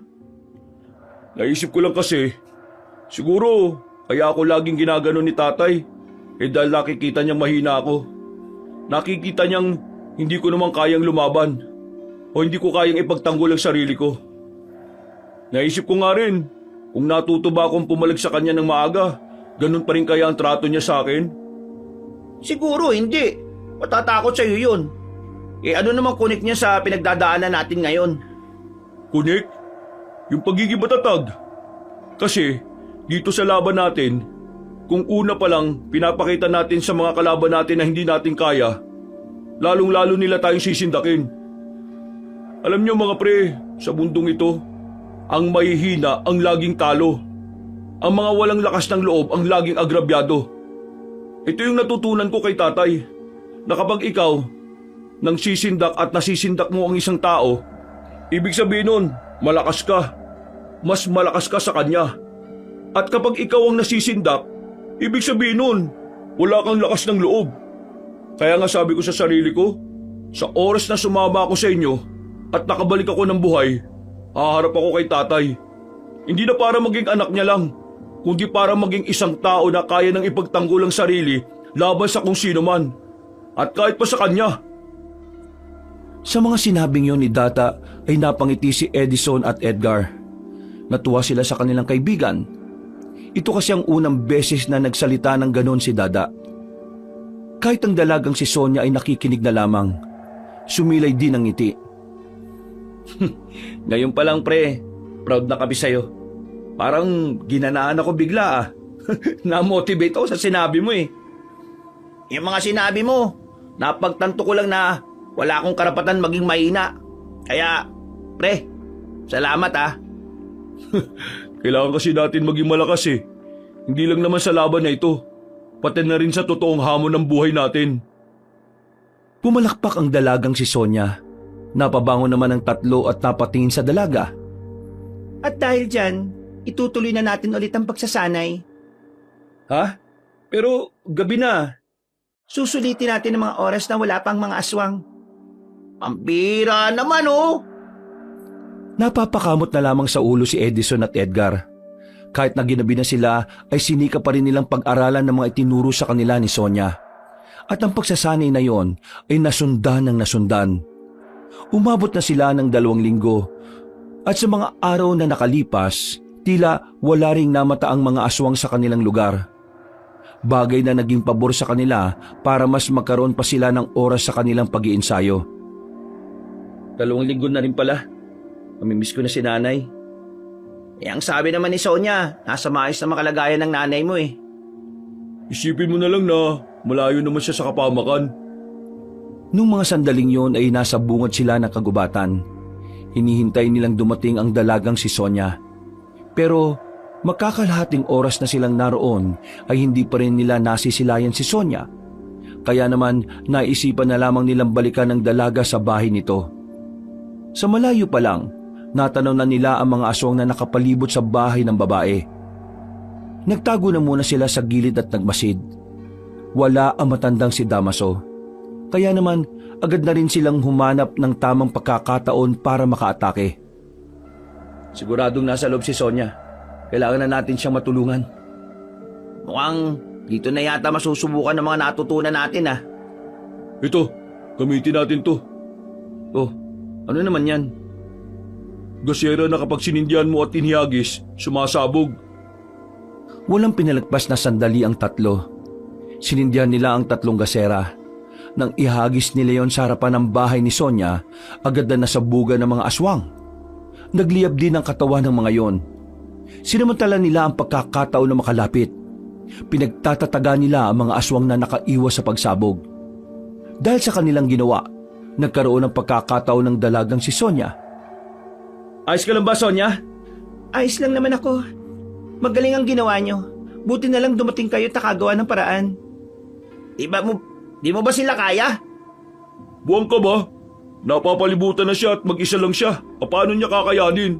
Naisip ko lang kasi, siguro kaya ako laging ginaganon ni tatay. Dahil nakikita niyang mahina ako. Nakikita niyang hindi ko naman kayang lumaban. O hindi ko kayang ipagtanggol ang sarili ko. Naisip ko nga rin, kung natuto ba akong pumalag sa kanya ng maaga, ganun pa rin kaya ang trato niya sa akin? Siguro hindi. Matatakot sa'yo yun. Ano namang kunik niya sa pinagdadaanan natin ngayon? Kunik? Yung pagiging matatag. Kasi dito sa laban natin, kung una pa lang pinapakita natin sa mga kalaban natin na hindi natin kaya, lalong-lalo nila tayong sisindakin. Alam niyo mga pre, sa mundong ito, ang mahihina ang laging talo. Ang mga walang lakas ng loob ang laging agrabyado. Ito yung natutunan ko kay tatay, na kapag ikaw nang sisindak at nasisindak mo ang isang tao, ibig sabihin nun, malakas ka. Mas malakas ka sa kanya. At kapag ikaw ang nasisindak, ibig sabihin nun, wala kang lakas ng loob. Kaya nga sabi ko sa sarili ko, sa oras na sumama ako sa inyo at nakabalik ako ng buhay, haharap ako kay tatay. Hindi na para maging anak niya lang, kundi para maging isang tao na kaya nang ipagtanggol ang sarili laban sa kung sino man. At kahit pa sa kanya. Sa mga sinabing yon ni Data ay napangiti si Edison at Edgar. Natuwa sila sa kanilang kaibigan. Ito kasi ang unang beses na nagsalita ng ganon si Dada. Kahit ang dalagang si Sonia ay nakikinig na lamang, sumilay din ang ngiti. Ngayon pa lang pre, proud na kami sa'yo. Parang ginanaan ako bigla Na-motivate ako sa sinabi mo Yung mga sinabi mo, napagtanto ko lang na wala akong karapatan maging mahina. Kaya, pre, salamat Kailangan kasi natin maging malakas Hindi lang naman sa laban na ito, pati na rin sa totoong hamon ng buhay natin. Pumalakpak ang dalagang si Sonia. Napabangon naman ang tatlo at napatingin sa dalaga. At dahil dyan, itutuloy na natin ulit ang pagsasanay. Ha? Pero gabi na. Susulitin natin ang mga oras na wala pang mga aswang. Pampira naman Napapakamot na lamang sa ulo si Edison at Edgar. Kahit na ginabi na sila, ay sinika pa rin nilang pag-aralan ng mga itinuro sa kanila ni Sonia. At ang pagsasanay na yon ay nasundan ng nasundan. Umabot na sila ng 2 linggo. At sa mga araw na nakalipas, tila wala ring namata ang mga aswang sa kanilang lugar. Bagay na naging pabor sa kanila para mas magkaroon pa sila ng oras sa kanilang pag-iinsayo. 2 linggo na rin pala. Mamimiss ko na si nanay. Ang sabi naman ni Sonia, nasa maayos na makalagayan ng nanay mo eh. Isipin mo na lang na malayo naman siya sa kapamakan. Nung mga sandaling yon ay nasa bungad sila ng kagubatan. Hinihintay nilang dumating ang dalagang si Sonia. Pero makakalahating oras na silang naroon ay hindi pa rin nila nasisilayan si Sonia. Kaya naman naisipan na lamang nilang balikan ang dalaga sa bahay nito. Sa malayo pa lang, natanaw na nila ang mga aswang na nakapalibot sa bahay ng babae. Nagtago na muna sila sa gilid at nagmasid. Wala ang matandang si Damaso. Kaya naman agad na rin silang humanap ng tamang pagkakataon para makaatake. Siguradong nasa loob si Sonia. Kailangan na natin siyang matulungan. Mukhang dito na yata masusubukan ng mga natutunan natin ah. Ito, gamitin natin to. Oh, ano naman yan? Gasera na kapag sinindihan mo at inihagis, sumasabog. Walang pinalagpas na sandali ang tatlo. Sinindihan nila ang 3 gasera. Nang ihagis nila yon sa harapan ng bahay ni Sonia, agad na nasabugan ng mga aswang. Nagliyab din ang katawan ng mga yon. Sinamantala nila ang pagkakataon na makalapit. Pinagtatataga nila ang mga aswang na nakaiwas sa pagsabog. Dahil sa kanilang ginawa, nagkaroon ng pagkakataon ng dalagang si Sonia. Ayos ka lang ba, Sonia? Ayos lang naman ako. Magaling ang ginawa nyo. Buti na lang dumating kayo at nakagawa ng paraan. Di mo ba sila kaya? Buwang ka ba? Napapalibutan na siya at mag-isa lang siya. Paano niya kakayanin?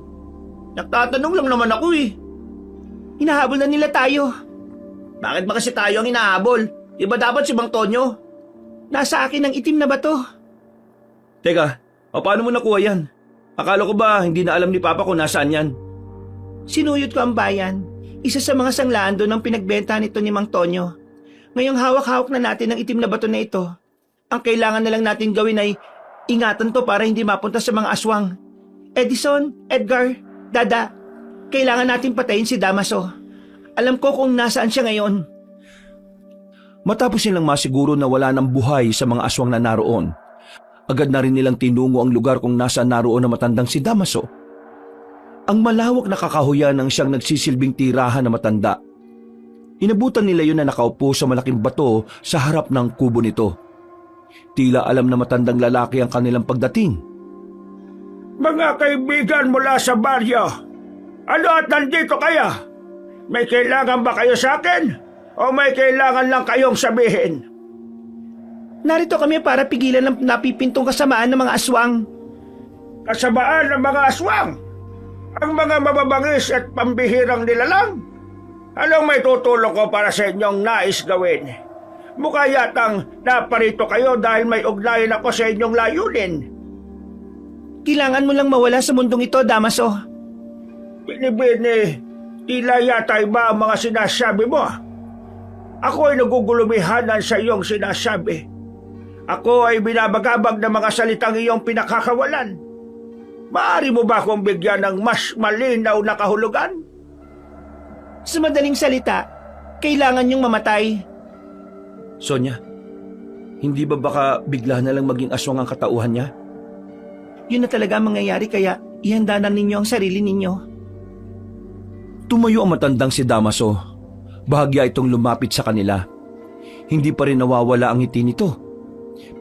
Nagtatanong lang naman ako eh. Hinahabol na nila tayo. Bakit ba kasi tayo ang hinahabol? Di ba dapat si Bang Tonyo? Nasa akin ang itim na bato. Teka, paano mo nakuha yan? Akala ko ba hindi na alam ni Papa kung nasaan yan? Sinuyod ko ang bayan. Isa sa mga sanglaan doon ang pinagbenta nito ni Mang Tonyo. Ngayong hawak-hawak na natin ang itim na bato na ito. Ang kailangan na lang natin gawin ay ingatan to para hindi mapunta sa mga aswang. Edison, Edgar, Dada, kailangan natin patayin si Damaso. Alam ko kung nasaan siya ngayon. Matapos nilang masiguro na wala ng buhay sa mga aswang na naroon, agad na rin nilang tinungo ang lugar kung nasaan naroon na matandang si Damaso. Ang malawak na kakahuyan ng siyang nagsisilbing tirahan na matanda. Inabutan nila yun na nakaupo sa malaking bato sa harap ng kubo nito. Tila alam na matandang lalaki ang kanilang pagdating. Mga kaibigan mula sa baryo, ano at nandito kaya? May kailangan ba kayo sa akin? O may kailangan lang kayong sabihin? Narito kami para pigilan ang napipintong kasamaan ng mga aswang. Kasamaan ng mga aswang? Ang mga mababangis at pambihirang nilalang? Anong may tutulong ko para sa inyong nais gawin? Mukha yatang naparito kayo dahil may ugnayan ako sa inyong layunin. Kailangan mo lang mawala sa mundong ito, Damaso. Binibini, tila yata iba ang mga sinasabi mo. Ako ay nagugulumihanan sa iyong sinasabi. Ako ay binabagabag ng mga salitang iyong pinakakawalan. Maaari mo ba akong bigyan ng mas malinaw na kahulugan? Sa madaling salita, kailangan niyong mamatay. Sonia, hindi ba baka bigla na lang maging aswang ang katauhan niya? Yun na talaga ang mangyayari kaya ihanda na ninyo ang sarili ninyo. Tumayo ang matandang si Damaso. Bahagya itong lumapit sa kanila. Hindi pa rin nawawala ang ngiti nito.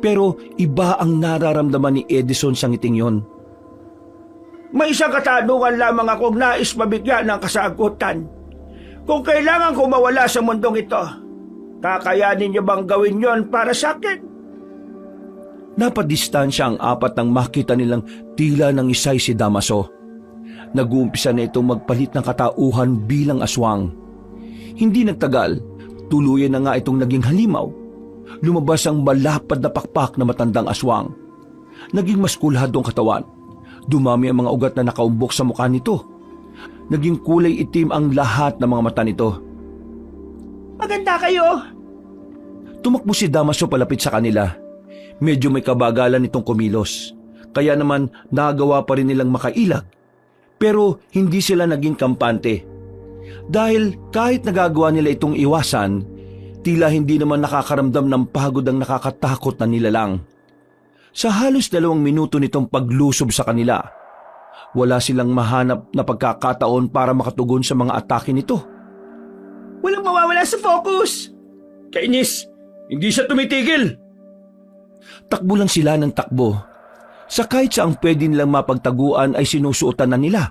Pero iba ang nararamdaman ni Edison sa ngiting yon. May isang katanungan lamang akong nais mabigyan ng kasagutan. Kung kailangan ko mawala sa mundong ito, kakayanin niyo bang gawin yon para sa akin? Napadistansya ang 4 nang makita nilang tila ng isay si Damaso. Nag-uumpisa na itong magpalit ng katauhan bilang aswang. Hindi nagtagal, tuluyan na nga itong naging halimaw. Lumabas ang malapad na pakpak na matandang aswang. Naging mas kulhado ang katawan. Dumami ang mga ugat na nakaumbok sa mukha nito. naging kulay itim ang lahat ng mga mata nito. Maganda kayo. Tumakbo si Damaso palapit sa kanila. Medyo may kabagalan itong kumilos, kaya naman nagawa pa rin nilang makailag. Pero hindi sila naging kampante. Dahil kahit nagagawa nila itong iwasan, tila hindi naman nakakaramdam ng pagod ang nakakatakot na nilalang. Sa halos 2 minuto nitong paglusob sa kanila, wala silang mahanap na pagkakataon para makatugon sa mga atake nito. Walang mawawala sa focus. Kainis! Hindi siya tumitigil! Takbo lang sila ng takbo. Sa kahit saang pwede nilang mapagtaguan ay sinusuotan na nila.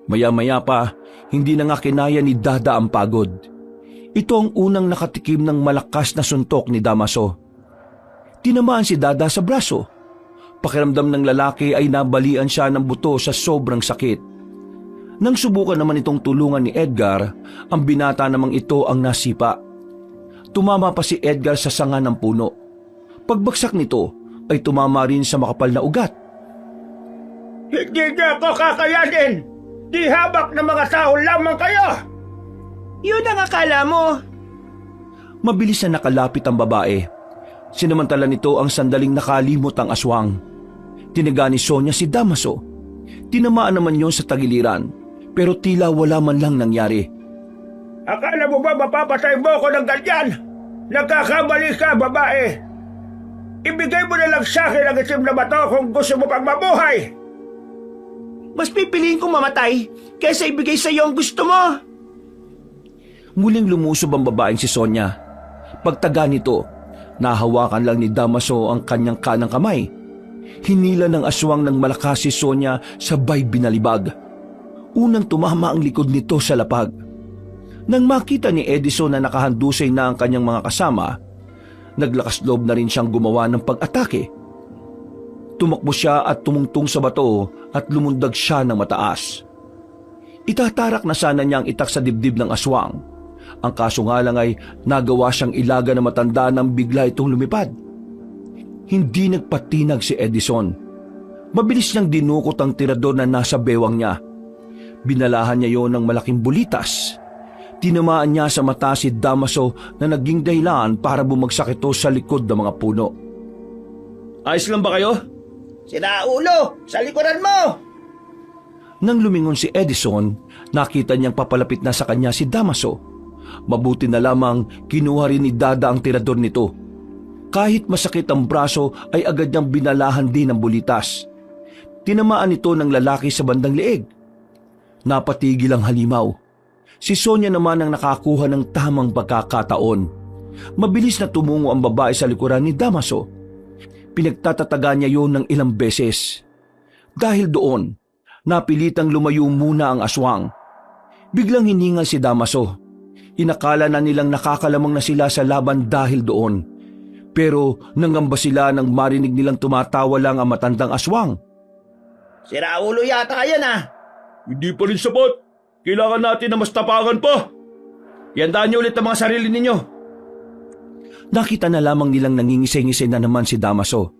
Maya-maya pa, hindi na nga kinaya ni Dada ang pagod. Ito ang unang nakatikim ng malakas na suntok ni Damaso. Tinamaan si Dada sa braso. Pakiramdam ng lalaki ay nabalian siya ng buto sa sobrang sakit. Nang subukan naman itong tulungan ni Edgar, ang binata namang ito ang nasipa. Tumama pa si Edgar sa sanga ng puno. Pagbagsak nito ay tumama rin sa makapal na ugat. Hindi niya ako kakayanin! Di habak ng mga tao lamang kayo! Yun ang akala mo. Mabilis na nakalapit ang babae. Sinamantala nito ang sandaling nakalimot ang aswang. Tinaga ni Sonia si Damaso. Tinamaan naman yon sa tagiliran, pero tila wala man lang nangyari. Akala mo ba mapapatay mo ako ng ganyan? Nagkakamali ka, babae! Ibigay mo na lang sa akin ang itim na bato kung gusto mo pang mabuhay! Mas pipiliin kong mamatay kaysa ibigay sa iyo ang gusto mo. Muling lumusob ang babaeng si Sonia. Pagtaga nito, nahawakan lang ni Damaso ang kanyang kanang kamay. Hinila ng aswang ng malakas si Sonia sabay binalibag. Unang tumama ang likod nito sa lapag. Nang makita ni Edison na nakahandusay na ang kanyang mga kasama, naglakas loob na rin siyang gumawa ng pag-atake. Tumakbo siya at tumungtong sa bato at lumundag siya ng mataas. Itatarak na sana niya ang itak sa dibdib ng aswang. Ang kaso nga lang ay nagawa siyang ilaga na matanda nang bigla itong lumipad. Hindi nagpatinag si Edison. Mabilis niyang dinukot ang tirador na nasa bewang niya. Binalahan niya yon ng malaking bulitas. Tinamaan niya sa mata si Damaso na naging dahilan para bumagsak ito sa likod ng mga puno. Ayos lang ba kayo? Sira ulo! Sa likuran mo! Nang lumingon si Edison, nakita niyang papalapit na sa kanya si Damaso. Mabuti na lamang kinuha rin ni Dada ang tirador nito. Kahit masakit ang braso ay agad niyang binalahan din ang bulitas. Tinamaan ito ng lalaki sa bandang leeg. Napatigil ang halimaw. Si Sonia naman ang nakakuha ng tamang pagkakataon. Mabilis na tumungo ang babae sa likuran ni Damaso. Pinagtatataga niya yon ng ilang beses. Dahil doon, napilitang lumayo muna ang aswang. Biglang hiningal si Damaso. Inakala na nilang nakakalamang na sila sa laban dahil doon. Pero nangamba sila nang marinig nilang tumatawa lang ang matandang aswang. Sira ulo yata yan ah! Hindi pa rin sapat. Kailangan natin na mas tapangan pa. Iandaan niyo ulit ang mga sarili ninyo. Nakita na lamang nilang nangingisay-ngisay na naman si Damaso.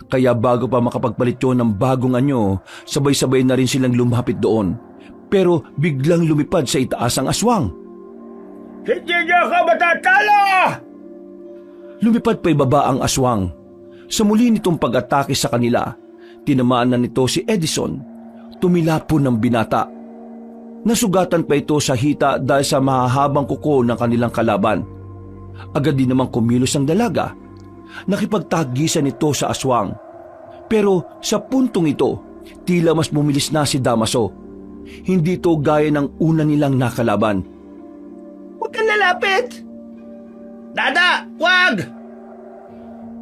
Kaya bago pa makapagpalit yun ng bagong anyo, sabay-sabay na rin silang lumapit doon. Pero biglang lumipad sa itaas ang aswang. Hindi niyo ako matatalo! Lumipad pa ibaba ang aswang. Sa muli nitong pag-atake sa kanila, tinamaan na nito si Edison. Tumilapon ng binata. Nasugatan pa ito sa hita dahil sa mahahabang kuko ng kanilang kalaban. Agad din namang kumilos ang dalaga. Nakipagtagisan ito sa aswang. Pero sa puntong ito, tila mas bumilis na si Damaso. Hindi ito gaya ng una nilang nakalaban. Huwag kang lalapit. Dada! Wag!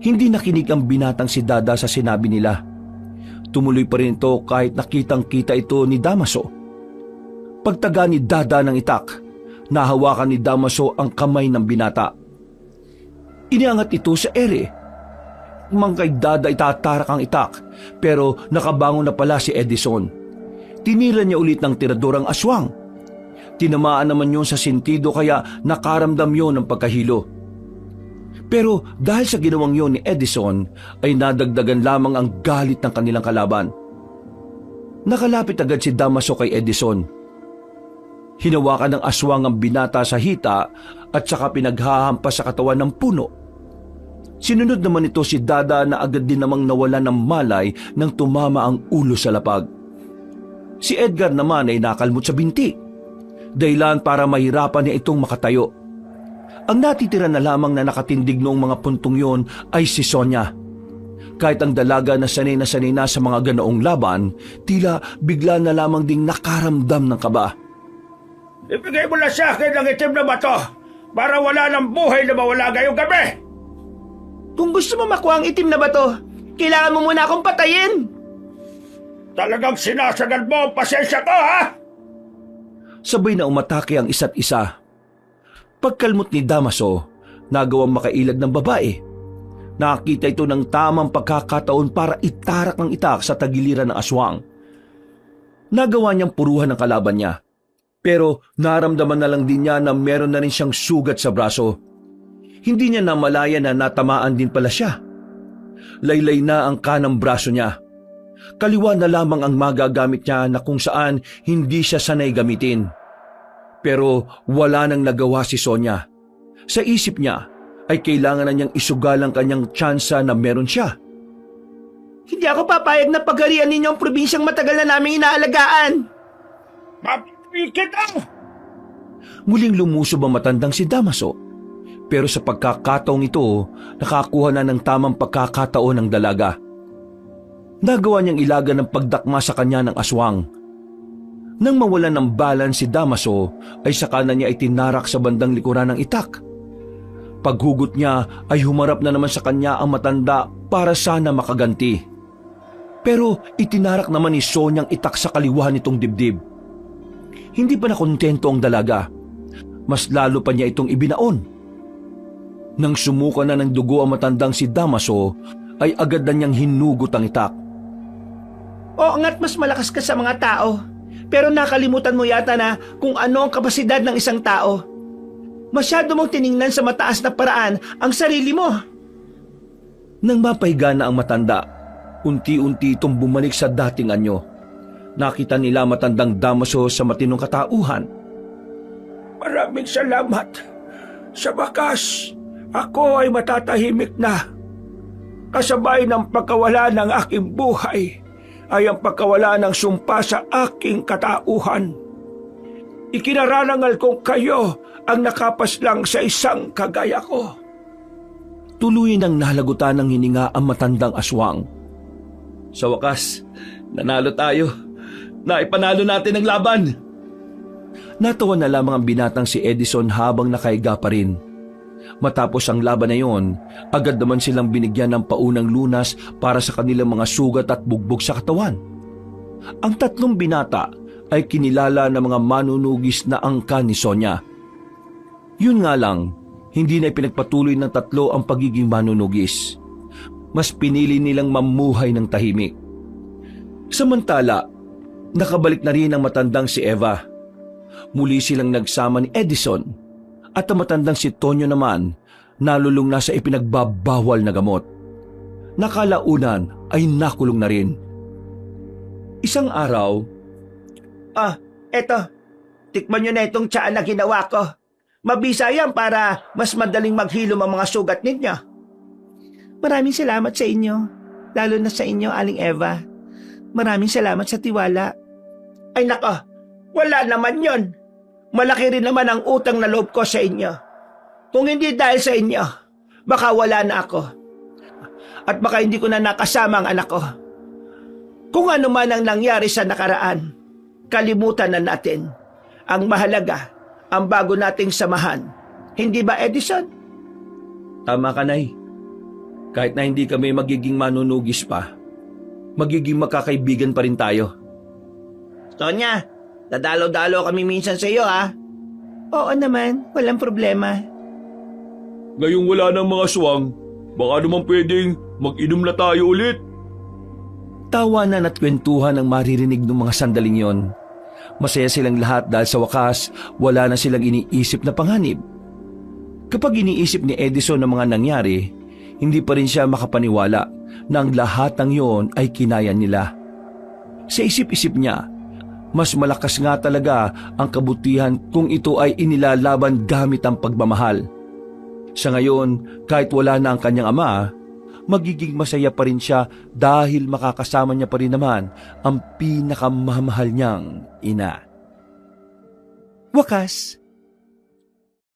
Hindi nakinig ang binatang si Dada sa sinabi nila. Tumuloy pa rin ito kahit nakitang-kita ito ni Damaso. Pagtaga ni Dada ng itak, nahawakan ni Damaso ang kamay ng binata. Iniangat ito sa ere. Kay Dada itatarak ang itak, pero nakabangon na pala si Edison. Tinira niya ulit ng tirador ang aswang. Tinamaan naman yun sa sentido kaya nakaramdam yun ng pagkahilo. Pero dahil sa ginawang yun ni Edison, ay nadagdagan lamang ang galit ng kanilang kalaban. Nakalapit agad si Damaso kay Edison. Hinawakan ng aswang ang binata sa hita at saka pinaghahampas sa katawan ng puno. Sinunod naman ito si Dada na agad din namang nawala ng malay nang tumama ang ulo sa lapag. Si Edgar naman ay nakalmot sa binti, dahilan para mahirapan niya itong makatayo. Ang natitira na lamang na nakatindig noong mga puntong yon ay si Sonia. Kahit ang dalaga na sanay na sa mga ganoong laban, tila bigla na lamang ding nakaramdam ng kaba. Ibigay mo na sa akin ang itim na bato para wala ng buhay na mawala ngayong gabi! Kung gusto mo makuha ang itim na bato, kailangan mo muna akong patayin. Talagang sinasagad mo ang pasensya ko, ha? Sabay na umatake ang isa't isa. Pagkalmot ni Damaso, nagawang makailag ng babae. Nakakita ito ng tamang pagkakataon para itarak ng itak sa tagiliran ng aswang. Nagawa niyang puruhan ng kalaban niya. Pero naramdaman na lang din niya na meron na rin siyang sugat sa braso. Hindi niya namalaya na natamaan din pala siya. Laylay na ang kanang braso niya. Kaliwa na lamang ang magagamit niya na kung saan hindi siya sanay gamitin. Pero wala nang nagawa si Sonia. Sa isip niya ay kailangan na niyang isugal ang kanyang tsansa na meron siya. Hindi ako papayag na pagharian ninyo ang probinsyang matagal na naming inaalagaan. Mapikit ang! Muling lumusob ang matandang si Damaso. Pero sa pagkakataong ito, nakakuha na ng tamang pagkakataon ng dalaga. Nagawa niyang ilaga ng pagdakma sa kanya ng aswang. Nang mawalan ng balance si Damaso, ay saka na niya itinarak sa bandang likuran ng itak. Paghugot niya ay humarap na naman sa kanya ang matanda para sana makaganti. Pero itinarak naman ni Sonia ang itak sa kaliwa nitong dibdib. Hindi pa nakontento ang dalaga. Mas lalo pa niya itong ibinaon. Nang sumuka na ng dugo ang matandang si Damaso, ay agad na niyang hinugot ang itak. Oo nga't mas malakas ka sa mga tao. Pero nakalimutan mo yata na kung ano ang kapasidad ng isang tao. Masyado mong tiningnan sa mataas na paraan ang sarili mo. Nang mapahiga na ang matanda, unti-unti itong bumalik sa dating anyo. Nakita nila matandang Damaso sa matinong katauhan. Maraming salamat. Sa wakas, ako ay matatahimik na. Kasabay ng pagkawala ng aking buhay ay ang pagkawala ng sumpa sa aking katauhan. Ikinararangal kong kayo ang nakapaslang sa isang kagaya ko. Tuloy nang nalagutan ng hininga ang matandang aswang. Sa wakas, nanalo tayo. Naipanalo natin ang laban. Natawa na lamang ang binatang si Edison habang nakahiga pa rin. Matapos ang laban na yon, agad naman silang binigyan ng paunang lunas para sa kanilang mga sugat at bugbog sa katawan. Ang tatlong binata ay kinilala ng mga manunugis na angka ni Sonia. Yun nga lang, hindi na ipinagpatuloy ng tatlo ang pagiging manunugis. Mas pinili nilang mamuhay ng tahimik. Samantala, nakabalik na rin ang matandang si Eva. Muli silang nagsama ni Edison. At ang matandang si Tonyo naman, nalulung na sa ipinagbabawal na gamot. Nakalaunan ay nakulong na rin. Isang araw, Eto. Tikman nyo na itong tsaa na ginawa ko. Mabisa yan para mas madaling maghilom ang mga sugat ninyo. Maraming salamat sa inyo. Lalo na sa inyo, Aling Eva. Maraming salamat sa tiwala. Ay nako, wala naman yon. Malaki rin naman ang utang na loob ko sa inyo. Kung hindi dahil sa inyo, baka wala na ako. At baka hindi ko na nakasama ang anak ko. Kung ano man ang nangyari sa nakaraan, kalimutan na natin. Ang mahalaga, ang bago nating samahan. Hindi ba, Edison? tama ka, Nay. Kahit na hindi kami magiging manunugis pa, magiging magkakaibigan pa rin tayo. Sonia, dadalo-dalo kami minsan sa iyo, ha? Oo naman, walang problema. Ngayong wala ng mga aswang, baka naman pwedeng mag-inom na tayo ulit. Tawanan at kwentuhan ang maririnig ng mga sandaling yon. Masaya silang lahat dahil sa wakas, wala na silang iniisip na panganib. Kapag iniisip ni Edison ang mga nangyari, hindi pa rin siya makapaniwala na ang lahat ng yon ay kinaya nila. Sa isip-isip niya, Mas malakas nga talaga ang kabutihan kung ito ay inilalaban gamit ang pagmamahal. Sa ngayon, kahit wala na ang kanyang ama, magiging masaya pa rin siya dahil makakasama niya pa rin naman ang pinakamamahal niyang ina. Wakas,